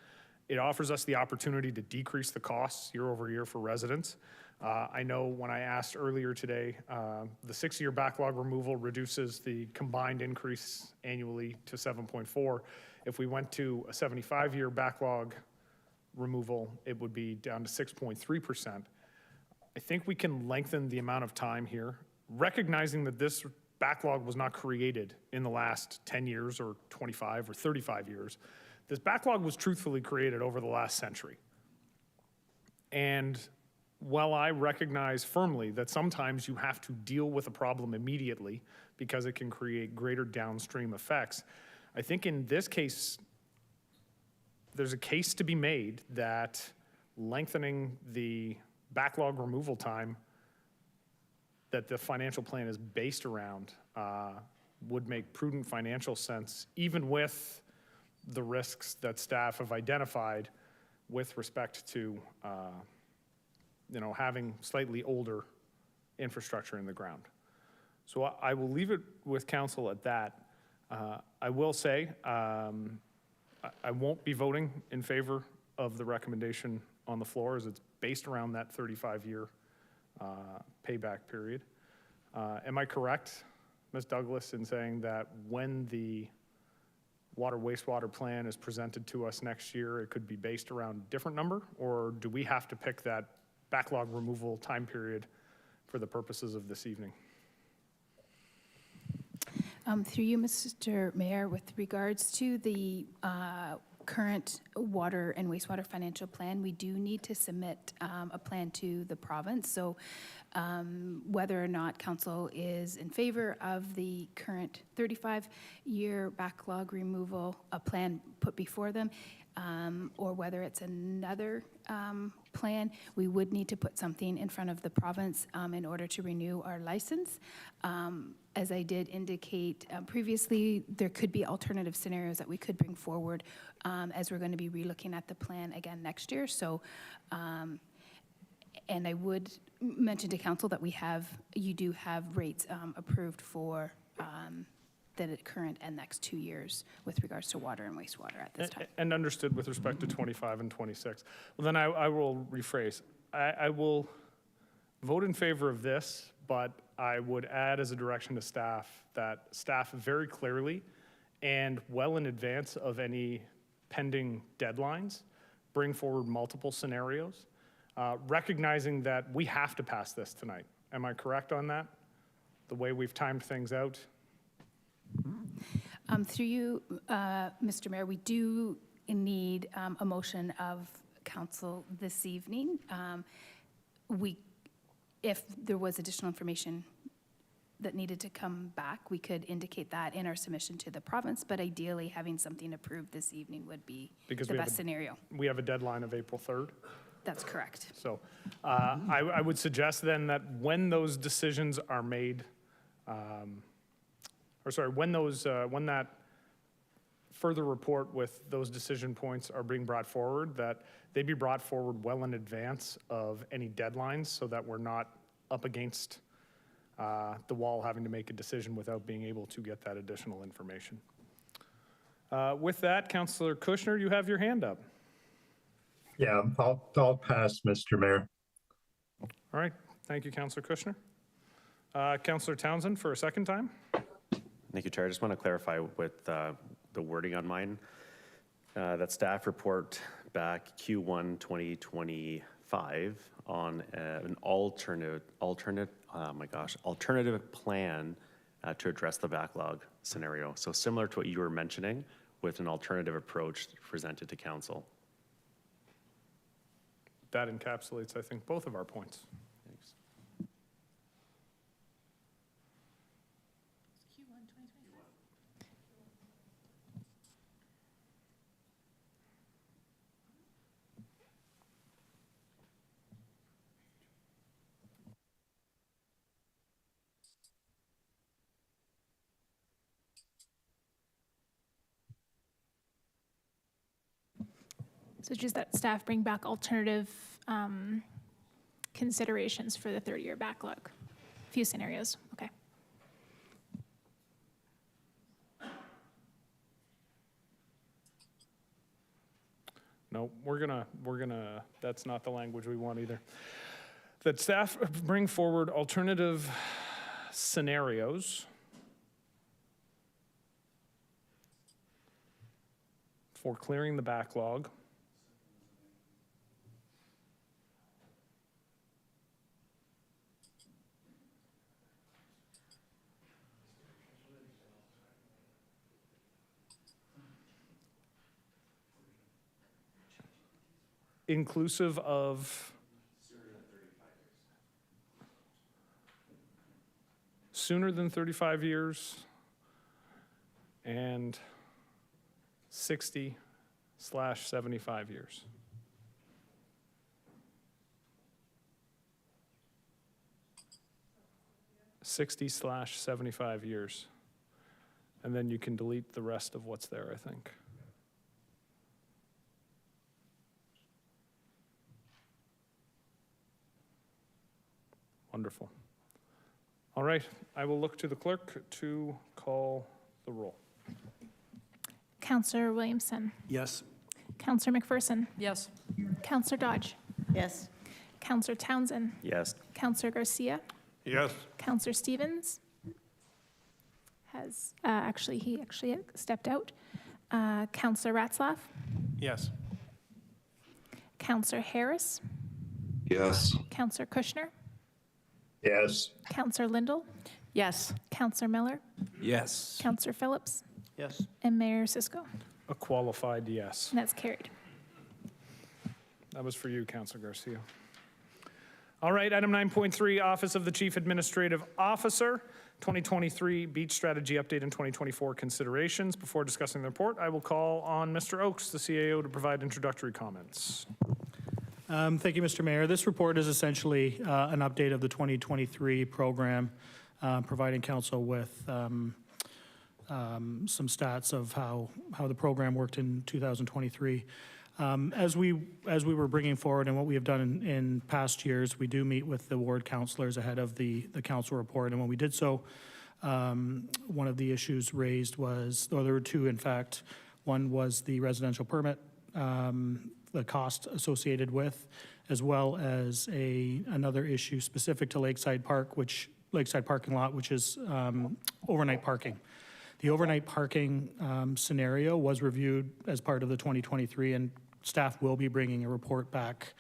It offers us the opportunity to decrease the costs year over year for residents. I know when I asked earlier today, the 6-year backlog removal reduces the combined increase annually to 7.4. If we went to a 75-year backlog removal, it would be down to 6.3%. I think we can lengthen the amount of time here, recognizing that this backlog was not created in the last 10 years or 25 or 35 years. This backlog was truthfully created over the last century. And while I recognize firmly that sometimes you have to deal with a problem immediately because it can create greater downstream effects, I think in this case, there's a case to be made that lengthening the backlog removal time that the financial plan is based around would make prudent financial sense, even with the risks that staff have identified with respect to having slightly older infrastructure in the ground. So I will leave it with council at that. I will say I won't be voting in favor of the recommendation on the floor, as it's based around that 35-year payback period. Am I correct, Ms. Douglas, in saying that when the water wastewater plan is presented to us next year, it could be based around a different number, or do we have to pick that backlog removal time period for the purposes of this evening? Through you, Mr. Mayor, with regards to the current water and wastewater financial plan, we do need to submit a plan to the province. So whether or not council is in favor of the current 35-year backlog removal, a plan put before them, or whether it's another plan, we would need to put something in front of the province in order to renew our license. As I did indicate previously, there could be alternative scenarios that we could bring forward as we're going to be relooking at the plan again next year. So, and I would mention to council that you do have rates approved for the current and next 2 years with regards to water and wastewater at this time. And understood with respect to 25 and 26. Well, then I will rephrase. I will vote in favor of this, but I would add as a direction to staff that staff very clearly and well in advance of any pending deadlines bring forward multiple scenarios, recognizing that we have to pass this tonight. Am I correct on that? The way we've timed things out? Through you, Mr. Mayor, we do need a motion of council this evening. If there was additional information that needed to come back, we could indicate that in our submission to the province, but ideally having something approved this evening would be the best scenario. We have a deadline of April 3rd. That's correct. So I would suggest then that when those decisions are made, when that further report with those decision points are being brought forward, that they be brought forward well in advance of any deadlines so that we're not up against the wall having to make a decision without being able to get that additional information. With that, Councillor Kushner, you have your hand up. Yeah, I'll pass, Mr. Mayor. All right, thank you, Councillor Kushner. Councillor Townsend for a second time. Thank you, Chair. I just want to clarify with the wording on mine. That staff report back Q1 2025 on an alternative plan to address the backlog scenario. So similar to what you were mentioning, with an alternative approach presented to council. That encapsulates, I think, both of our points. Thanks. So just that staff bring back alternative considerations for the 30-year backlog. A few scenarios, okay. No, we're gonna, that's not the language we want either. That staff bring forward alternative scenarios for clearing the backlog inclusive of sooner than 35 years and 60/75 years. /75 years. And then you can delete the rest of what's there, I think. Wonderful. All right, I will look to the clerk to call the roll. Councillor Williamson. Yes. Councillor McPherson. Yes. Councillor Dodge. Yes. Councillor Townsend. Yes. Councillor Garcia. Yes. Councillor Stevens has, he actually stepped out. Councillor Ratzlaff. Yes. Councillor Harris. Yes. Councillor Kushner. Yes. Councillor Lindell. Yes. Councillor Miller. Yes. Councillor Phillips. Yes. And Mayor Cisco. A qualified yes. And that's carried. That was for you, Councilor Garcia. All right, item 9.3, Office of the Chief Administrative Officer, 2023 Beach Strategy Update and 2024 Considerations. Before discussing the report, I will call on Mr. Oakes, the CAO, to provide introductory comments. Thank you, Mr. Mayor. This report is essentially an update of the 2023 program, providing council with some stats of how the program worked in 2023. As we were bringing forward and what we have done in past years, we do meet with the ward councillors ahead of the council report. And when we did so, one of the issues raised was, or there were two, in fact. One was the residential permit, the cost associated with, as well as another issue specific to Lakeside parking lot, which is overnight parking. The overnight parking scenario was reviewed as part of the 2023, and staff will be bringing a report back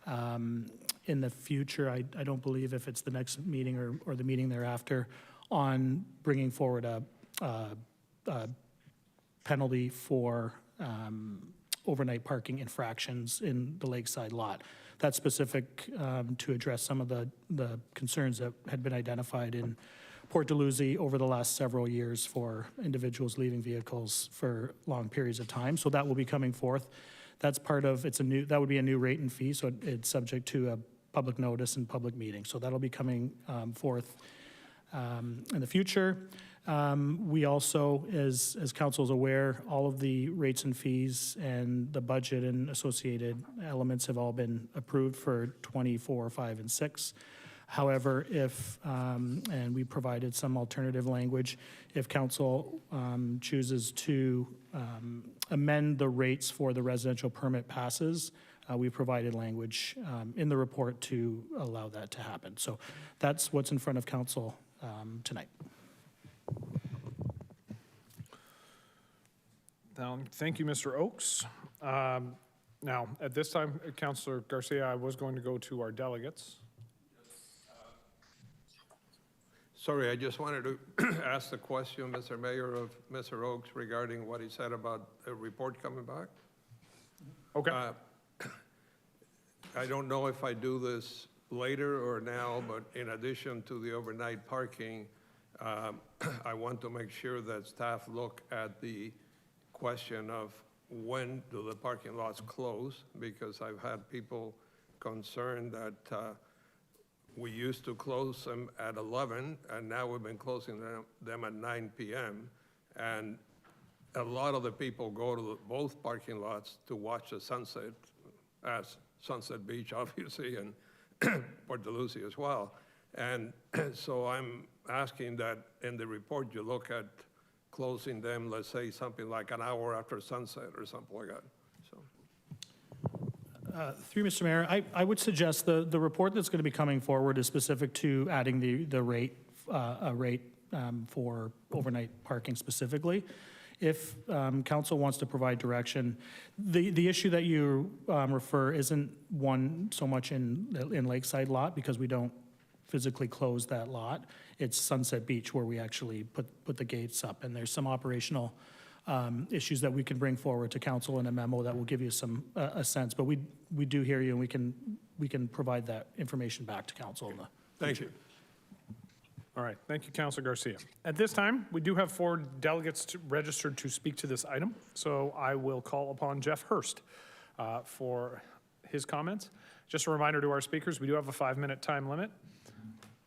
in the future. I don't believe if it's the next meeting or the meeting thereafter, on bringing forward a penalty for overnight parking infractions in the Lakeside lot. That's specific to address some of the concerns that had been identified in Port Dalhousie over the last several years for individuals leaving vehicles for long periods of time. So that will be coming forth. That's part of, that would be a new rate and fee, so it's subject to a public notice and public meeting. So that'll be coming forth in the future. We also, as council is aware, all of the rates and fees and the budget and associated elements have all been approved for 24, 5, and 6. However, if, and we provided some alternative language, if council chooses to amend the rates for the residential permit passes, we provided language in the report to allow that to happen. So that's what's in front of council tonight. Now, thank you, Mr. Oakes. Now, at this time, Councillor Garcia, I was going to go to our delegates. Sorry, I just wanted to ask the question, Mr. Mayor, of Mr. Oakes regarding what he said about a report coming back. Okay. I don't know if I do this later or now, but in addition to the overnight parking, I want to make sure that staff look at the question of when do the parking lots close, because I've had people concerned that we used to close them at 11, and now we've been closing them at 9 p.m. And a lot of the people go to both parking lots to watch the sunset, as Sunset Beach, obviously, and Port Dalhousie as well. And so I'm asking that in the report you look at closing them, let's say something like an hour after sunset or something like that. So. Through Mr. Mayor, I would suggest the report that's going to be coming forward is specific to adding the rate, for overnight parking specifically. If council wants to provide direction, the issue that you refer isn't one so much in Lakeside lot, because we don't physically close that lot. It's Sunset Beach where we actually put the gates up, and there's some operational issues that we can bring forward to council in a memo that will give you some, a sense. But we do hear you, and we can provide that information back to council in the Thank you. All right, thank you, Councillor Garcia. At this time, we do have 4 delegates registered to speak to this item, so I will call upon Jeff Hurst for his comments. Just a reminder to our speakers, we do have a 5-minute time limit,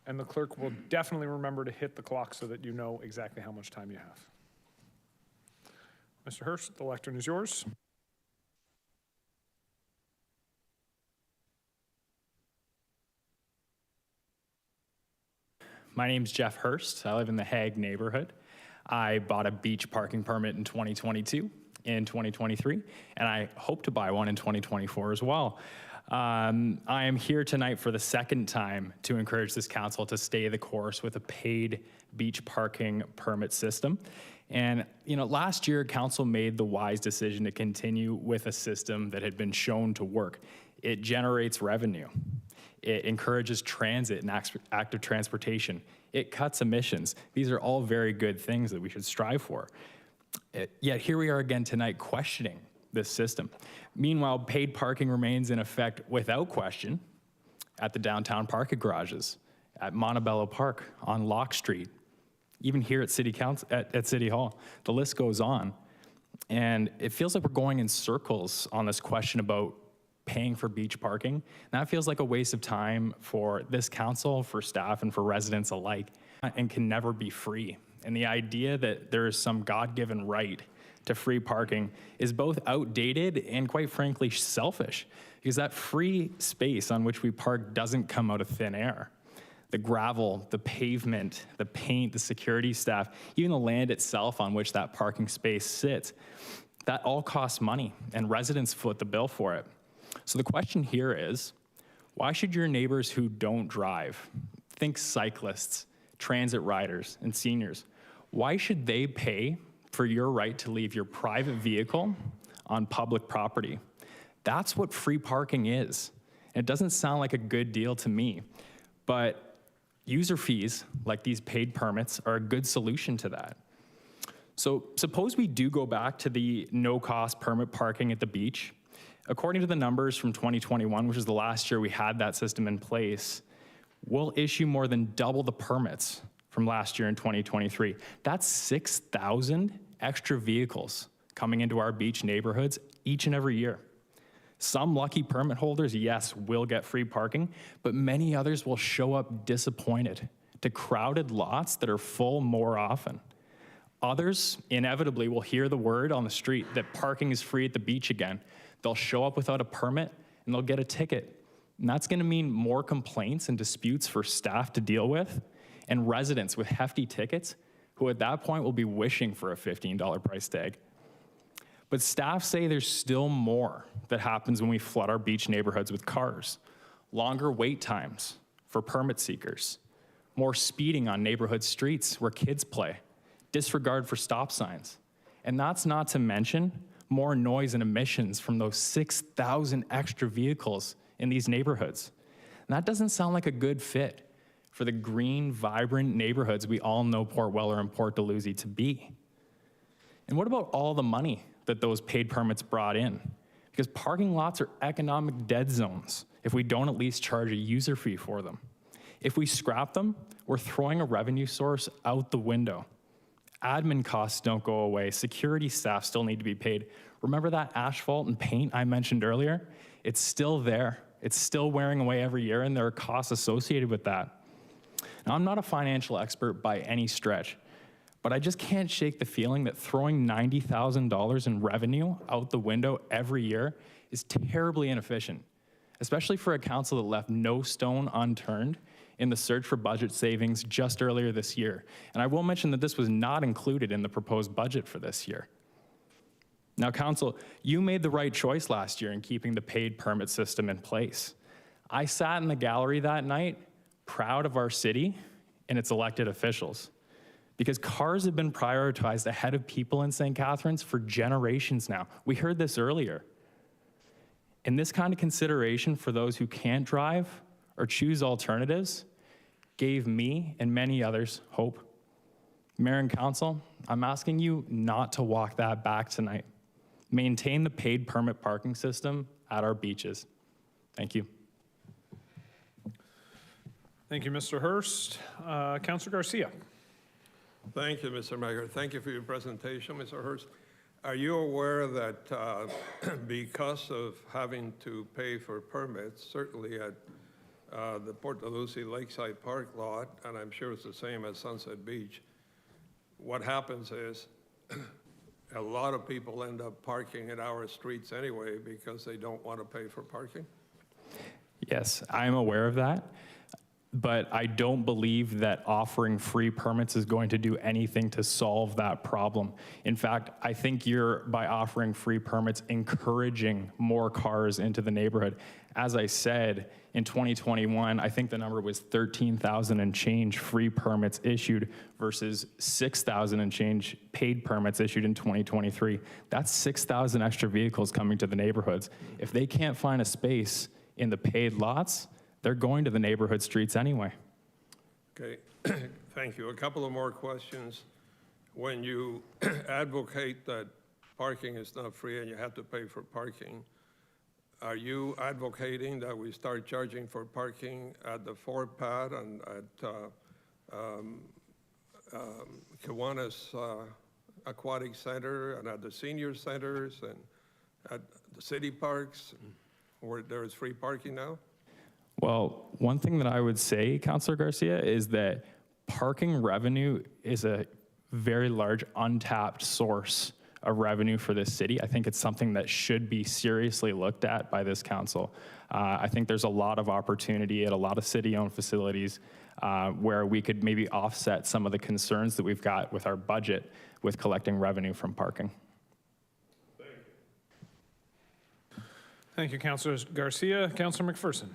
and the clerk will definitely remember to hit the clock so that you know exactly how much time you have. Mr. Hurst, the lectern is yours. My name's Jeff Hurst. I live in the Hague neighborhood. I bought a beach parking permit in 2022, in 2023, and I hope to buy one in 2024 as well. I am here tonight for the second time to encourage this council to stay the course with a paid beach parking permit system. And, you know, last year, council made the wise decision to continue with a system that had been shown to work. It generates revenue. It encourages transit and active transportation. It cuts emissions. These are all very good things that we should strive for. Yet here we are again tonight questioning this system. Meanwhile, paid parking remains in effect without question at the downtown parking garages, at Montebello Park, on Locke Street, even here at City Council, at City Hall. The list goes on. And it feels like we're going in circles on this question about paying for beach parking. And that feels like a waste of time for this council, for staff, and for residents alike, and can never be free. And the idea that there is some God-given right to free parking is both outdated and, quite frankly, selfish, because that free space on which we park doesn't come out of thin air. The gravel, the pavement, the paint, the security staff, even the land itself on which that parking space sits, that all costs money, and residents foot the bill for it. So the question here is, why should your neighbors who don't drive, think cyclists, transit riders, and seniors, why should they pay for your right to leave your private vehicle on public property? That's what free parking is. And it doesn't sound like a good deal to me, but user fees, like these paid permits, are a good solution to that. So suppose we do go back to the no-cost permit parking at the beach. According to the numbers from 2021, which is the last year we had that system in place, we'll issue more than double the permits from last year in 2023. That's 6,000 extra vehicles coming into our beach neighborhoods each and every year. Some lucky permit holders, yes, will get free parking, but many others will show up disappointed to crowded lots that are full more often. Others inevitably will hear the word on the street that parking is free at the beach again. They'll show up without a permit and they'll get a ticket. And that's gonna mean more complaints and disputes for staff to deal with, and residents with hefty tickets who at that point will be wishing for a $15 price tag. But staff say there's still more that happens when we flood our beach neighborhoods with cars. Longer wait times for permit seekers, more speeding on neighborhood streets where kids play, disregard for stop signs. And that's not to mention more noise and emissions from those 6,000 extra vehicles in these neighborhoods. And that doesn't sound like a good fit for the green, vibrant neighborhoods we all know Port Weller and Port Dalhousie to be. And what about all the money that those paid permits brought in? Because parking lots are economic dead zones if we don't at least charge a user fee for them. If we scrap them, we're throwing a revenue source out the window. Admin costs don't go away. Security staff still need to be paid. Remember that asphalt and paint I mentioned earlier? It's still there. It's still wearing away every year, and there are costs associated with that. Now, I'm not a financial expert by any stretch, but I just can't shake the feeling that throwing $90,000 in revenue out the window every year is terribly inefficient, especially for a council that left no stone unturned in the search for budget savings just earlier this year. And I will mention that this was not included in the proposed budget for this year. Now, council, you made the right choice last year in keeping the paid permit system in place. I sat in the gallery that night, proud of our city and its elected officials, because cars have been prioritized ahead of people in St. Catharines for generations now. We heard this earlier. And this kind of consideration for those who can't drive or choose alternatives gave me and many others hope. Mayor and Council, I'm asking you not to walk that back tonight. Maintain the paid permit parking system at our beaches. Thank you. Thank you, Mr. Hurst. Councillor Garcia. Thank you, Mr. Mayor. Thank you for your presentation, Mr. Hurst. Are you aware that because of having to pay for permits, certainly at the Port Lucie Lakeside Park lot, and I'm sure it's the same at Sunset Beach, what happens is a lot of people end up parking in our streets anyway because they don't want to pay for parking? Yes, I'm aware of that, but I don't believe that offering free permits is going to do anything to solve that problem. In fact, I think you're, by offering free permits, encouraging more cars into the neighborhood. As I said, in 2021, I think the number was 13,000 and change free permits issued versus 6,000 and change paid permits issued in 2023. That's 6,000 extra vehicles coming to the neighborhoods. If they can't find a space in the paid lots, they're going to the neighborhood streets anyway. Okay, thank you. A couple of more questions. When you advocate that parking is not free and you have to pay for parking, are you advocating that we start charging for parking at the Ford Pad and at Kiwanis Aquatic Center and at the senior centers and at the city parks where there is free parking now? Well, one thing that I would say, Councillor Garcia, is that parking revenue is a very large untapped source of revenue for this city. I think it's something that should be seriously looked at by this council. I think there's a lot of opportunity at a lot of city-owned facilities where we could maybe offset some of the concerns that we've got with our budget with collecting revenue from parking. Thank you, Councillor Garcia. Councillor McPherson.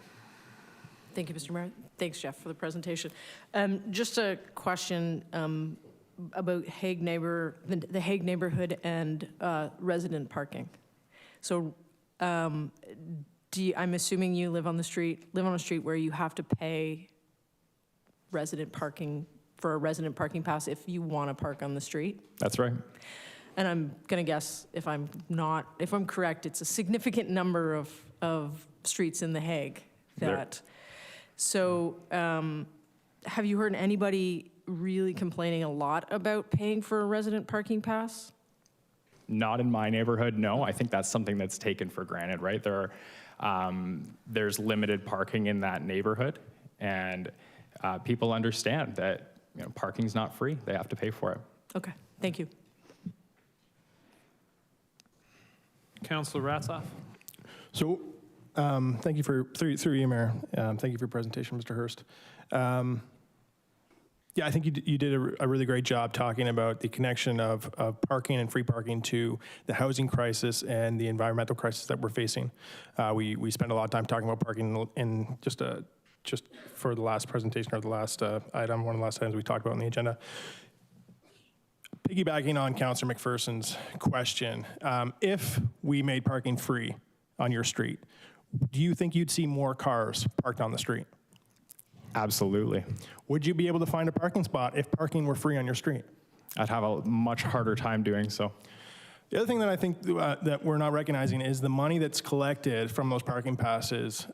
Thank you, Mr. Mayor. Thanks, Jeff, for the presentation. Just a question about the Hague neighborhood and resident parking. So I'm assuming you live on a street where you have to pay resident parking for a resident parking pass if you want to park on the street? That's right. And I'm going to guess, if I'm correct, it's a significant number of streets in The Hague that. So have you heard anybody really complaining a lot about paying for a resident parking pass? Not in my neighborhood, no. I think that's something that's taken for granted, right? There's limited parking in that neighborhood, and people understand that parking's not free. They have to pay for it. Okay, thank you. Councillor Ratzlaff. So thank you through you, Mayor. Thank you for your presentation, Mr. Hurst. Yeah, I think you did a really great job talking about the connection of parking and free parking to the housing crisis and the environmental crisis that we're facing. We spent a lot of time talking about parking in just for the last presentation or the last item, one of the last items we talked about on the agenda. Piggybacking on Councillor McPherson's question, if we made parking free on your street, do you think you'd see more cars parked on the street? Absolutely. Would you be able to find a parking spot if parking were free on your street? I'd have a much harder time doing so. The other thing that I think that we're not recognizing is the money that's collected from those parking passes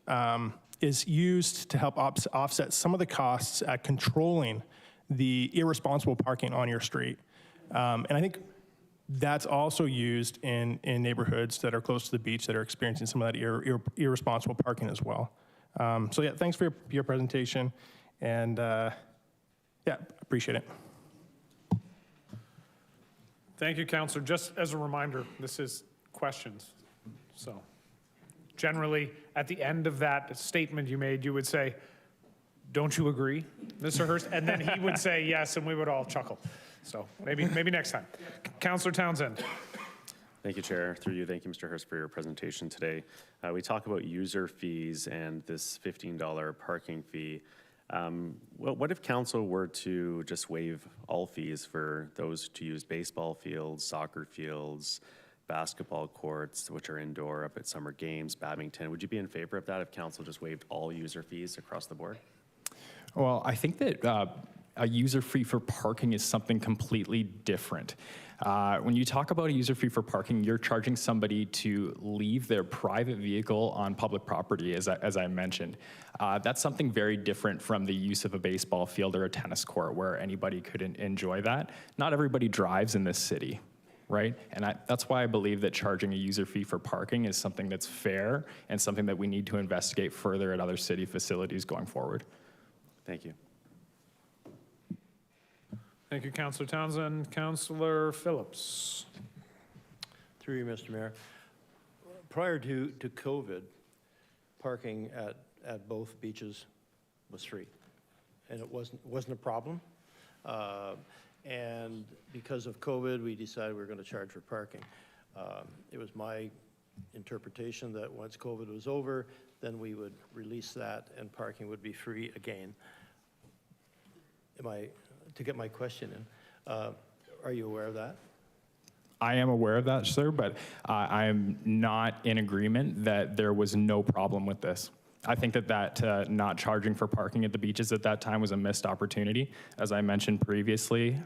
is used to help offset some of the costs at controlling the irresponsible parking on your street. And I think that's also used in neighborhoods that are close to the beach that are experiencing some of that irresponsible parking as well. So yeah, thanks for your presentation, and yeah, appreciate it. Thank you, Councillor. Just as a reminder, this is questions. So generally, at the end of that statement you made, you would say, "Don't you agree, Mr. Hurst?" And then he would say yes, and we would all chuckle. So maybe next time. Councillor Townsend. Thank you, Chair. Through you, thank you, Mr. Hurst, for your presentation today. We talk about user fees and this $15 parking fee. What if council were to just waive all fees for those to use baseball fields, soccer fields, basketball courts, which are indoor up at summer games, badminton? Would you be in favor of that if council just waived all user fees across the board? Well, I think that a user fee for parking is something completely different. When you talk about a user fee for parking, you're charging somebody to leave their private vehicle on public property, as I mentioned. That's something very different from the use of a baseball field or a tennis court where anybody could enjoy that. Not everybody drives in this city, right? And that's why I believe that charging a user fee for parking is something that's fair and something that we need to investigate further at other city facilities going forward. Thank you. Thank you, Councillor Townsend. Councillor Phillips. Through you, Mr. Mayor. Prior to COVID, parking at both beaches was free, and it wasn't a problem. And because of COVID, we decided we were going to charge for parking. It was my interpretation that once COVID was over, then we would release that and parking would be free again. To get my question in, are you aware of that? I am aware of that, sir, but I am not in agreement that there was no problem with this. I think that not charging for parking at the beaches at that time was a missed opportunity. As I mentioned previously,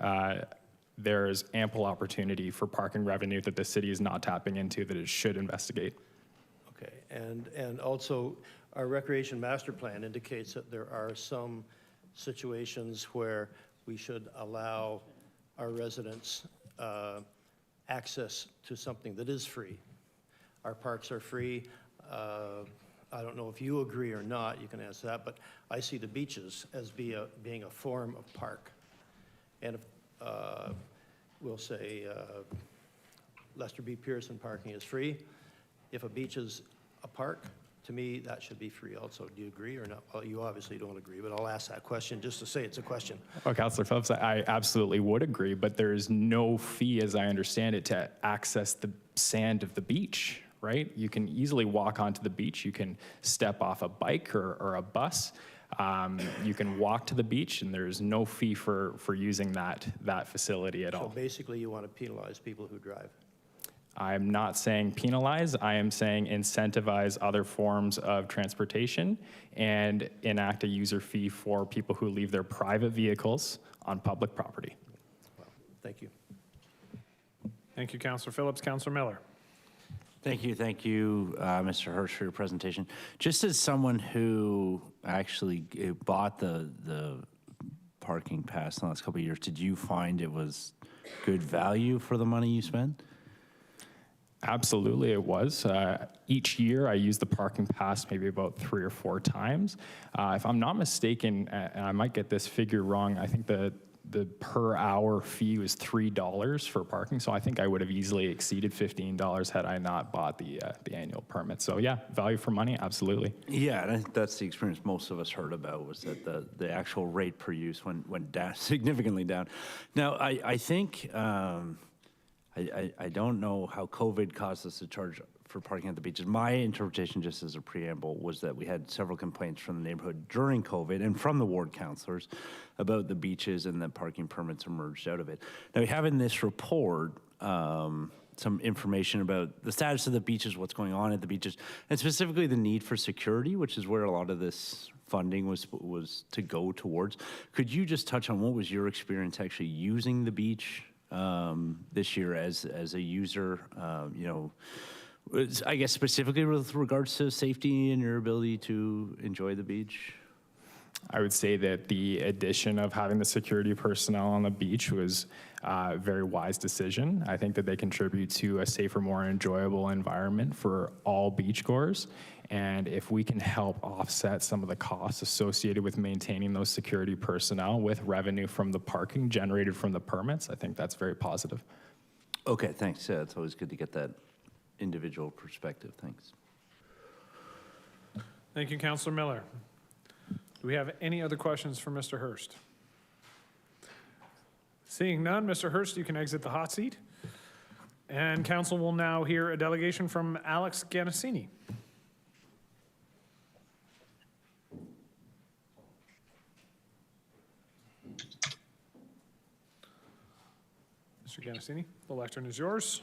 there's ample opportunity for parking revenue that the city is not tapping into that it should investigate. Okay, and also our recreation master plan indicates that there are some situations where we should allow our residents access to something that is free. Our parks are free. I don't know if you agree or not, you can answer that, but I see the beaches as being a form of park. And if, we'll say Lester B. Pearson parking is free. If a beach is a park, to me, that should be free also. Do you agree or not? Well, you obviously don't agree, but I'll ask that question just to say it's a question. Well, Councillor Phillips, I absolutely would agree, but there is no fee, as I understand it, to access the sand of the beach, right? You can easily walk onto the beach. You can step off a bike or a bus. You can walk to the beach, and there's no fee for using that facility at all. So basically, you want to penalize people who drive? I'm not saying penalize. I am saying incentivize other forms of transportation and enact a user fee for people who leave their private vehicles on public property. Well, thank you. Thank you, Councillor Phillips. Councillor Miller. Thank you, Mr. Hirsch, for your presentation. Just as someone who actually bought the parking pass in the last couple of years, did you find it was good value for the money you spent? Absolutely, it was. Each year, I use the parking pass maybe about 3 or 4 times. If I'm not mistaken, and I might get this figure wrong, I think the per hour fee was $3 for parking, so I think I would have easily exceeded $15 had I not bought the annual permit. So yeah, value for money, absolutely. Yeah, and I think that's the experience most of us heard about, was that the actual rate per use went down, significantly down. Now, I think, I don't know how COVID caused us to charge for parking at the beaches. My interpretation, just as a preamble, was that we had several complaints from the neighborhood during COVID and from the ward councilors about the beaches, and that parking permits emerged out of it. Now, we have in this report some information about the status of the beaches, what's going on at the beaches, and specifically the need for security, which is where a lot of this funding was to go towards. Could you just touch on what was your experience actually using the beach this year as a user, I guess specifically with regards to safety and your ability to enjoy the beach? I would say that the addition of having the security personnel on the beach was a very wise decision. I think that they contribute to a safer, more enjoyable environment for all beachgoers. And if we can help offset some of the costs associated with maintaining those security personnel with revenue from the parking generated from the permits, I think that's very positive. Okay, thanks. It's always good to get that individual perspective. Thanks. Thank you, Councillor Miller. Do we have any other questions for Mr. Hurst? Seeing none, Mr. Hurst, you can exit the hot seat. And council will now hear a delegation from Alex Ganasini. Mr. Ganasini, the lectern is yours.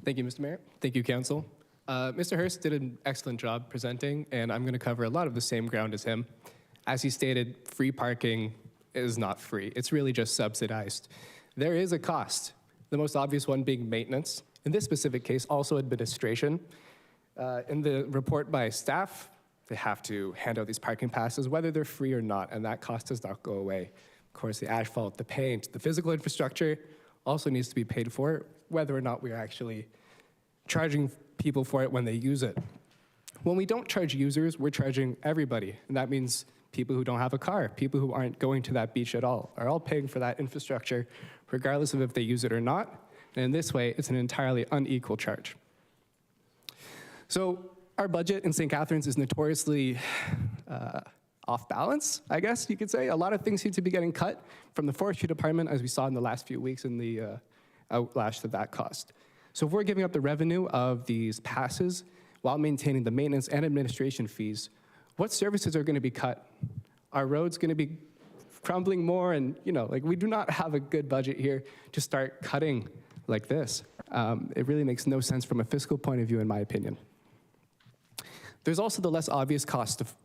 Thank you, Mr. Mayor. Thank you, Council. Mr. Hurst did an excellent job presenting, and I'm going to cover a lot of the same ground as him. As he stated, free parking is not free. It's really just subsidized. There is a cost, the most obvious one being maintenance. In this specific case, also administration. In the report by staff, they have to hand out these parking passes, whether they're free or not, and that cost does not go away. Of course, the asphalt, the paint, the physical infrastructure also needs to be paid for, whether or not we're actually charging people for it when they use it. When we don't charge users, we're charging everybody, and that means people who don't have a car, people who aren't going to that beach at all, are all paying for that infrastructure, regardless of if they use it or not. And in this way, it's an entirely unequal charge. So our budget in St. Catharines is notoriously off balance, I guess you could say. A lot of things seem to be getting cut from the forestry department, as we saw in the last few weeks in the outlash of that cost. So if we're giving up the revenue of these passes while maintaining the maintenance and administration fees, what services are going to be cut? Are roads going to be crumbling more? And, like, we do not have a good budget here to start cutting like this. It really makes no sense from a fiscal point of view, in my opinion. There's also the less obvious cost of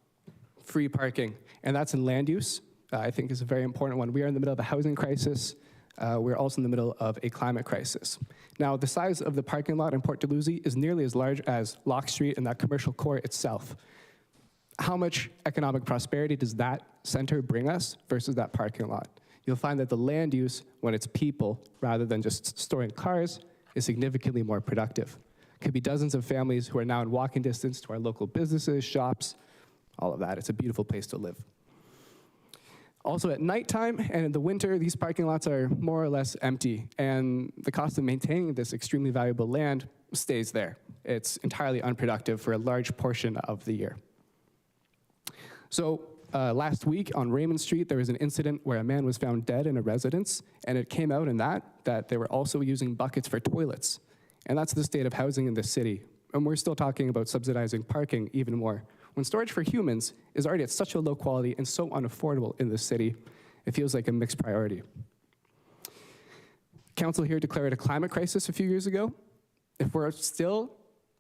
free parking, and that's in land use. I think is a very important one. We are in the middle of a housing crisis. We're also in the middle of a climate crisis. Now, the size of the parking lot in Port Dalhousie is nearly as large as Locke Street and that commercial core itself. How much economic prosperity does that center bring us versus that parking lot? You'll find that the land use, when it's people rather than just storing cars, is significantly more productive. Could be dozens of families who are now in walking distance to our local businesses, shops, all of that. It's a beautiful place to live. Also at nighttime and in the winter, these parking lots are more or less empty, and the cost of maintaining this extremely valuable land stays there. It's entirely unproductive for a large portion of the year. So last week on Raymond Street, there was an incident where a man was found dead in a residence, and it came out in that they were also using buckets for toilets. And that's the state of housing in this city. And we're still talking about subsidizing parking even more. When storage for humans is already at such a low quality and so unaffordable in this city, it feels like a mixed priority. Council here declared a climate crisis a few years ago. If we're still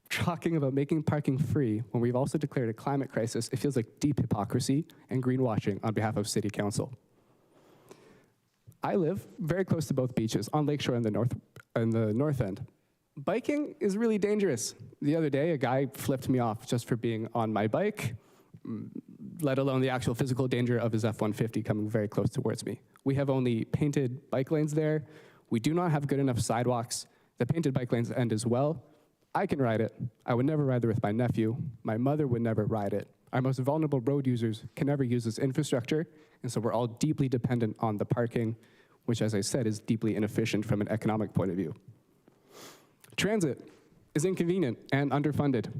talking about making parking free when we've also declared a climate crisis, it feels like deep hypocrisy and greenwashing on behalf of City Council. I live very close to both beaches, on Lakeshore and the north end. Biking is really dangerous. The other day, a guy flipped me off just for being on my bike, let alone the actual physical danger of his F-150 coming very close towards me. We have only painted bike lanes there. We do not have good enough sidewalks. The painted bike lanes end as well. I can ride it. I would never ride there with my nephew. My mother would never ride it. Our most vulnerable road users can never use this infrastructure, and so we're all deeply dependent on the parking, which, as I said, is deeply inefficient from an economic point of view. Transit is inconvenient and underfunded.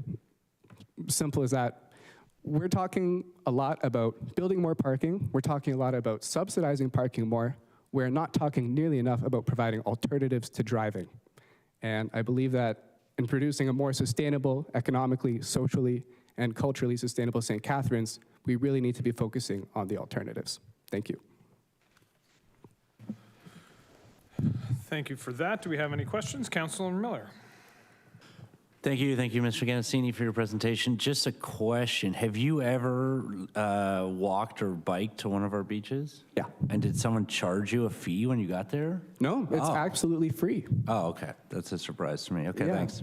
Simple as that. We're talking a lot about building more parking. We're talking a lot about subsidizing parking more. We're not talking nearly enough about providing alternatives to driving. And I believe that in producing a more sustainable, economically, socially, and culturally sustainable St. Catharines, we really need to be focusing on the alternatives. Thank you. Thank you for that. Do we have any questions? Councillor Miller. Thank you, Mr. Ganassini, for your presentation. Just a question. Have you ever walked or biked to one of our beaches? Yeah. And did someone charge you a fee when you got there? No, it's absolutely free. Oh, okay. That's a surprise to me. Okay, Yeah. thanks.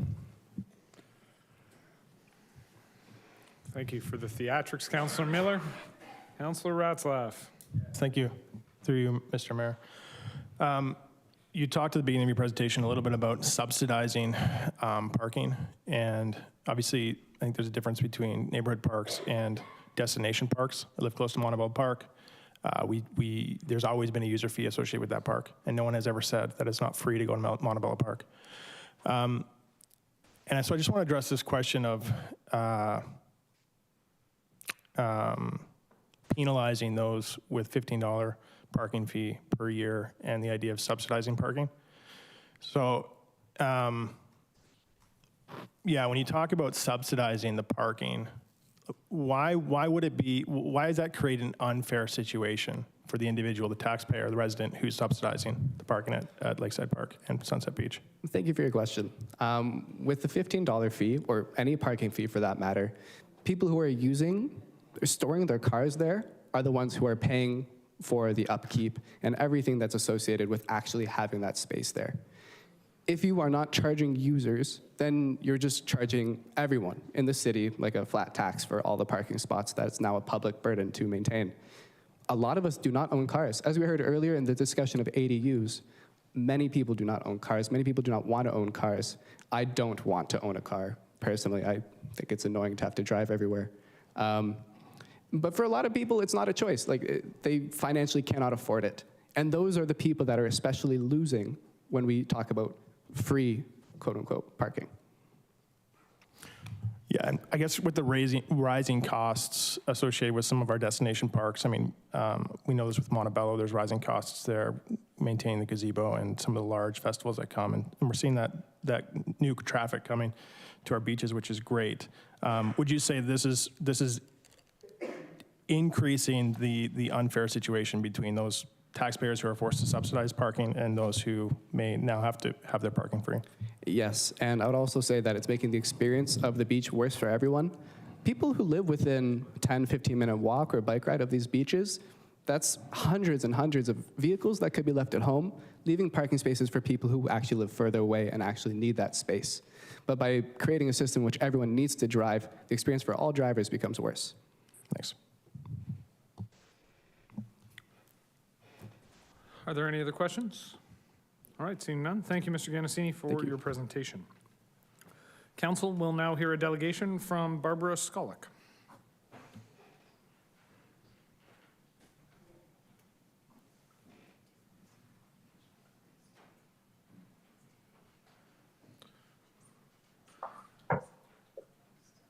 Thank you for the theatrics, Councillor Miller. Councillor Ratzlaff. Thank you. Through you, Mr. Mayor. You talked at the beginning of your presentation a little bit about subsidizing parking, and obviously I think there's a difference between neighborhood parks and destination parks. I live close to Montebello Park. There's always been a user fee associated with that park, and no one has ever said that it's not free to go to Montebello Park. And so I just want to address this question of penalizing those with $15 parking fee per year and the idea of subsidizing parking. So, yeah, when you talk about subsidizing the parking, why does that create an unfair situation for the individual, the taxpayer, the resident who's subsidizing the parking at Lakeside Park and Sunset Beach? Thank you for your question. With the $15 fee, or any parking fee for that matter, people who are storing their cars there are the ones who are paying for the upkeep and everything that's associated with actually having that space there. If you are not charging users, then you're just charging everyone in the city like a flat tax for all the parking spots that's now a public burden to maintain. A lot of us do not own cars. As we heard earlier in the discussion of ADUs, many people do not own cars. Many people do not want to own cars. I don't want to own a car, personally. I think it's annoying to have to drive everywhere. But for a lot of people, it's not a choice. They financially cannot afford it. And those are the people that are especially losing when we talk about free, quote unquote, parking. Yeah, and I guess with the rising costs associated with some of our destination parks, I mean, we know this with Montebello, there's rising costs there, maintaining the gazebo and some of the large festivals that come, and we're seeing that new traffic coming to our beaches, which is great. Would you say this is increasing the unfair situation between those taxpayers who are forced to subsidize parking and those who may now have to have their parking free? Yes, and I would also say that it's making the experience of the beach worse for everyone. People who live within 10, 15-minute walk or bike ride of these beaches, that's hundreds and hundreds of vehicles that could be left at home, leaving parking spaces for people who actually live further away and actually need that space. But by creating a system in which everyone needs to drive, the experience for all drivers becomes worse. Thanks. Are there any other questions? All right, seeing none, thank you, Mr. Ganesini, for your presentation. Council will now hear a delegation from Barbara Ssonix.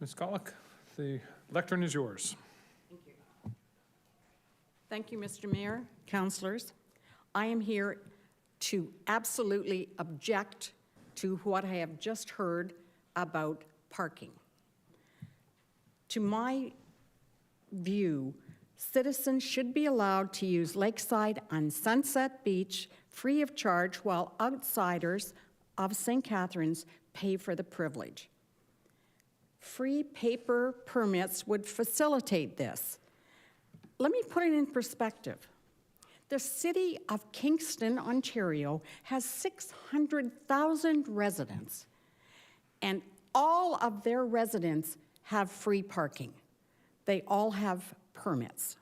Ms. Ssonix, the lectern is yours. Thank you, Mr. Mayor, councillors. I am here to absolutely object to what I have just heard about parking. To my view, citizens should be allowed to use Lakeside on Sunset Beach free of charge while outsiders of St. Catharines pay for the privilege. Free paper permits would facilitate this. Let me put it in perspective. The city of Kingston, Ontario, has 600,000 residents, and all of their residents have free parking. They all have permits.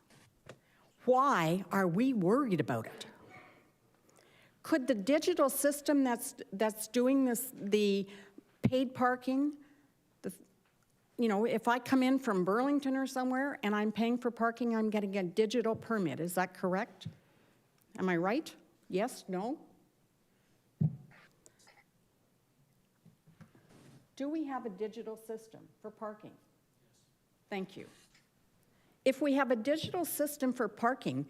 Why are we worried about it? Could the digital system that's doing this, the paid parking, you know, if I come in from Burlington or somewhere and I'm paying for parking, I'm getting a digital permit. Is that correct? Am I right? Yes? No? Do we have a digital system for parking? Thank you. If we have a digital system for parking,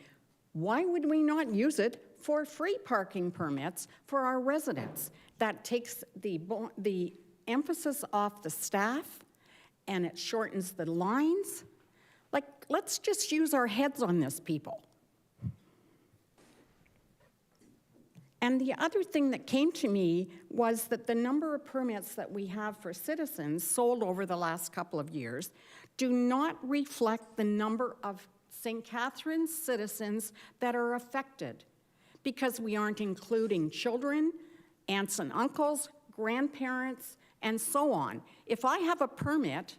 why would we not use it for free parking permits for our residents? That takes the emphasis off the staff and it shortens the lines. Like, let's just use our heads on this, people. And the other thing that came to me was that the number of permits that we have for citizens sold over the last couple of years do not reflect the number of St. Catharines citizens that are affected, because we aren't including children, aunts and uncles, grandparents, and so on. If I have a permit,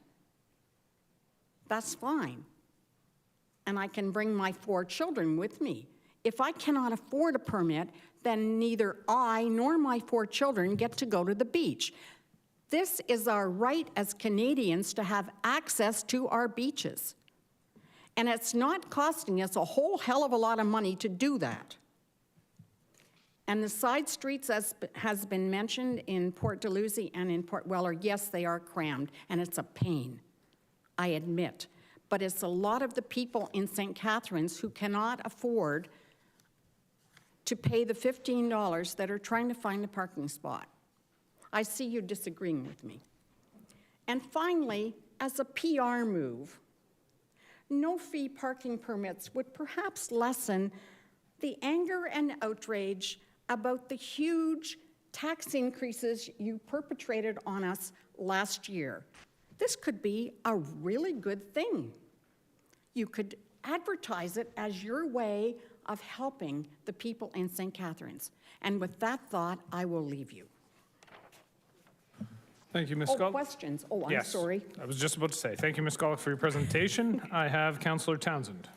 that's fine, and I can bring my 4 children with me. If I cannot afford a permit, then neither I nor my 4 children get to go to the beach. This is our right as Canadians to have access to our beaches. And it's not costing us a whole hell of a lot of money to do that. And the side streets, as has been mentioned in Port Dalhousie and in Port Weller, yes, they are crammed, and it's a pain, I admit. But it's a lot of the people in St. Catharines who cannot afford to pay the $15 that are trying to find a parking spot. I see you disagreeing with me. And finally, as a PR move, no-fee parking permits would perhaps lessen the anger and outrage about the huge tax increases you perpetrated on us last year. This could be a really good thing. You could Advertise it as your way of helping the people in St. Catharines. And with that thought, I will leave you. Thank you, Ms. Oh, Scully. questions? Oh, I'm Yes. sorry. I was just about to say, thank you, Ms. Scully, for your presentation. I have Councillor Townsend.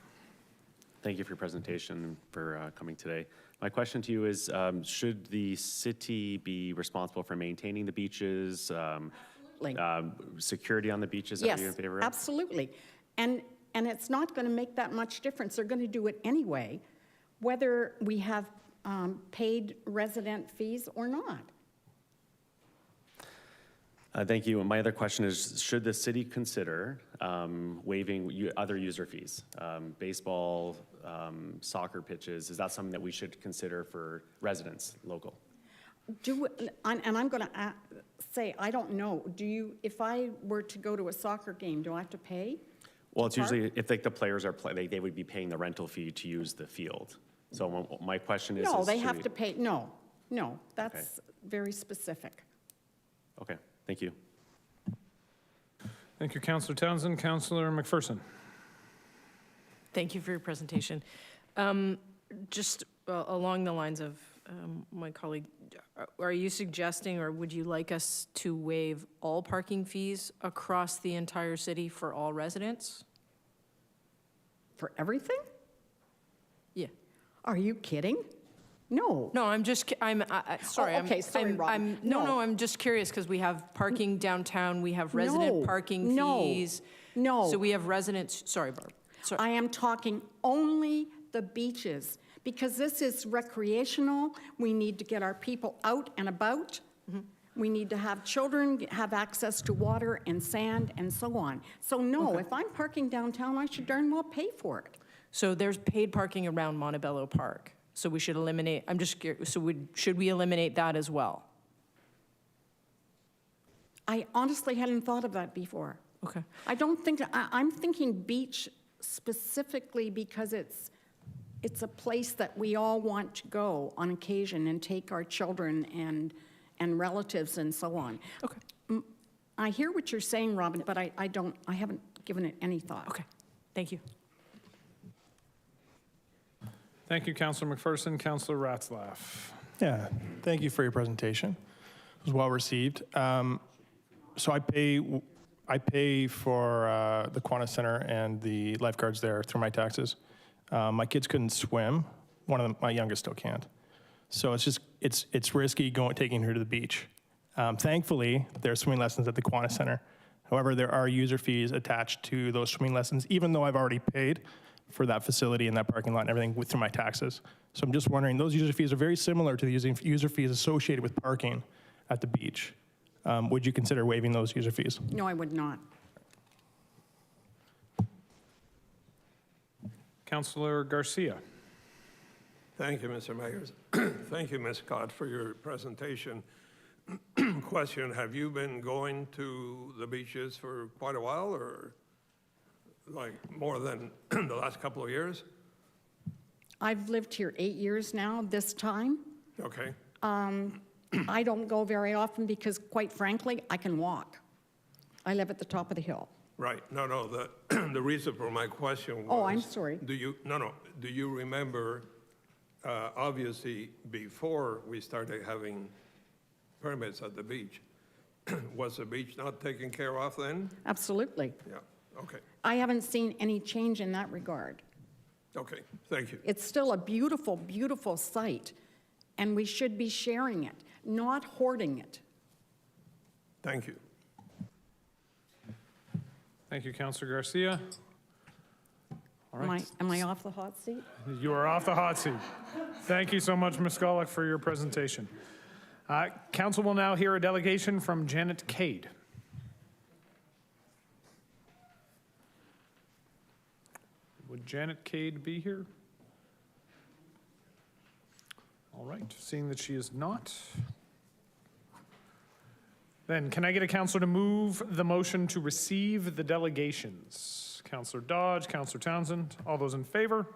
Thank you for your presentation and for coming today. My question to you is, should the city be responsible for maintaining the beaches? Security on the beaches, are you in favor of? Yes, absolutely. And it's not going to make that much difference. They're going to do it anyway, whether we have paid resident fees or not. Thank you. And my other question is, should the city consider waiving other user fees? Baseball, soccer pitches, is that something that we should consider for residents, local? And I'm going to say, I don't know. If I were to go to a soccer game, do I have to pay? Well, it's usually, if like the players are they would be paying the rental fee to use the field. So my question is. No, they have to pay, no, that's very specific. Okay, thank you. Thank you, Councillor Townsend. Councillor McPherson. Thank you for your presentation. Just along the lines of my colleague, are you suggesting or would you like us to waive all parking fees across the entire city for all residents? For everything? Yeah. Are you kidding? No. No, I'm just, sorry. Oh, okay, sorry, Robin. No, I'm just curious because we have parking downtown, we have resident parking fees. No. So we have residents, sorry, Barb. Sorry. I am talking only the beaches, because this is recreational. We need to get our people out and about. We need to have children have access to water and sand and so on. So no, if I'm parking downtown, I should darn well pay for it. So there's paid parking around Montebello Park. So we should eliminate, I'm just curious, so should we eliminate that as well? I honestly hadn't thought of that before. Okay. I don't think, I'm thinking beach specifically because it's a place that we all want to go on occasion and take our children and relatives and so on. Okay. I hear what you're saying, Robin, but I haven't given it any thought. Okay, thank you. Thank you, Councillor McPherson. Councillor Ratzlaff. Yeah, thank you for your presentation. It was well received. So I pay for the Kiwanis Center and the lifeguards there through my taxes. My kids couldn't swim. One of them, my youngest, still can't. So it's risky taking her to the beach. Thankfully, there's swimming lessons at the Kiwanis Center. However, there are user fees attached to those swimming lessons, even though I've already paid for that facility and that parking lot and everything through my taxes. So I'm just wondering, those user fees are very similar to the user fees associated with parking at the beach. Would you consider waiving those user fees? No, I would not. Councillor Garcia. Thank you, Mr. Mayor. Thank you, Ms. Scott, for your presentation. Question, have you been going to the beaches for quite a while, or like more than the last couple of years? I've lived here 8 years now, this time. Okay. I don't go very often because, quite frankly, I can walk. I live at the top of the hill. Right. No, the reason for my question was... Oh, I'm sorry. Do you remember, obviously, before we started having permits at the beach, was the beach not taken care of then? Absolutely. Yeah, okay. I haven't seen any change in that regard. Okay, thank you. It's still a beautiful, beautiful site, and we should be sharing it, not hoarding it. Thank you. Thank you, Councillor Garcia. All right. Am I off the hot seat? You are off the hot seat. Thank you so much, Ms. Scully, for your presentation. Council will now hear a delegation from Janet Cade. Would Janet Cade be here? All right, seeing that she is not. Then can I get a councillor to move the motion to receive the delegations? Councillor Dodge, Councillor Townsend, all those in favor?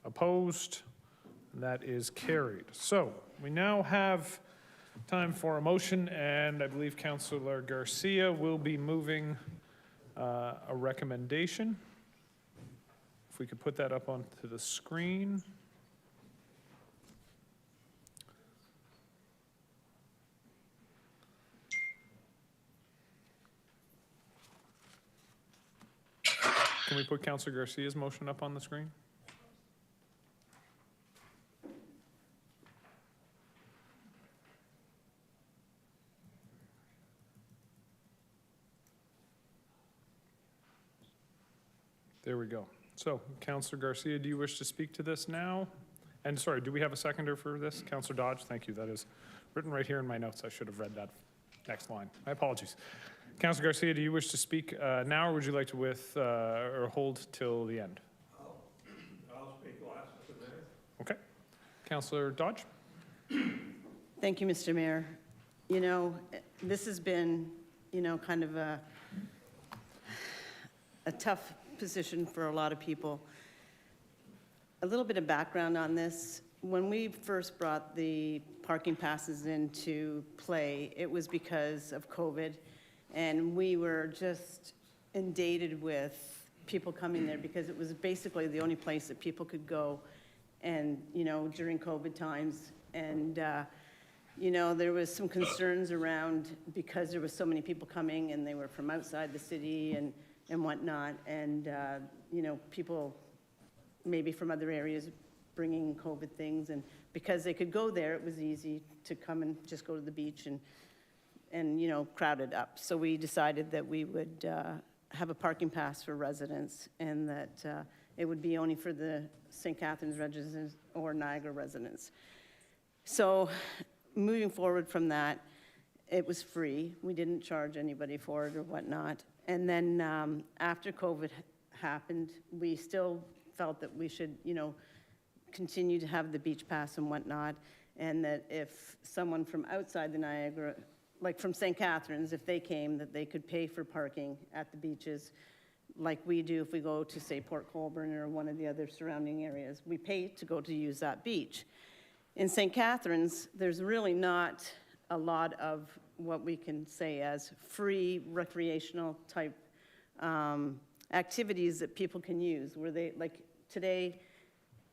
Opposed? That is carried. So we now have time for a motion, and I believe Councillor Garcia will be moving a recommendation. If we could put that up onto the screen. Can we put Councillor Garcia's motion up on the screen? There we go. So, Councillor Garcia, do you wish to speak to this now? And sorry, do we have a seconder for this? Councillor Dodge, thank you. That is written right here in my notes. I should have read that next line. My apologies. Councillor Garcia, do you wish to speak now, or would you like to or hold till the end? I'll speak last today. Okay. Councillor Dodge? Thank you, Mr. Mayor. You know, this has been, you know, kind of a tough position for a lot of people. A little bit of background on this. When we first brought the parking passes into play, it was because of COVID, and we were just inundated with people coming there because it was basically the only place that people could go, and, you know, during COVID times. And, you know, there was some concerns around because there was so many people coming and they were from outside the city and whatnot, and, you know, people maybe from other areas bringing COVID things, and because they could go there, it was easy to come and just go to the beach and you know, crowd it up. So we decided that we would have a parking pass for residents, and that it would be only for the St. Catharines residents or Niagara residents. So moving forward from that, it was free. We didn't charge anybody for it or whatnot. And then after COVID happened, we still felt that we should, you know, continue to have the beach pass and whatnot, and that if someone from outside the Niagara, like from St. Catharines, if they came, that they could pay for parking at the beaches like we do if we go to, say, Port Colborne or one of the other surrounding areas. We pay to go to use that beach. In St. Catharines, there's really not a lot of what we can say as free recreational type activities that people can use, where they, like today,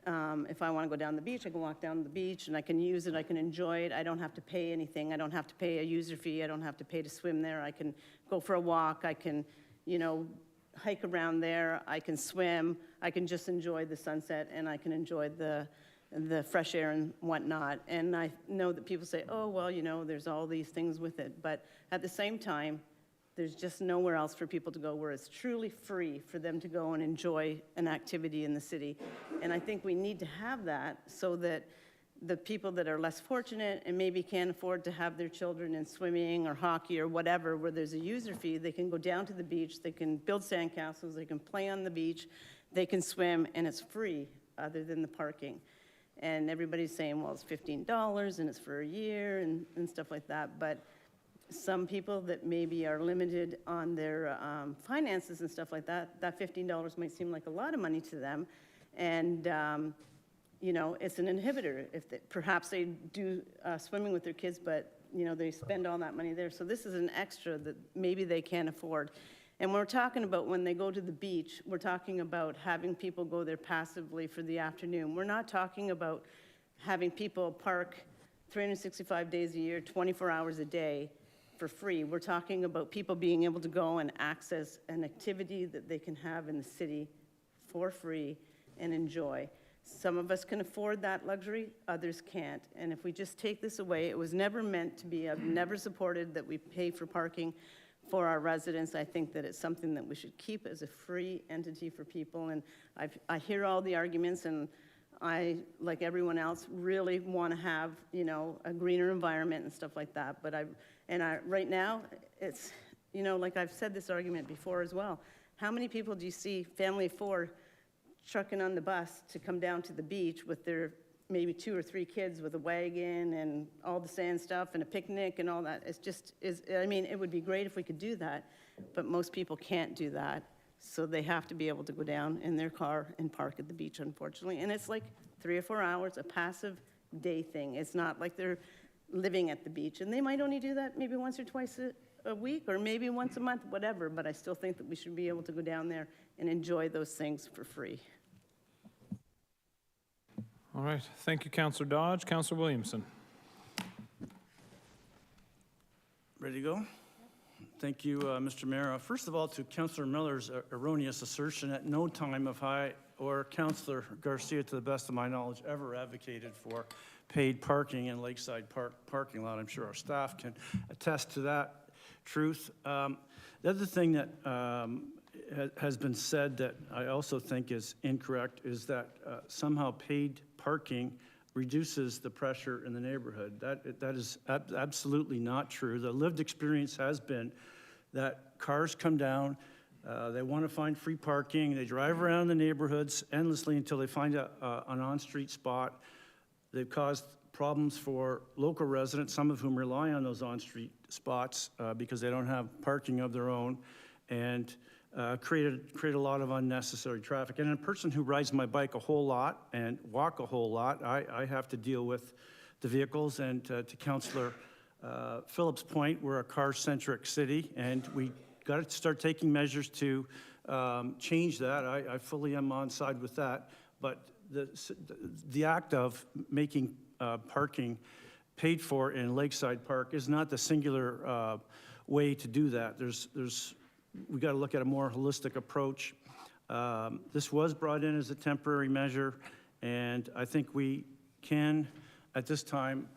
if I want to go down the beach, I can walk down the beach and I can use it, I can enjoy it. I don't have to pay anything. I don't have to pay a user fee. I don't have to pay to swim there. I can go for a walk. I can, you know, hike around there. I can swim. I can just enjoy the sunset, and I can enjoy the fresh air and whatnot. And I know that people say, oh, well, you know, there's all these things with it. But at the same time, there's just nowhere else for people to go where it's truly free for them to go and enjoy an activity in the city. And I think we need to have that so that the people that are less fortunate and maybe can't afford to have their children in swimming or hockey or whatever, where there's a user fee, they can go down to the beach, they can build sandcastles, they can play on the beach, they can swim, and it's free other than the parking. And everybody's saying, well, it's $15 and it's for a year and stuff like that. But some people that maybe are limited on their finances and stuff like that, that $15 might seem like a lot of money to them. And, you know, it's an inhibitor. If perhaps they do swimming with their kids, but, you know, they spend all that money there. So this is an extra that maybe they can't afford. And we're talking about when they go to the beach, we're talking about having people go there passively for the afternoon. We're not talking about having people park 365 days a year, 24 hours a day for free. We're talking about people being able to go and access an activity that they can have in the city for free and enjoy. Some of us can afford that luxury, others can't. And if we just take this away, it was never meant to be, I've never supported that we pay for parking for our residents. I think that it's something that we should keep as a free entity for people. And I hear all the arguments, and I, like everyone else, really want to have, you know, a greener environment and stuff like that. But right now, it's, you know, like I've said this argument before as well. How many people do you see, family of 4, trucking on the bus to come down to the beach with their maybe 2 or 3 kids with a wagon and all the sand stuff and a picnic and all that? It's just, I mean, it would be great if we could do that, but most people can't do that. So they have to be able to go down in their car and park at the beach, unfortunately. And it's like 3 or 4 hours, a passive day thing. It's not like they're living at the beach. And they might only do that maybe once or twice a week, or maybe once a month, whatever. But I still think that we should be able to go down there and enjoy those things for free. All right, thank you, Councillor Dodge. Councillor Williamson. Ready to go? Thank you, Mr. Mayor. First of all, to Councillor Miller's erroneous assertion, at no time have I or Councillor Garcia, to the best of my knowledge, ever advocated for paid parking in Lakeside parking lot. I'm sure our staff can attest to that truth. The other thing that has been said that I also think is incorrect is that somehow paid parking reduces the pressure in the neighborhood. That is absolutely not true. The lived experience has been that cars come down, they want to find free parking, they drive around the neighborhoods endlessly until they find an on-street spot. They've caused problems for local residents, some of whom rely on those on-street spots because they don't have parking of their own, and create a lot of unnecessary traffic. And a person who rides my bike a whole lot and walk a whole lot, I have to deal with the vehicles. And to Councillor Phillips' point, we're a car-centric city, and we got to start taking measures to change that. I fully am on side with that. But the act of making parking paid for in Lakeside Park is not the singular way to do that. We got to look at a more holistic approach. This was brought in as a temporary measure, and I think we can, at this time,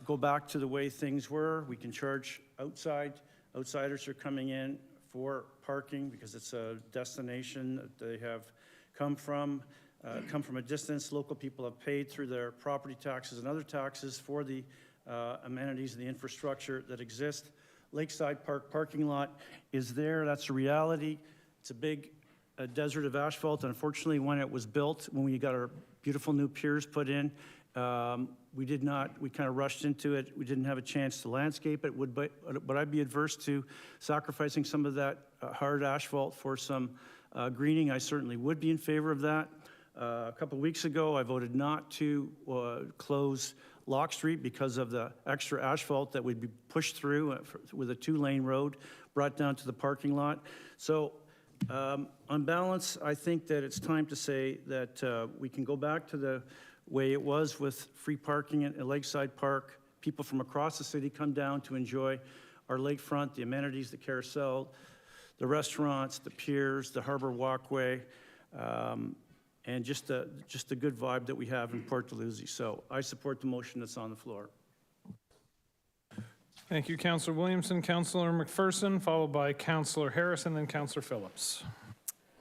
go back to the way things were. We can charge outsiders are coming in for parking because it's a destination that they have come from a distance. Local people have paid through their property taxes and other taxes for the amenities and the infrastructure that exist. Lakeside Park parking lot is there. That's a reality. It's a big desert of asphalt. Unfortunately, when it was built, when we got our beautiful new piers put in, we kind of rushed into it. We didn't have a chance to landscape it. Would I be adverse to sacrificing some of that hard asphalt for some greening? I certainly would be in favor of that. A couple of weeks ago, I voted not to close Lock Street because of the extra asphalt that would be pushed through with a 2-lane road brought down to the parking lot. So on balance, I think that it's time to say that we can go back to the way it was with free parking at Lakeside Park. People from across the city come down to enjoy our lakefront, the amenities, the carousel, the restaurants, the piers, the harbor walkway, and just a good vibe that we have in Port Dalhousie. So I support the motion that's on the floor. Thank you, Councillor Williamson. Councillor McPherson, followed by Councillor Harris, and then Councillor Phillips.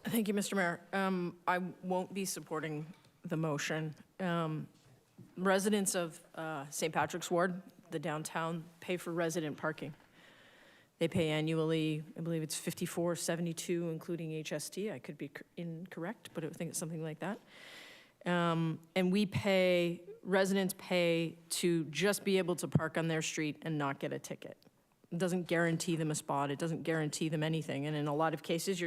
Thank you, Mr. Mayor. I won't be supporting the motion. Residents of St. Patrick's Ward, the downtown, pay for resident parking. They pay annually, I believe it's $54.72, including HST. I could be incorrect, but I think it's something like that. And residents pay to just be able to park on their street and not get a ticket. It doesn't guarantee them a spot. It doesn't guarantee them anything. And in a lot of cases,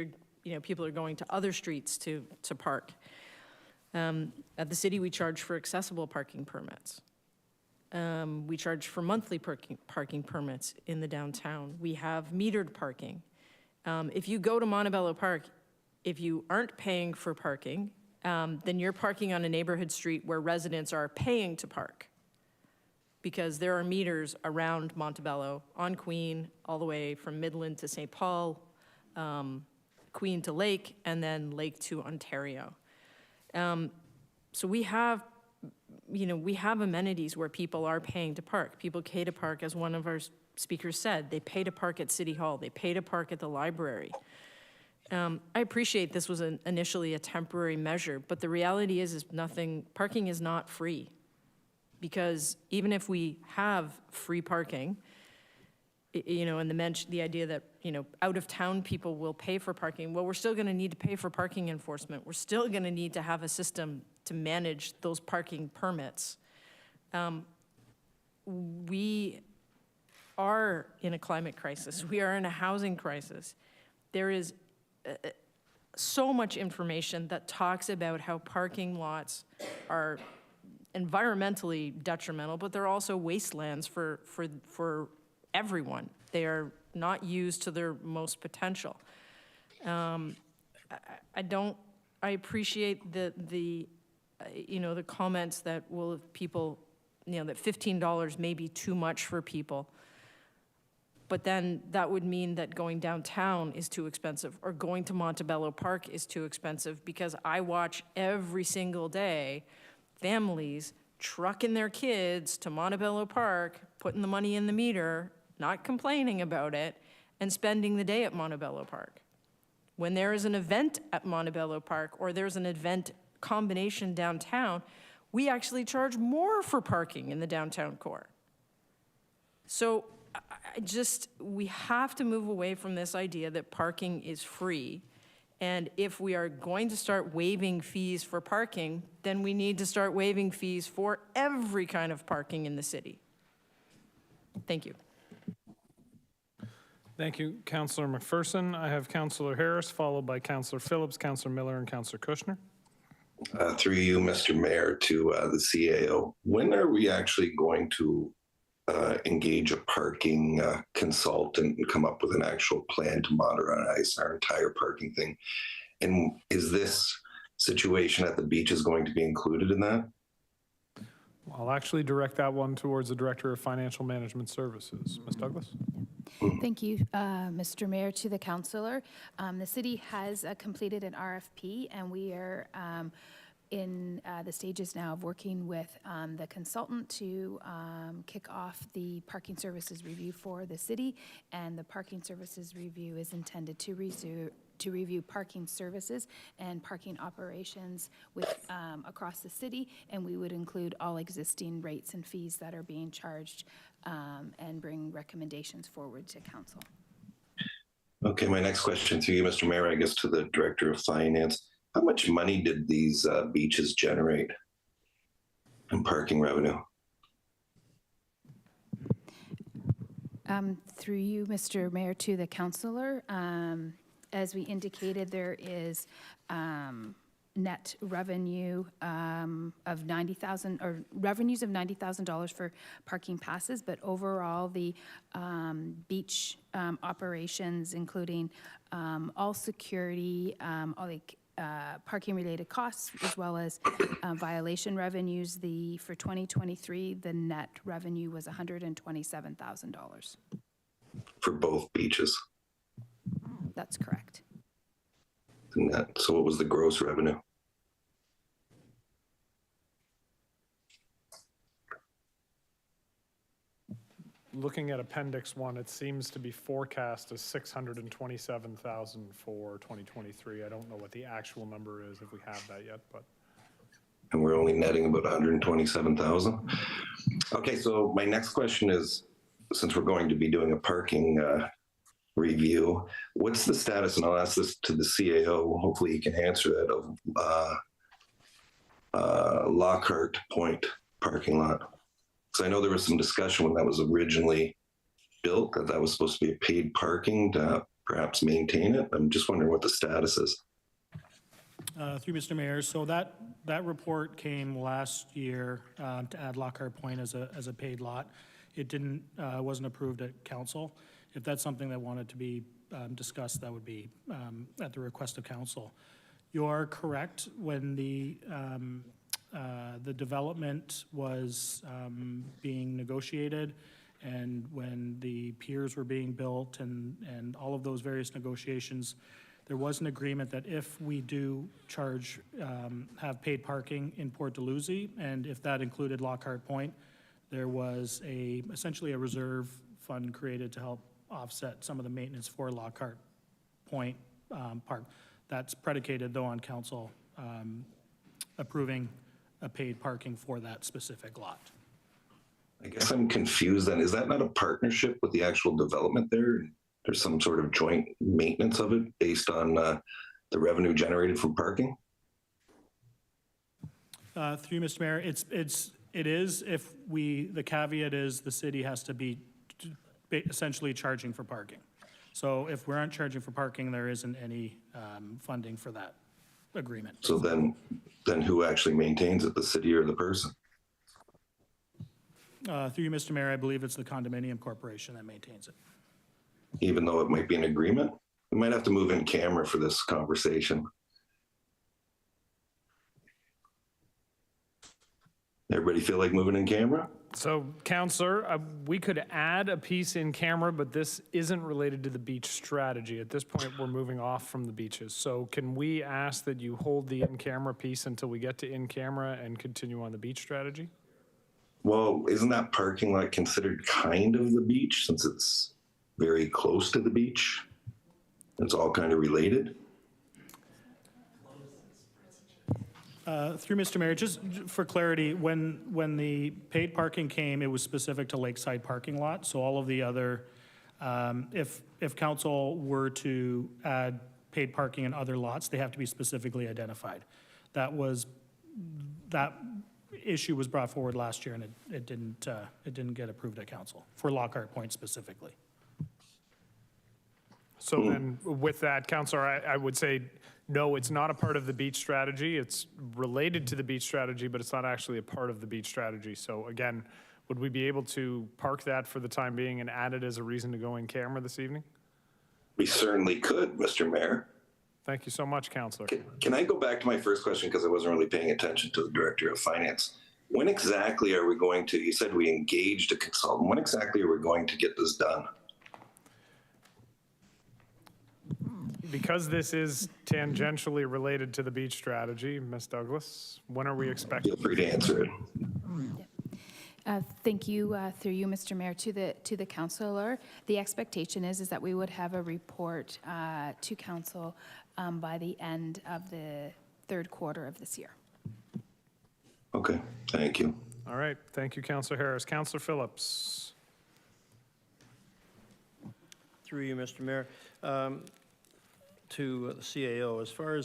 people are going to other streets to park. At the city, we charge for accessible parking permits. We charge for monthly parking permits in the downtown. We have metered parking. If you go to Montebello Park, if you aren't paying for parking, then you're parking on a neighborhood street where residents are paying to park, because there are meters around Montebello, on Queen, all the way from Midland to St. Paul, Queen to Lake, and then Lake to Ontario. So we have amenities where people are paying to park. People pay to park, as one of our speakers said. They pay to park at City Hall. They pay to park at the library. I appreciate this was initially a temporary measure, but the reality is parking is not free. Because even if we have free parking, and the idea that, out-of-town people will pay for parking, well, we're still going to need to pay for parking enforcement. We're still going to need to have a system to manage those parking permits. We are in a climate crisis. We are in a housing crisis. There is so much information that talks about how parking lots are environmentally detrimental, but they're also wastelands for everyone. They are not used to their most potential. I appreciate the the comments that people, that $15 may be too much for people. But then that would mean that going downtown is too expensive, or going to Montebello Park is too expensive, because I watch every single day families trucking their kids to Montebello Park, putting the money in the meter, not complaining about it, and spending the day at Montebello Park. When there is an event at Montebello Park, or there's an event combination downtown, we actually charge more for parking in the downtown core. So we have to move away from this idea that parking is free. And if we are going to start waiving fees for parking, then we need to start waiving fees for every kind of parking in the city. Thank you. Thank you, Councillor McPherson. I have Councillor Harris, followed by Councillor Phillips, Councillor Miller, and Councillor Kushner. Through you, Mr. Mayor, to the CAO. When are we actually going to engage a parking consultant and come up with an actual plan to modernize our entire parking thing? And is this situation at the beaches going to be included in that? I'll actually direct that one towards the Director of Financial Management Services. Ms. Douglas? Thank you, Mr. Mayor, to the councillor. The city has completed an RFP, and we are in the stages now of working with the consultant to kick off the parking services review for the city. And the parking services review is intended to review parking services and parking operations with across the city, and we would include all existing rates and fees that are being charged and bring recommendations forward to council. Okay, my next question to you, Mr. Mayor, I guess to the Director of Finance. How much money did these beaches generate in parking revenue? Through you, Mr. Mayor, to the councillor. As we indicated, there is net revenue of $90,000, or revenues of $90,000 for parking passes, but overall the beach operations, including all security, parking related costs, as well as violation revenues, for 2023, the net revenue was $127,000. For both beaches? That's correct. Net. So what was the gross revenue? Looking at Appendix 1, it seems to be forecast as $627,000 for 2023. I don't know what the actual number is, if we have that yet, but. And we're only netting about 127,000. Okay, so my next question is, since we're going to be doing a parking review, what's the status, and I'll ask this to the CAO, hopefully you can answer that, of Lockhart Point parking lot? Because I know there was some discussion when that was originally built that that was supposed to be a paid parking to perhaps maintain it. I'm just wondering what the status is. Through Mr. Mayor, so that report came last year to add Lockhart Point as a paid lot. It wasn't approved at council. If that's something that wanted to be discussed, that would be at the request of council. You are correct. When the development was being negotiated, and when the piers were being built, and all of those various negotiations, there was an agreement that if we do have paid parking in Port Dalhousie, and if that included Lockhart Point, there was essentially a reserve fund created to help offset some of the maintenance for Lockhart Point Park. That's predicated, though, on council approving a paid parking for that specific lot. I guess I'm confused then. Is that not a partnership with the actual development there? There's some sort of joint maintenance of it based on the revenue generated from parking? Through you, Mr. Mayor, it is if the caveat is the city has to be essentially charging for parking. So if we aren't charging for parking, there isn't any funding for that agreement. So then who actually maintains it, the city or the person? Through you, Mr. Mayor, I believe it's the condominium corporation that maintains it. Even though it might be an agreement? We might have to move in camera for this conversation. Everybody feel like moving in camera? So, Councillor, we could add a piece in camera, but this isn't related to the beach strategy. At this point, we're moving off from the beaches. So can we ask that you hold the in-camera piece until we get to in-camera and continue on the beach strategy? Well, isn't that parking lot considered kind of the beach since it's very close to the beach? It's all kind of related. Through Mr. Mayor, just for clarity, when the paid parking came, it was specific to Lakeside parking lot. So all of the other, if council were to add paid parking in other lots, they have to be specifically identified. That issue was brought forward last year, and it didn't get approved at council for Lockhart Point specifically. So then with that, Councillor, I would say, no, it's not a part of the beach strategy. It's related to the beach strategy, but it's not actually a part of the beach strategy. So again, would we be able to park that for the time being and add it as a reason to go in camera this evening? We certainly could, Mr. Mayor. Thank you so much, Councillor. Can I go back to my first question because I wasn't really paying attention to the Director of Finance? When exactly are we going to, you said we engaged a consultant, when exactly are we going to get this done? Because this is tangentially related to the beach strategy, Ms. Douglas, when are we expecting? Feel free to answer it. Thank you, through you, Mr. Mayor, to the councillor. The expectation is that we would have a report to council by the end of the third quarter of this year. Okay, thank you. All right, thank you, Councillor Harris. Councillor Phillips. Through you, Mr. Mayor. To the CAO, as far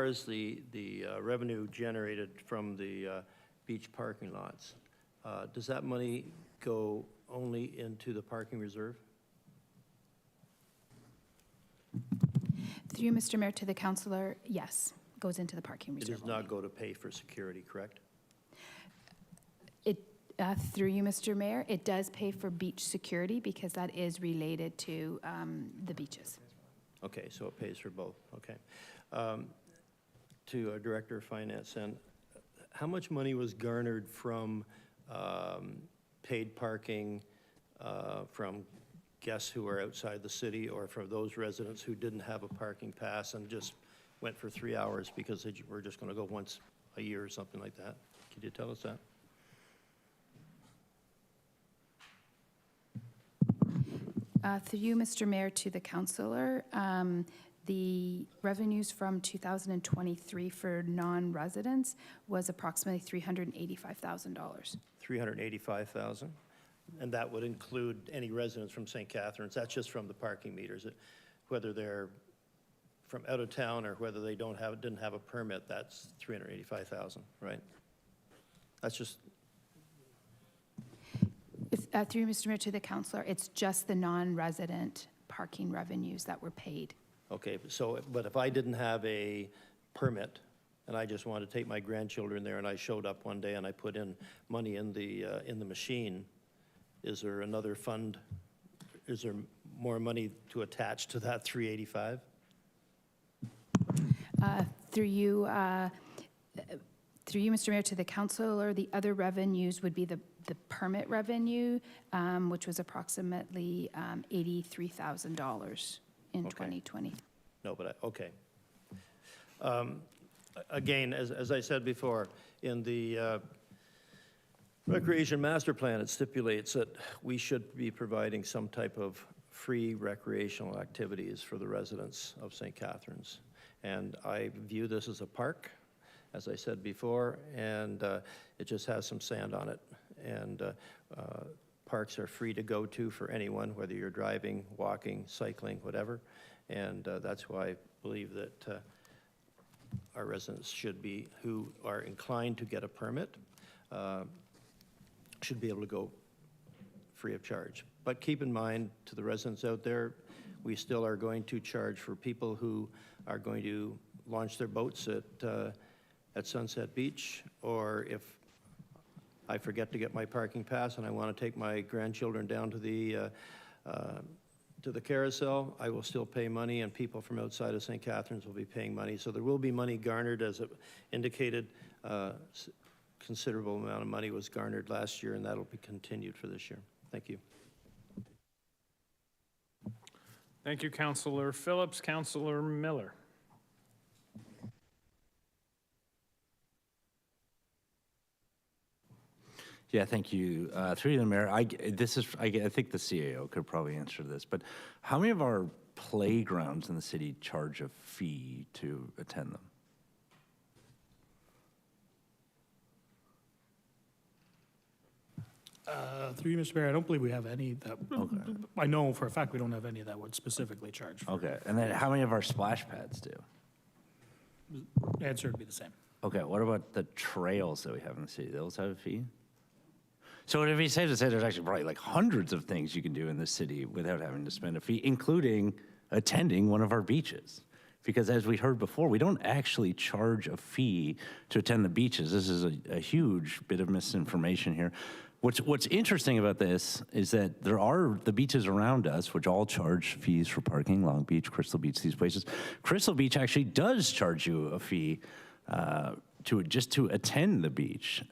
as the revenue generated from the beach parking lots, does that money go only into the parking reserve? Through you, Mr. Mayor, to the councillor, yes, goes into the parking reserve. It does not go to pay for security, correct? Through you, Mr. Mayor, it does pay for beach security because that is related to the beaches. Okay, so it pays for both, okay. To our Director of Finance, and how much money was garnered from paid parking from guests who are outside the city or from those residents who didn't have a parking pass and just went for 3 hours because they were just going to go once a year or something like that? Could you tell us that? Through you, Mr. Mayor, to the councillor, the revenues from 2023 for non-residents was approximately $385,000. $385,000, and that would include any residents from St. Catharines. That's just from the parking meters. Whether they're from out of town or whether they didn't have a permit, that's $385,000, right? That's just. Through you, Mr. Mayor, to the councillor, it's just the non-resident parking revenues that were paid. Okay, but if I didn't have a permit and I just wanted to take my grandchildren there and I showed up one day and I put in money in the machine, is there another fund? Is there more money to attach to that 385? Through you, Mr. Mayor, to the councillor, the other revenues would be the permit revenue, which was approximately $83,000 in 2020. No, but okay. Again, as I said before, in the Recreation Master Plan, it stipulates that we should be providing some type of free recreational activities for the residents of St. Catharines. And I view this as a park, as I said before, and it just has some sand on it. And parks are free to go to for anyone, whether you're driving, walking, cycling, whatever. And that's why I believe that our residents should be, who are inclined to get a permit, should be able to go free of charge. But keep in mind, to the residents out there, we still are going to charge for people who are going to launch their boats at Sunset Beach, or if I forget to get my parking pass and I want to take my grandchildren down to the to the carousel, I will still pay money, and people from outside of St. Catharines will be paying money. So there will be money garnered, as it indicated. Considerable amount of money was garnered last year, and that'll be continued for this year. Thank you. Thank you, Councillor Phillips. Councillor Miller. Yeah, thank you. Through the mayor, I think the CAO could probably answer this, but how many of our playgrounds in the city charge a fee to attend them? Through you, Mr. Mayor, I don't believe we have any that, I know for a fact we don't have any that would specifically charge. Okay, and then how many of our splash pads do? The answer would be the same. Okay, what about the trails that we have in the city? Those have a fee? So it'd be safe to say there's actually probably like hundreds of things you can do in the city without having to spend a fee, including attending one of our beaches. Because as we heard before, we don't actually charge a fee to attend the beaches. This is a huge bit of misinformation here. What's interesting about this is that there are the beaches around us, which all charge fees for parking, Long Beach, Crystal Beach, these places. Crystal Beach actually does charge you a fee to attend the beach.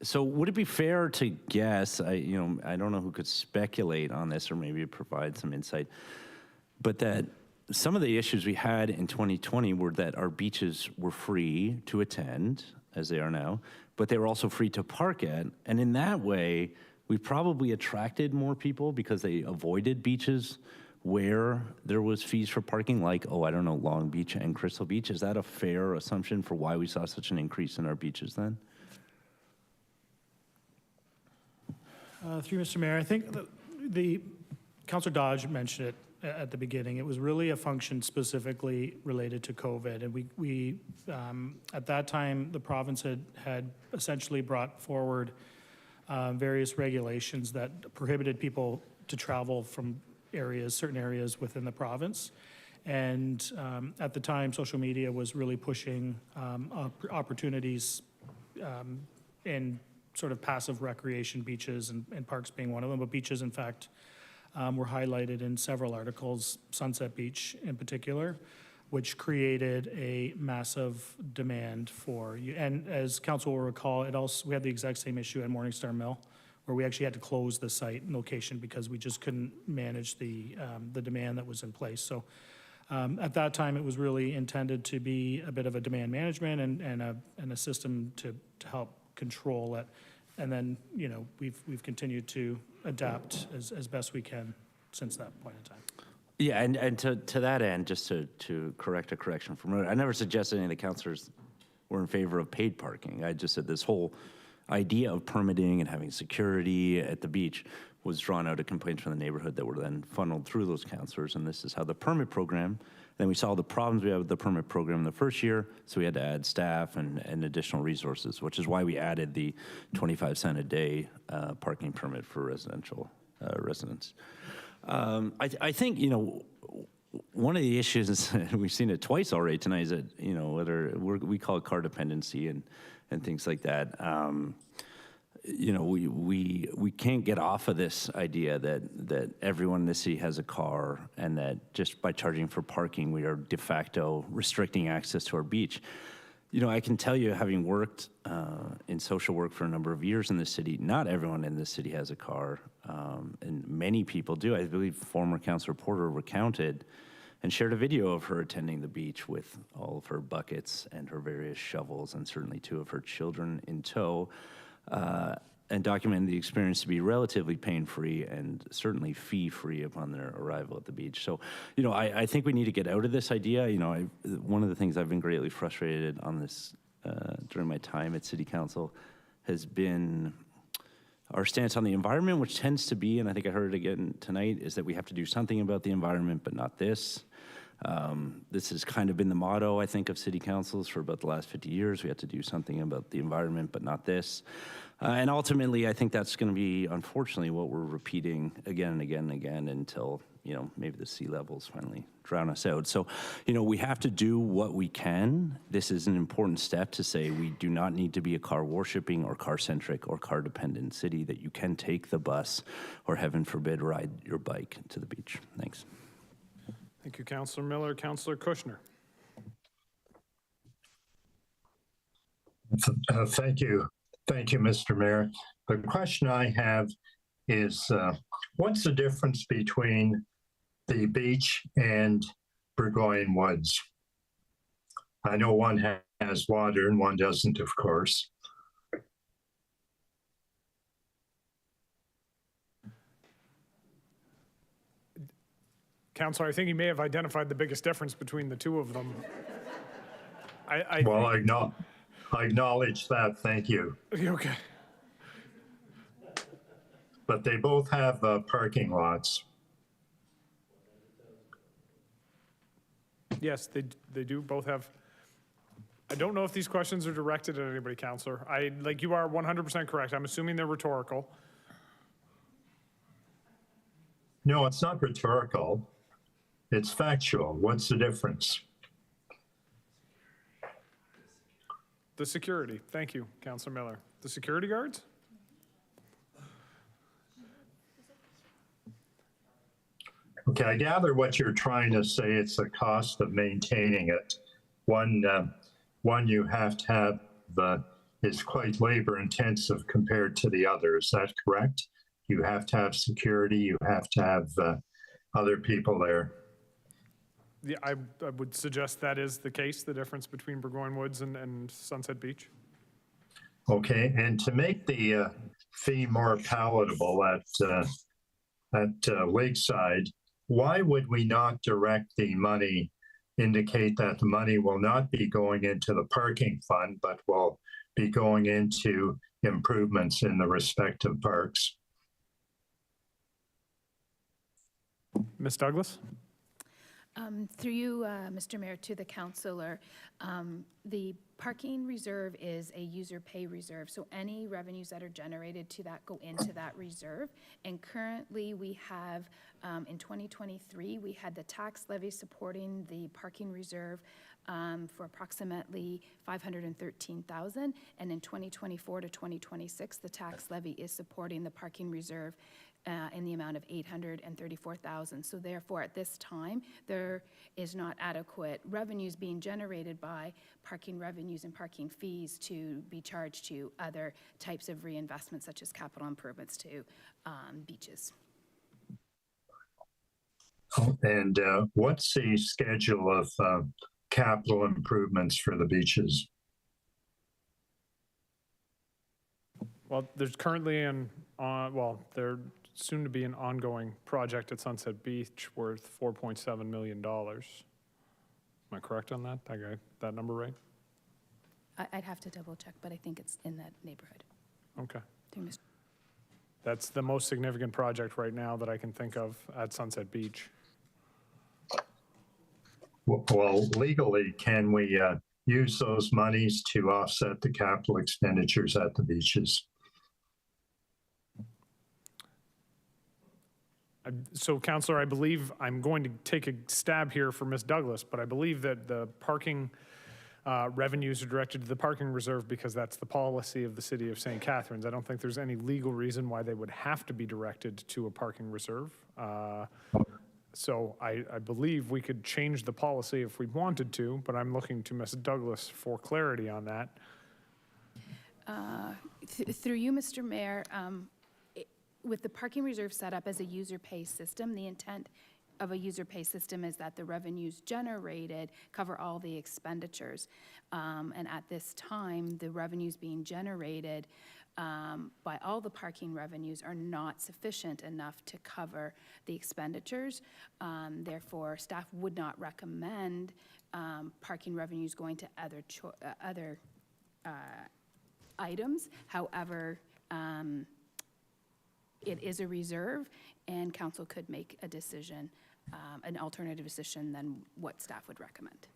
So would it be fair to guess, I don't know who could speculate on this or maybe provide some insight, but that some of the issues we had in 2020 were that our beaches were free to attend, as they are now, but they were also free to park at. And in that way, we probably attracted more people because they avoided beaches where there was fees for parking, like, Long Beach and Crystal Beach. Is that a fair assumption for why we saw such an increase in our beaches then? Through Mr. Mayor, I think the Councillor Dodge mentioned it at the beginning. It was really a function specifically related to COVID. And we at that time, the province had essentially brought forward various regulations that prohibited people to travel from certain areas within the province. And at the time, social media was really pushing opportunities in sort of passive recreation, beaches and parks being one of them. But beaches, in fact, were highlighted in several articles, Sunset Beach in particular, which created a massive demand for you. And as council will recall, we had the exact same issue at Morningstar Mill, where we actually had to close the site and location because we just couldn't manage the demand that was in place. So at that time, it was really intended to be a bit of a demand management and a system to help control it. And then, we've continued to adapt as best we can since that point in time. Yeah, and to that end, just to correct a correction from earlier, I never suggested any of the councillors were in favor of paid parking. I just said this whole idea of permitting and having security at the beach was drawn out of complaints from the neighborhood that were then funneled through those councillors, and this is how the permit program, then we saw the problems we had with the permit program the first year, so we had to add staff and additional resources, which is why we added the 25 cent a day parking permit for residential residents. I think, one of the issues, and we've seen it twice already tonight, is that, whether we call it car dependency and things like that. We can't get off of this idea that everyone in the city has a car and that just by charging for parking, we are de facto restricting access to our beach. I can tell you, having worked in social work for a number of years in the city, not everyone in the city has a car, and many people do. I believe former Councillor Porter recounted and shared a video of her attending the beach with all of her buckets and her various shovels and certainly 2 of her children in tow, and documented the experience to be relatively pain-free and certainly fee-free upon their arrival at the beach. So, I think we need to get out of this idea. One of the things I've been greatly frustrated on this during my time at City Council has been our stance on the environment, which tends to be, and I think I heard it again tonight, is that we have to do something about the environment, but not this. This has kind of been the motto, I think, of city councils for about the last 50 years. We have to do something about the environment, but not this. And ultimately, I think that's going to be, unfortunately, what we're repeating again and again and again until, maybe the sea levels finally drown us out. So, we have to do what we can. This is an important step to say we do not need to be a car worshipping or car-centric or car-dependent city, that you can take the bus or, heaven forbid, ride your bike to the beach. Thanks. Thank you, Councillor Miller. Councillor Kushner. Thank you. Thank you, Mr. Mayor. The question I have is, what's the difference between the beach and Burgoyne Woods? I know one has water and one doesn't, of course. Councillor, I think you may have identified the biggest difference between the two of them. I acknowledge that. Thank you. Okay. But they both have parking lots. Yes, they do both have. I don't know if these questions are directed at anybody, Councillor. You are 100% correct. I'm assuming they're rhetorical. No, it's not rhetorical. It's factual. What's the difference? The security. Thank you, Councillor Miller. The security guards? Okay, I gather what you're trying to say, it's the cost of maintaining it. One you have to have is quite labor intensive compared to the other. Is that correct? You have to have security, you have to have other people there. Yeah, I would suggest that is the case, the difference between Burgoyne Woods and Sunset Beach. Okay, and to make the fee more palatable at Lakeside, why would we not direct the money, indicate that the money will not be going into the parking fund, but will be going into improvements in the respective parks? Ms. Douglas? Through you, Mr. Mayor, to the councillor, the parking reserve is a user pay reserve, so any revenues that are generated to that go into that reserve. And currently we have, in 2023, we had the tax levy supporting the parking reserve for approximately $513,000, and in 2024 to 2026, the tax levy is supporting the parking reserve in the amount of $834,000. So therefore, at this time, there is not adequate revenues being generated by parking revenues and parking fees to be charged to other types of reinvestment, such as capital improvements to beaches. And what's the schedule of capital improvements for the beaches? Well, there's currently there soon to be an ongoing project at Sunset Beach worth $4.7 million. Am I correct on that? I got that number right? I'd have to double check, but I think it's in that neighborhood. Okay. That's the most significant project right now that I can think of at Sunset Beach. Well, legally, can we use those monies to offset the capital expenditures at the beaches? So, Councillor, I believe I'm going to take a stab here for Ms. Douglas, but I believe that the parking revenues are directed to the parking reserve because that's the policy of the city of St. Catharines. I don't think there's any legal reason why they would have to be directed to a parking reserve. So I believe we could change the policy if we wanted to, but I'm looking to Ms. Douglas for clarity on that. Through you, Mr. Mayor, with the parking reserve set up as a user pay system, the intent of a user pay system is that the revenues generated cover all the expenditures. And at this time, the revenues being generated by all the parking revenues are not sufficient enough to cover the expenditures. Therefore, staff would not recommend parking revenues going to other, items. However, it is a reserve, and council could make a decision, an alternative decision than what staff would recommend.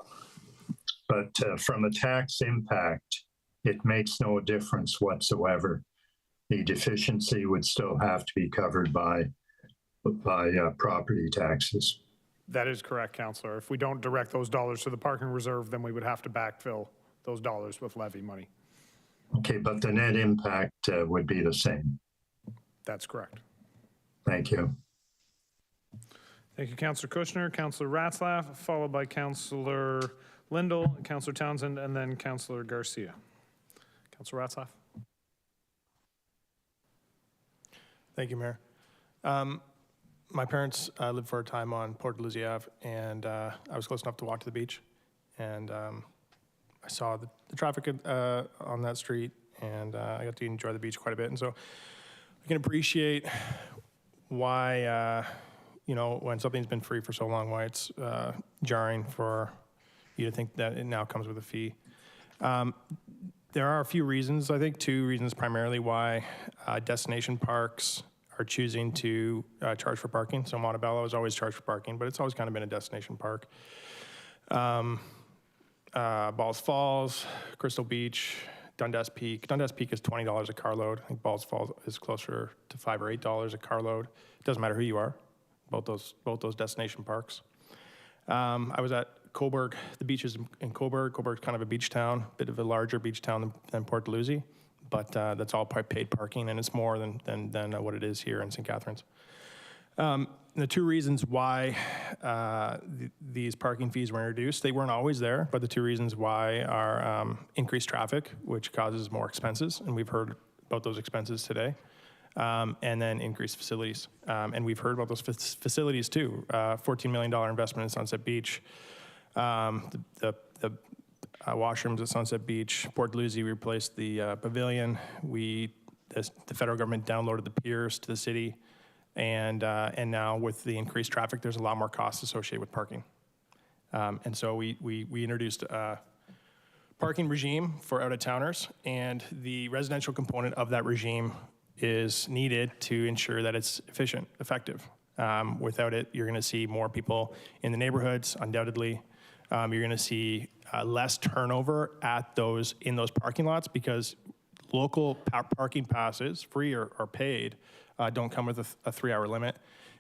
But from a tax impact, it makes no difference whatsoever. The deficiency would still have to be covered by property taxes. That is correct, Councillor. If we don't direct those dollars to the parking reserve, then we would have to backfill those dollars with levy money. Okay, but the net impact would be the same. That's correct. Thank you. Thank you, Councillor Kushner. Councillor Ratzlaff, followed by Councillor Lindell, Councillor Townsend, and then Councillor Garcia. Councillor Ratzlaff. Thank you, Mayor. My parents lived for a time on Port Elizabeth Ave, and I was close enough to walk to the beach. And I saw the traffic on that street, and I got to enjoy the beach quite a bit. And so I can appreciate why, you know, when something's been free for so long, why it's jarring for you to think that it now comes with a fee. There are a few reasons, I think 2 reasons primarily why destination parks are choosing to charge for parking. So Montebello has always charged for parking, but it's always kind of been a destination park. Balls Falls, Crystal Beach, Dundas Peak. Dundas Peak is $20 a carload. I think Balls Falls is closer to $5 or $8 a carload. It doesn't matter who you are, both those destination parks. I was at Cobourg, the beaches in Cobourg. Cobourg's kind of a beach town, a bit of a larger beach town than Port Dalhousie, but that's all paid parking, and it's more than what it is here in St. Catharines. The 2 reasons why these parking fees were introduced, they weren't always there, but the 2 reasons why are increased traffic, which causes more expenses, and we've heard about those expenses today, and then increased facilities. And we've heard about those facilities too. $14 million investment in Sunset Beach, the washrooms at Sunset Beach, Port Dalhousie replaced the pavilion. The federal government downloaded the piers to the city. And now with the increased traffic, there's a lot more costs associated with parking. And so we introduced a parking regime for out-of-towners, and the residential component of that regime is needed to ensure that it's efficient, effective. Without it, you're gonna see more people in the neighborhoods, undoubtedly. You're gonna see less turnover in those parking lots, because local parking passes, free or paid, don't come with a 3-hour limit.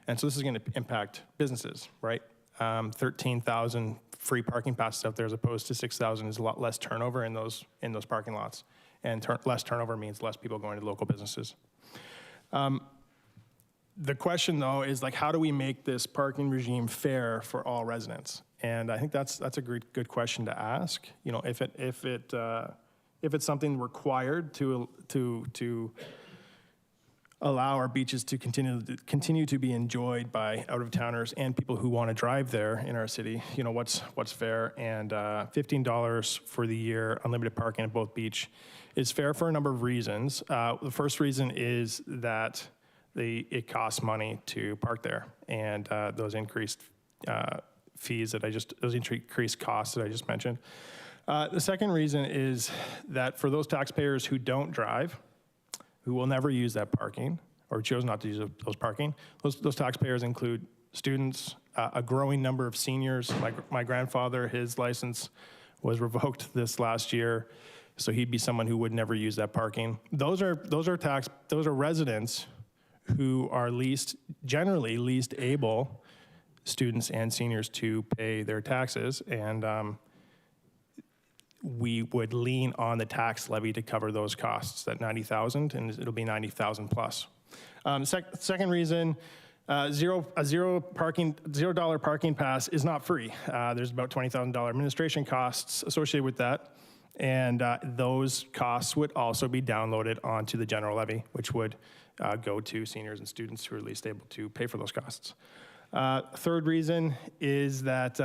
And so this is going to impact businesses, right? 13,000 free parking passes out there as opposed to 6,000 is a lot less turnover in those parking lots. And less turnover means less people going to local businesses. The question, though, is like, how do we make this parking regime fair for all residents? And I think that's a good question to ask. You know, if it's something required to allow our beaches to continue to be enjoyed by out-of-towners and people who want to drive there in our city, you know, what's fair? And $15 for the year, unlimited parking at both beach, is fair for a number of reasons. The first reason is that it costs money to park there, and those increased those increased costs that I just mentioned. The second reason is that for those taxpayers who don't drive, who will never use that parking or chose not to use those parking, those taxpayers include students, a growing number of seniors. My grandfather, his license was revoked this last year, so he'd be someone who would never use that parking. Those are residents who are generally least able, students and seniors, to pay their taxes, and we would lean on the tax levy to cover those costs, that $90,000, and it'll be $90,000 plus. Second reason, $0 parking pass is not free. There's about $20,000 administration costs associated with that, and those costs would also be downloaded onto the general levy, which would go to seniors and students who are least able to pay for those costs. Third reason is that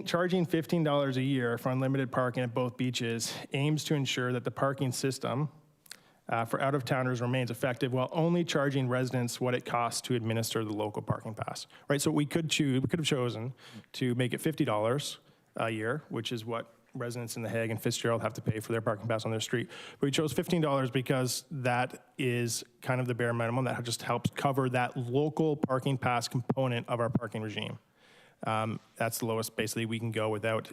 charging $15 a year for unlimited parking at both beaches aims to ensure that the parking system for out-of-towners remains effective while only charging residents what it costs to administer the local parking pass, right? So we could have chosen to make it $50 a year, which is what residents in the Hague and Fitzgerald have to pay for their parking pass on their street. But we chose $15 because that is kind of the bare minimum that just helps cover that local parking pass component of our parking regime. That's the lowest basically we can go without,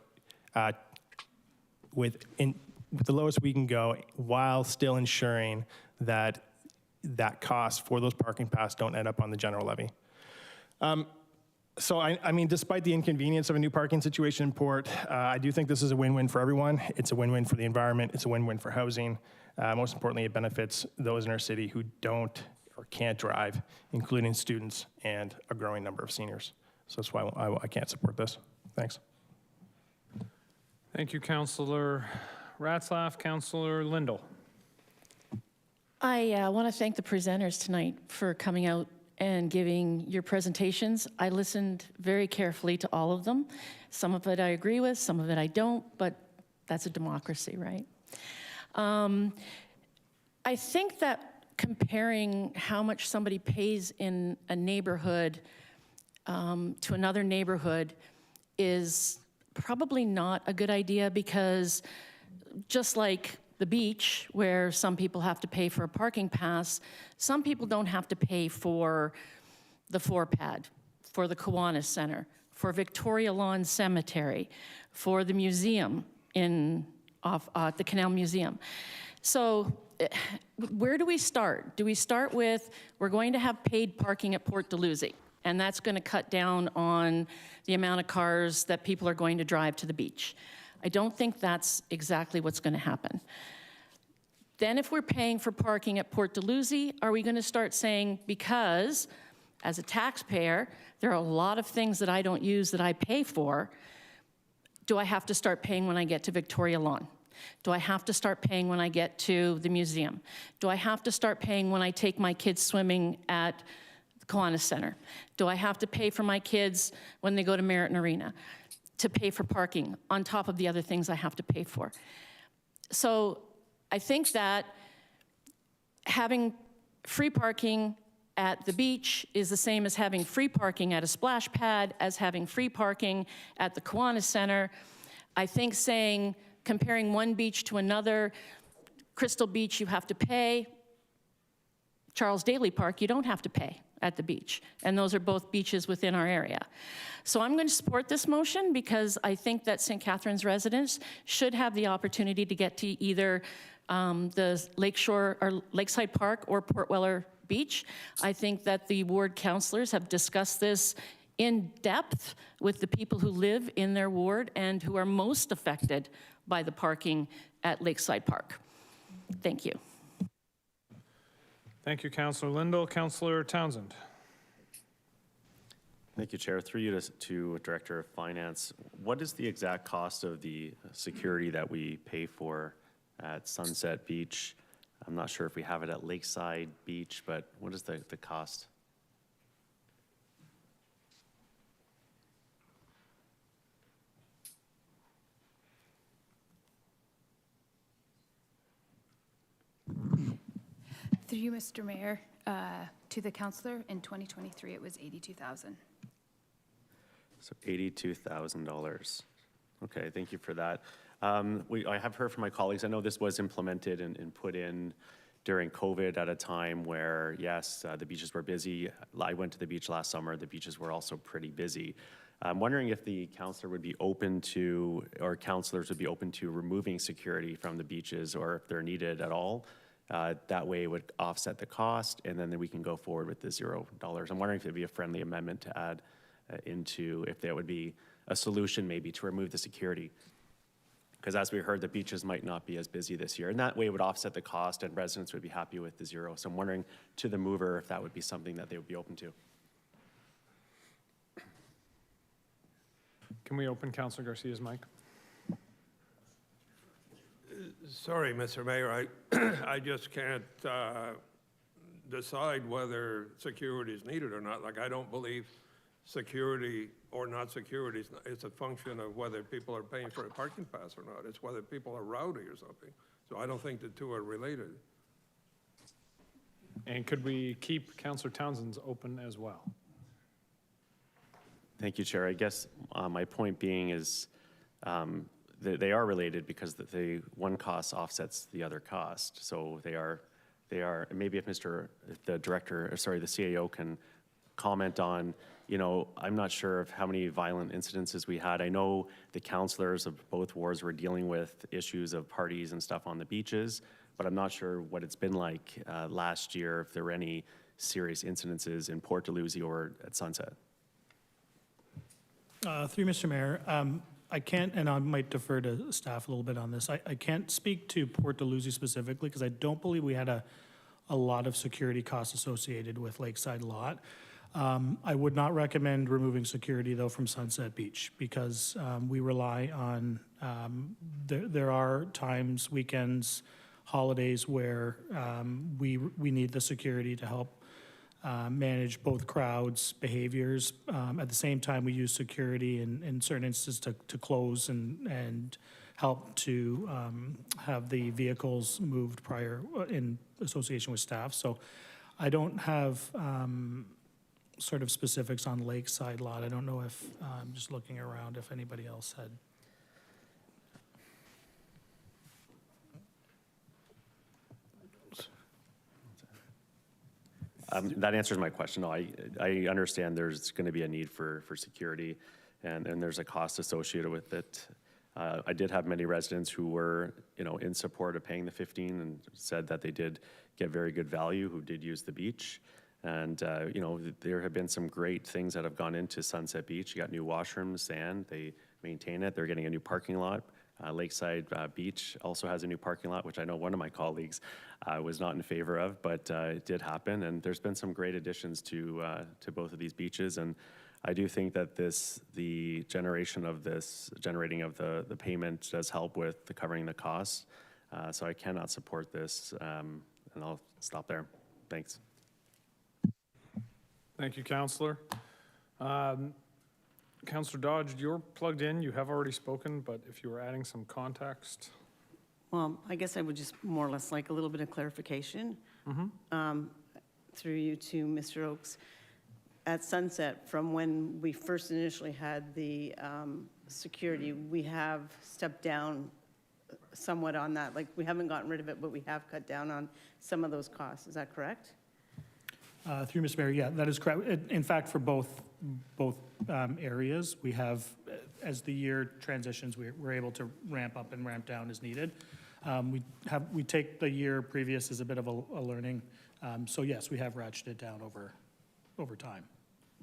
with the lowest we can go while still ensuring that that cost for those parking pass don't end up on the general levy. So I mean, despite the inconvenience of a new parking situation in Port, I do think this is a win-win for everyone. It's a win-win for the environment. It's a win-win for housing. Most importantly, it benefits those in our city who don't or can't drive, including students and a growing number of seniors. So that's why I can't support this. Thanks. Thank you, Councillor Ratzlaff. Councillor Lindell. I want to thank the presenters tonight for coming out and giving your presentations. I listened very carefully to all of them. Some of it I agree with, some of it I don't, but that's a democracy, right? I think that comparing how much somebody pays in a neighborhood to another neighborhood is probably not a good idea, because just like the beach, where some people have to pay for a parking pass, some people don't have to pay for the 4-pad, for the Kiwanis Center, for Victoria Lawn Cemetery, for the museum at the Canal Museum. So where do we start? Do we start with, we're going to have paid parking at Port Dalhousie, and that's going to cut down on the amount of cars that people are going to drive to the beach? I don't think that's exactly what's going to happen. Then if we're paying for parking at Port Dalhousie, are we going to start saying, because as a taxpayer, there are a lot of things that I don't use that I pay for, do I have to start paying when I get to Victoria Lawn? Do I have to start paying when I get to the museum? Do I have to start paying when I take my kids swimming at the Kiwanis Center? Do I have to pay for my kids when they go to Merritt Arena? To pay for parking on top of the other things I have to pay for. So I think that having free parking at the beach is the same as having free parking at a splash pad, as having free parking at the Kiwanis Center. I think saying, comparing one beach to another, Crystal Beach you have to pay, Charles Daly Park you don't have to pay at the beach. And those are both beaches within our area. So I'm going to support this motion because I think that St. Catharines residents should have the opportunity to get to either the Lakeshore or Lakeside Park or Port Weller Beach. I think that the ward councillors have discussed this in depth with the people who live in their ward and who are most affected by the parking at Lakeside Park. Thank you. Thank you, Councillor Lindell. Councillor Townsend. Thank you, Chair. Through you to Director of Finance, what is the exact cost of the security that we pay for at Sunset Beach? I'm not sure if we have it at Lakeside Beach, but what is the cost? Through you, Mr. Mayor, to the councillor, in 2023 it was $82,000. So $82,000. Okay, thank you for that. I have heard from my colleagues, I know this was implemented and put in during COVID at a time where, yes, the beaches were busy. I went to the beach last summer. The beaches were also pretty busy. I'm wondering if the councillor would be open to, or councillors would be open to removing security from the beaches, or if they're needed at all. That way it would offset the cost, and then we can go forward with the $0. I'm wondering if it'd be a friendly amendment to add into, if there would be a solution maybe to remove the security. Because as we heard, the beaches might not be as busy this year, and that way it would offset the cost and residents would be happy with the $0. So I'm wondering to the mover if that would be something that they would be open to. Can we open Councillor Garcia's mic? Sorry, Mr. Mayor, I just can't decide whether security is needed or not. Like, I don't believe security or not security is a function of whether people are paying for a parking pass or not. It's whether people are rowdy or something. So I don't think the two are related. And could we keep Councillor Townsend's open as well? Thank you, Chair. I guess my point being is they are related because the one cost offsets the other cost. So they are, maybe if the director, or sorry, the CAO can comment on, you know, I'm not sure of how many violent incidences we had. I know the councillors of both wards were dealing with issues of parties and stuff on the beaches, but I'm not sure what it's been like last year, if there were any serious incidences in Port Dalhousie or at Sunset. Through Mr. Mayor, I can't, and I might defer to staff a little bit on this. I can't speak to Port Dalhousie specifically because I don't believe we had a lot of security costs associated with Lakeside Lot. I would not recommend removing security though from Sunset Beach because we rely on, there are times, weekends, holidays where we need the security to help manage both crowds' behaviors. At the same time, we use security in certain instances to close and help to have the vehicles moved prior in association with staff. So I don't have sort of specifics on Lakeside Lot. I don't know if, just looking around, if anybody else had. That answers my question. No, I understand there's going to be a need for security, and there's a cost associated with it. I did have many residents who were, you know, in support of paying the 15 and said that they did get very good value, who did use the beach. And, you know, there have been some great things that have gone into Sunset Beach. You got new washrooms, sand, they maintain it. They're getting a new parking lot. Lakeside Beach also has a new parking lot, which I know one of my colleagues was not in favor of, but it did happen. And there's been some great additions to both of these beaches. And I do think that the generating of the payment does help with the covering the costs. So I cannot support this, and I'll stop there. Thanks. Thank you, Councillor. Councillor Dodge, you're plugged in. You have already spoken, but if you were adding some context. Well, I guess I would just more or less like a little bit of clarification through you to Mr. Oakes. At Sunset, from when we first initially had the security, we have stepped down somewhat on that. Like, we haven't gotten rid of it, but we have cut down on some of those costs. Is that correct? Through Mr. Mayor, yeah, that is correct. In fact, for both areas, we have, as the year transitions, we're able to ramp up and ramp down as needed. We take the year previous as a bit of a learning. So yes, we have ratcheted it down over time.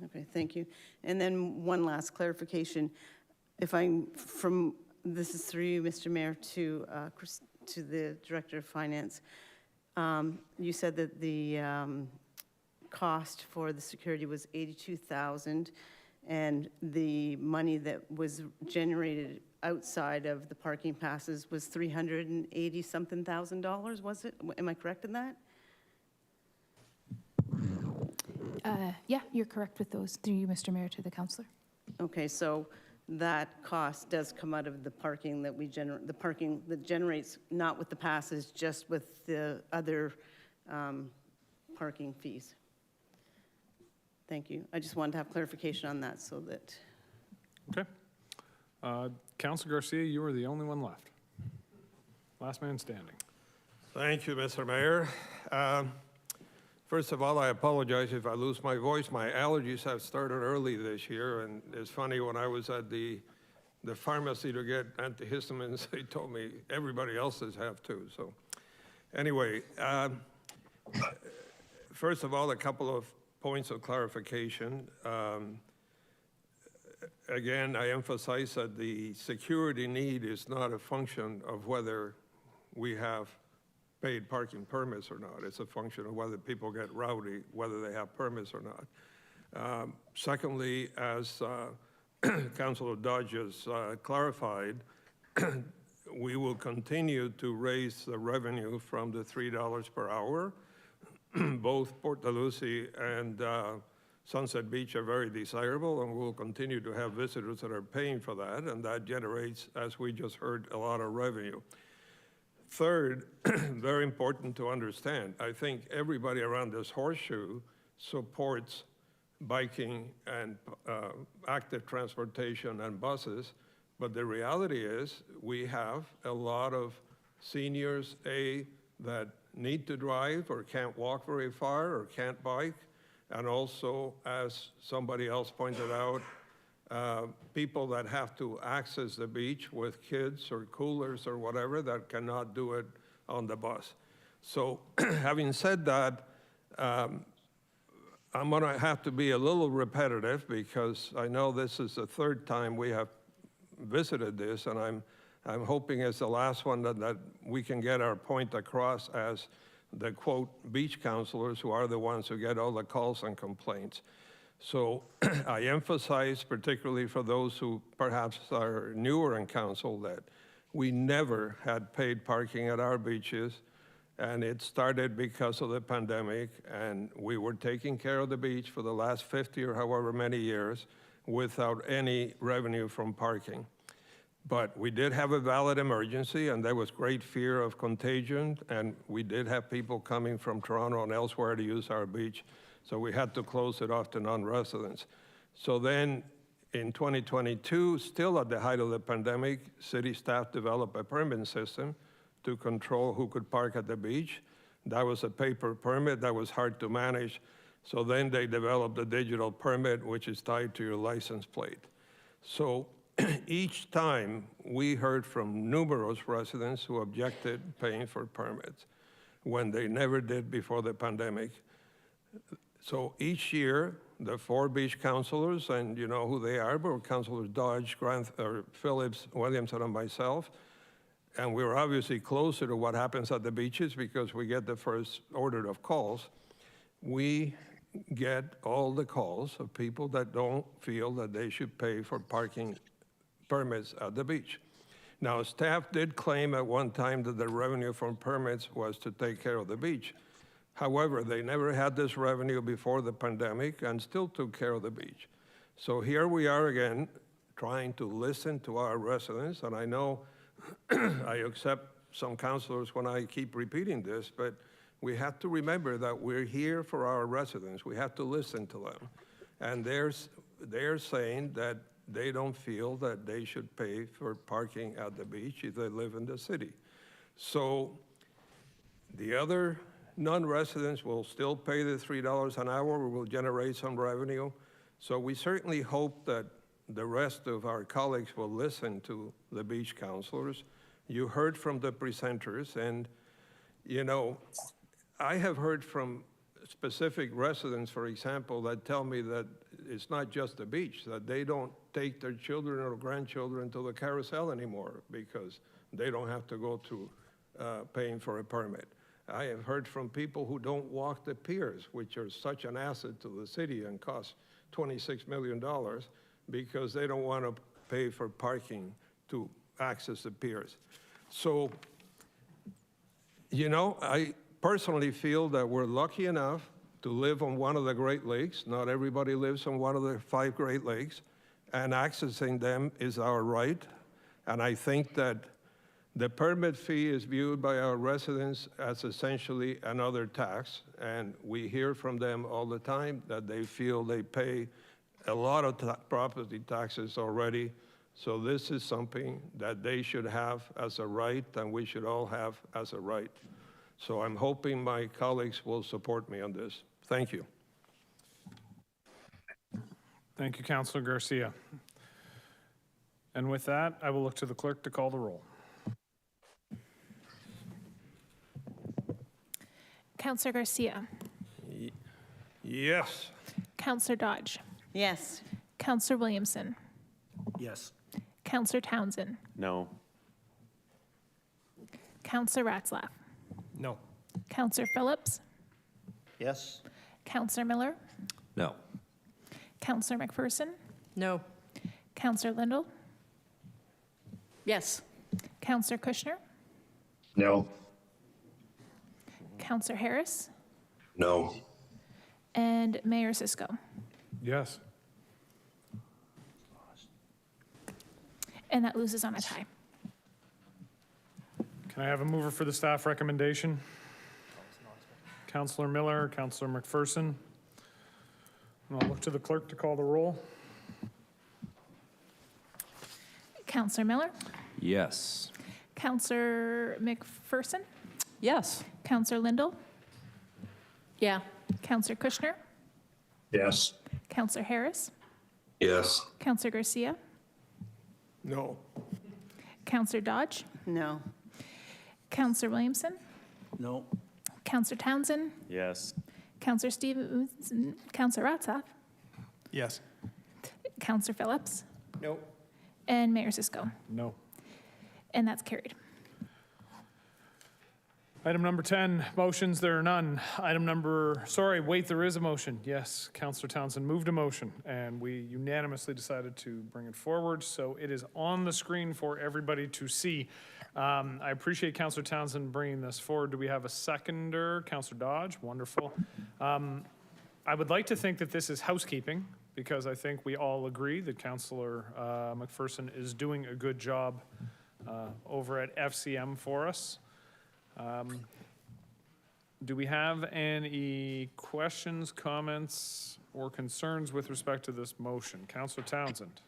Okay, thank you. And then one last clarification. This is through you, Mr. Mayor, to the Director of Finance. You said that the cost for the security was $82,000, and the money that was generated outside of the parking passes was $380-something thousand, was it? Am I correct in that? Yeah, you're correct with those. Through you, Mr. Mayor, to the councillor. Okay, so that cost does come out of the parking that we generate, the parking that generates not with the passes, just with the other parking fees. Thank you. I just wanted to have clarification on that so that. Okay. Councillor Garcia, you are the only one left. Last man standing. Thank you, Mr. Mayor. First of all, I apologize if I lose my voice. My allergies have started early this year, and it's funny, when I was at the pharmacy to get antihistamines, they told me everybody else's have too. So anyway, first of all, a couple of points of clarification. Again, I emphasize that the security need is not a function of whether we have paid parking permits or not. It's a function of whether people get rowdy, whether they have permits or not. Secondly, as Councilor Dodge has clarified, we will continue to raise the revenue from the $3 per hour. Both Port Dalhousie and Sunset Beach are very desirable, and we'll continue to have visitors that are paying for that, and that generates, as we just heard, a lot of revenue. Third, very important to understand, I think everybody around this horseshoe supports biking and active transportation and buses, But the reality is we have a lot of seniors, that need to drive or can't walk very far or can't bike. And also, as somebody else pointed out, people that have to access the beach with kids or coolers or whatever that cannot do it on the bus. So having said that, I'm gonna have to be a little repetitive because I know this is the third time we have visited this, and I'm hoping it's the last one that we can get our point across as the, quote, beach counselors who are the ones who get all the calls and complaints. So I emphasize, particularly for those who perhaps are newer in council, that we never had paid parking at our beaches, and it started because of the pandemic, and we were taking care of the beach for the last 50 or however many years without any revenue from parking. But we did have a valid emergency, and there was great fear of contagion, and we did have people coming from Toronto and elsewhere to use our beach, so we had to close it off to non-residents. So then in 2022, still at the height of the pandemic, city staff developed a permit system to control who could park at the beach. That was a paper permit that was hard to manage. So then they developed a digital permit, which is tied to your license plate. So each time we heard from numerous residents who objected paying for permits when they never did before the pandemic. So each year, the 4 beach counselors, and you know who they are, but Councillors Dodge, Phillips, Williamson, and myself, and we're obviously closer to what happens at the beaches because we get the first order of calls. We get all the calls of people that don't feel that they should pay for parking permits at the beach. Now, staff did claim at one time that the revenue from permits was to take care of the beach. However, they never had this revenue before the pandemic and still took care of the beach. So here we are again, trying to listen to our residents, and I know I accept some councilors when I keep repeating this, but we have to remember that we're here for our residents. We have to listen to them. And they're saying that they don't feel that they should pay for parking at the beach if they live in the city. So the other non-residents will still pay the $3 an hour. We will generate some revenue. So we certainly hope that the rest of our colleagues will listen to the beach counselors. You heard from the presenters, and you know, I have heard from specific residents, for example, that tell me that it's not just the beach, that they don't take their children or grandchildren to the carousel anymore because they don't have to go through paying for a permit. I have heard from people who don't walk the piers, which are such an asset to the city and cost $26 million because they don't want to pay for parking to access the piers. So, you know, I personally feel that we're lucky enough to live on one of the Great Lakes. Not everybody lives on one of the 5 Great Lakes, and accessing them is our right. And I think that the permit fee is viewed by our residents as essentially another tax, and we hear from them all the time that they feel they pay a lot of property taxes already. So this is something that they should have as a right, and we should all have as a right. So I'm hoping my colleagues will support me on this. Thank you. Thank you, Councillor Garcia. And with that, I will look to the clerk to call the roll. Councillor Garcia. Yes. Councillor Dodge. Yes. Councillor Williamson. Yes. Councillor Townsend. No. Councillor Ratzlaff. No. Councillor Phillips. Yes. Councillor Miller. No. Councillor McPherson. No. Councillor Lindell. Yes. Councillor Kushner. No. Councillor Harris. No. And Mayor Cisco. Yes. And that loses on a tie. Can I have a mover for the staff recommendation? Councillor Miller, Councillor McPherson. And I'll look to the clerk to call the roll. Councillor Miller, Yes. Councillor McPherson, Yes. Councillor Lindell, Yeah. Councillor Kushner, Yes. Councillor Harris, Yes. Councillor Garcia, No. Councillor Dodge, No. Councillor Williamson, No. Councillor Townsend, Yes. Councillor Stevens, Councillor Ratzlaff, Yes. Councillor Phillips, No. and Mayor Cisco. No. And that's carried. Item number 10, motions, there are none. Item number, sorry, wait, there is a motion. Yes, Councillor Townsend moved a motion, and we unanimously decided to bring it forward, so it is on the screen for everybody to see. I appreciate Councillor Townsend bringing this forward. Do we have a seconder? Councillor Dodge, wonderful. I would like to think that this is housekeeping, because I think we all agree that Councillor McPherson is doing a good job over at FCM for us. Do we have any questions, comments, or concerns with respect to this motion? Councillor Townsend.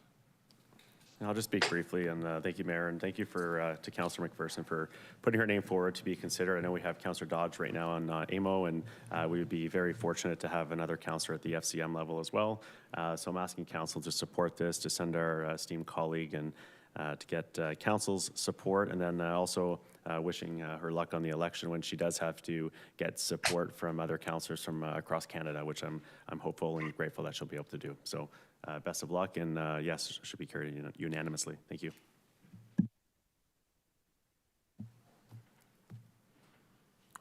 I'll just speak briefly, and thank you, Mayor, and thank you to Councillor McPherson for putting her name forward to be considered. I know we have Councillor Dodge right now on AMO, and we would be very fortunate to have another councillor at the FCM level as well. So I'm asking Council to support this, to send our esteemed colleague and to get Council's support, and then also wishing her luck on the election when she does have to get support from other councillors from across Canada, which I'm hopeful and grateful that she'll be able to do. So best of luck, and yes, should be carried unanimously. Thank you.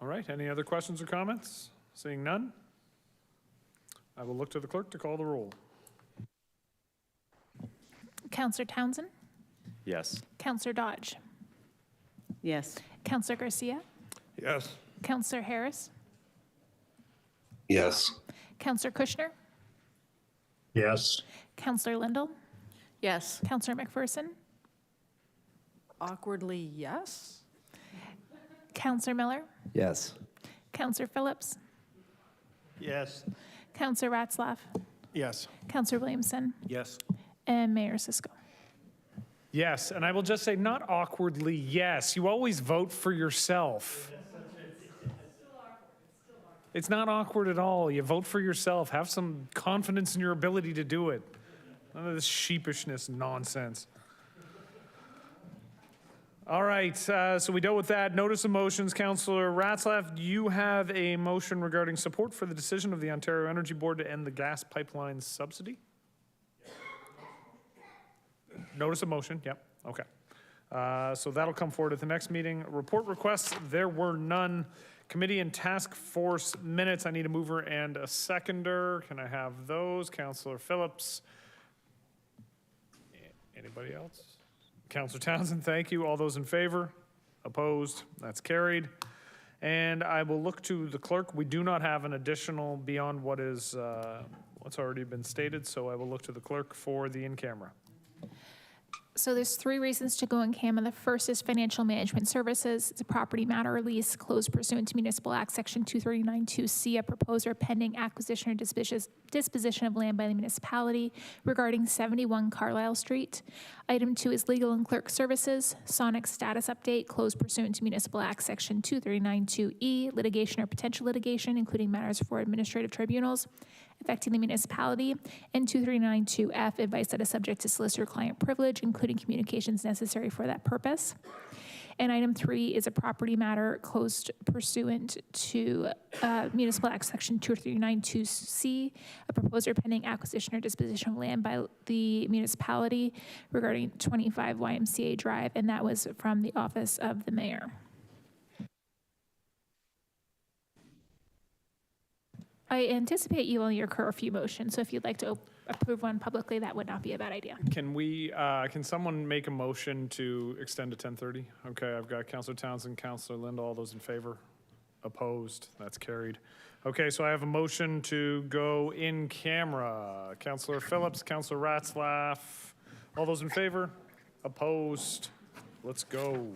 All right, any other questions or comments? Seeing none, I will look to the clerk to call the roll. Councillor Townsend, Yes. Councillor Dodge, Yes. Councillor Garcia, Yes. Councillor Harris, Yes. Councillor Kushner, Yes. Councillor Lindell, Yes. Councillor McPherson, Awkwardly, yes? Councillor Miller, Yes. Councillor Phillips, Yes. Councillor Ratzlaff, Yes. Councillor Williamson, Yes. and Mayor Cisco. Yes, and I will just say, not awkwardly, yes. You always vote for yourself. It's not awkward at all. You vote for yourself. Have some confidence in your ability to do it. None of this sheepishness nonsense. All right, so we dealt with that. Notice of motions. Councillor Ratzlaff, do you have a motion regarding support for the decision of the Ontario Energy Board to end the gas pipeline subsidy? Notice of motion, yep, okay. So that'll come forward at the next meeting. Report requests, there were none. Committee and task force minutes, I need a mover and a seconder. Can I have those? Councillor Phillips. Anybody else? Councillor Townsend, thank you. All those in favor? Opposed? That's carried. And I will look to the clerk. We do not have an additional beyond what is what's already been stated, so I will look to the clerk for the in-camera. So there's 3 reasons to go in camera. The first is financial management services. It's a property matter release closed pursuant to Municipal Act Section 239(2)C, a proposer pending acquisition or disposition of land by the municipality regarding 71 Carlisle Street. Item 2 is legal and clerk services. Ssonix status update closed pursuant to Municipal Act Section 239(2)E, litigation or potential litigation, including matters for administrative tribunals affecting the municipality, and 239(2)F, advice that is subject to solicitor-client privilege, including communications necessary for that purpose. And item 3 is a property matter closed pursuant to Municipal Act Section 239(2)C, a proposer pending acquisition or disposition of land by the municipality regarding 25 YMCA Drive, and that was from the Office of the Mayor. I anticipate you on your curfew motion, so if you'd like to approve one publicly, that would not be a bad idea. Can we, can someone make a motion to extend to 10:30? Okay, I've got Councillor Townsend, Councillor Lindell, all those in favor? Opposed? That's carried. Okay, so I have a motion to go in camera. Councillor Phillips, Councillor Ratzlaff, all those in favor? Opposed? Let's go.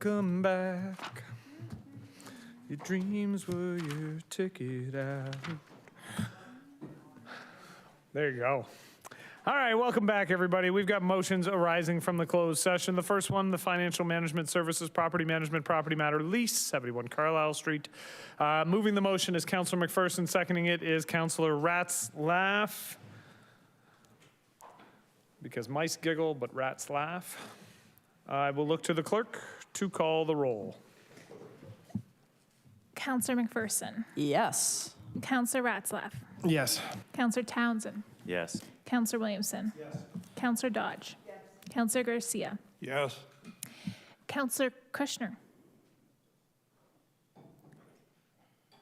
Come back. Your dreams were your ticket out. There you go. All right, welcome back, everybody. We've got motions arising from the closed session. The first one, the Financial Management Services Property Management Property Matter Lease, 71 Carlisle Street. Moving the motion is Councillor McPherson. Seconding it is Councillor Rats Laugh. Because mice giggle, but rats laugh. I will look to the clerk to call the roll. Councillor McPherson. Yes. Councillor Ratzlaff. Yes. Councillor Townsend. Yes. Councillor Williamson. Yes. Councillor Dodge. Yes. Councillor Garcia. Yes. Councillor Kushner.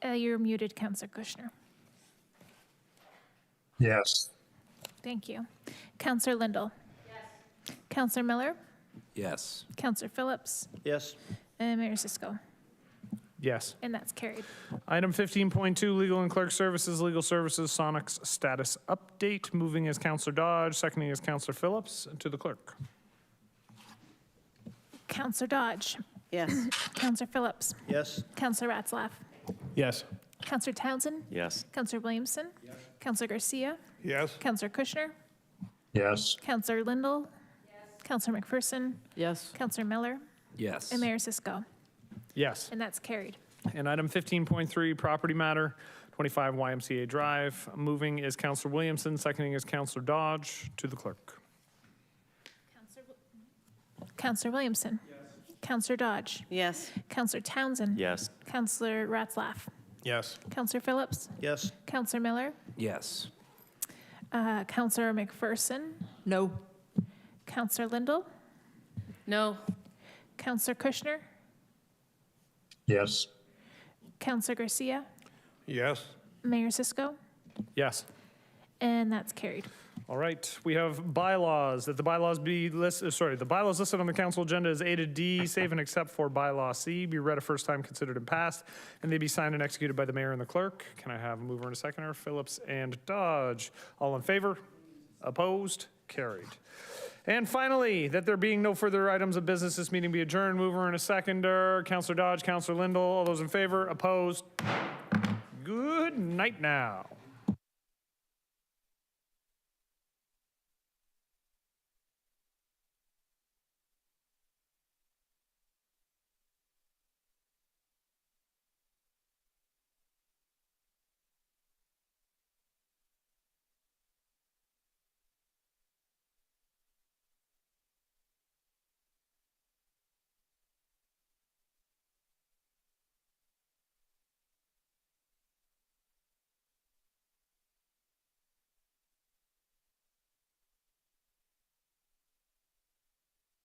You're muted, Councillor Kushner. Yes. Thank you. Councillor Lindell. Yes. Councillor Miller. Yes. Councillor Phillips. Yes. And Mayor Cisco. Yes. And that's carried. Item 15.2, Legal and Clerk Services, Legal Services, Ssonix Status Update. Moving is Councillor Dodge, seconding is Councillor Phillips. To the clerk. Councillor Dodge. Yes. Councillor Phillips. Yes. Councillor Ratzlaff. Yes. Councillor Townsend. Yes. Councillor Williamson. Yes. Councillor Garcia. Yes. Councillor Kushner. Yes. Councillor Lindell. Yes. Councillor McPherson. Yes. Councillor Miller. Yes. And Mayor Cisco. Yes. And that's carried. And item 15.3, Property Matter, 25 YMCA Drive. Moving is Councillor Williamson, seconding is Councillor Dodge. To the clerk. Councillor Williamson. Yes. Councillor Dodge. Yes. Councillor Townsend. Yes. Councillor Ratzlaff. Yes. Councillor Phillips. Yes. Councillor Miller. Yes. Councillor McPherson. No. Councillor Lindell. No. Councillor Kushner. Yes. Councillor Garcia. Yes. Mayor Cisco. Yes. And that's carried. All right, we have bylaws. That the bylaws be listed, the bylaws listed on the council agenda is A to D, save and except for bylaw C, be read a first time, considered and passed, and they be signed and executed by the mayor and the clerk. Can I have a mover and a seconder? Phillips and Dodge. All in favor? Opposed? Carried. And finally, that there being no further items of business, this meeting be adjourned. Mover and a seconder. Councillor Dodge, Councillor Lindell. All those in favor? Opposed? Good night now.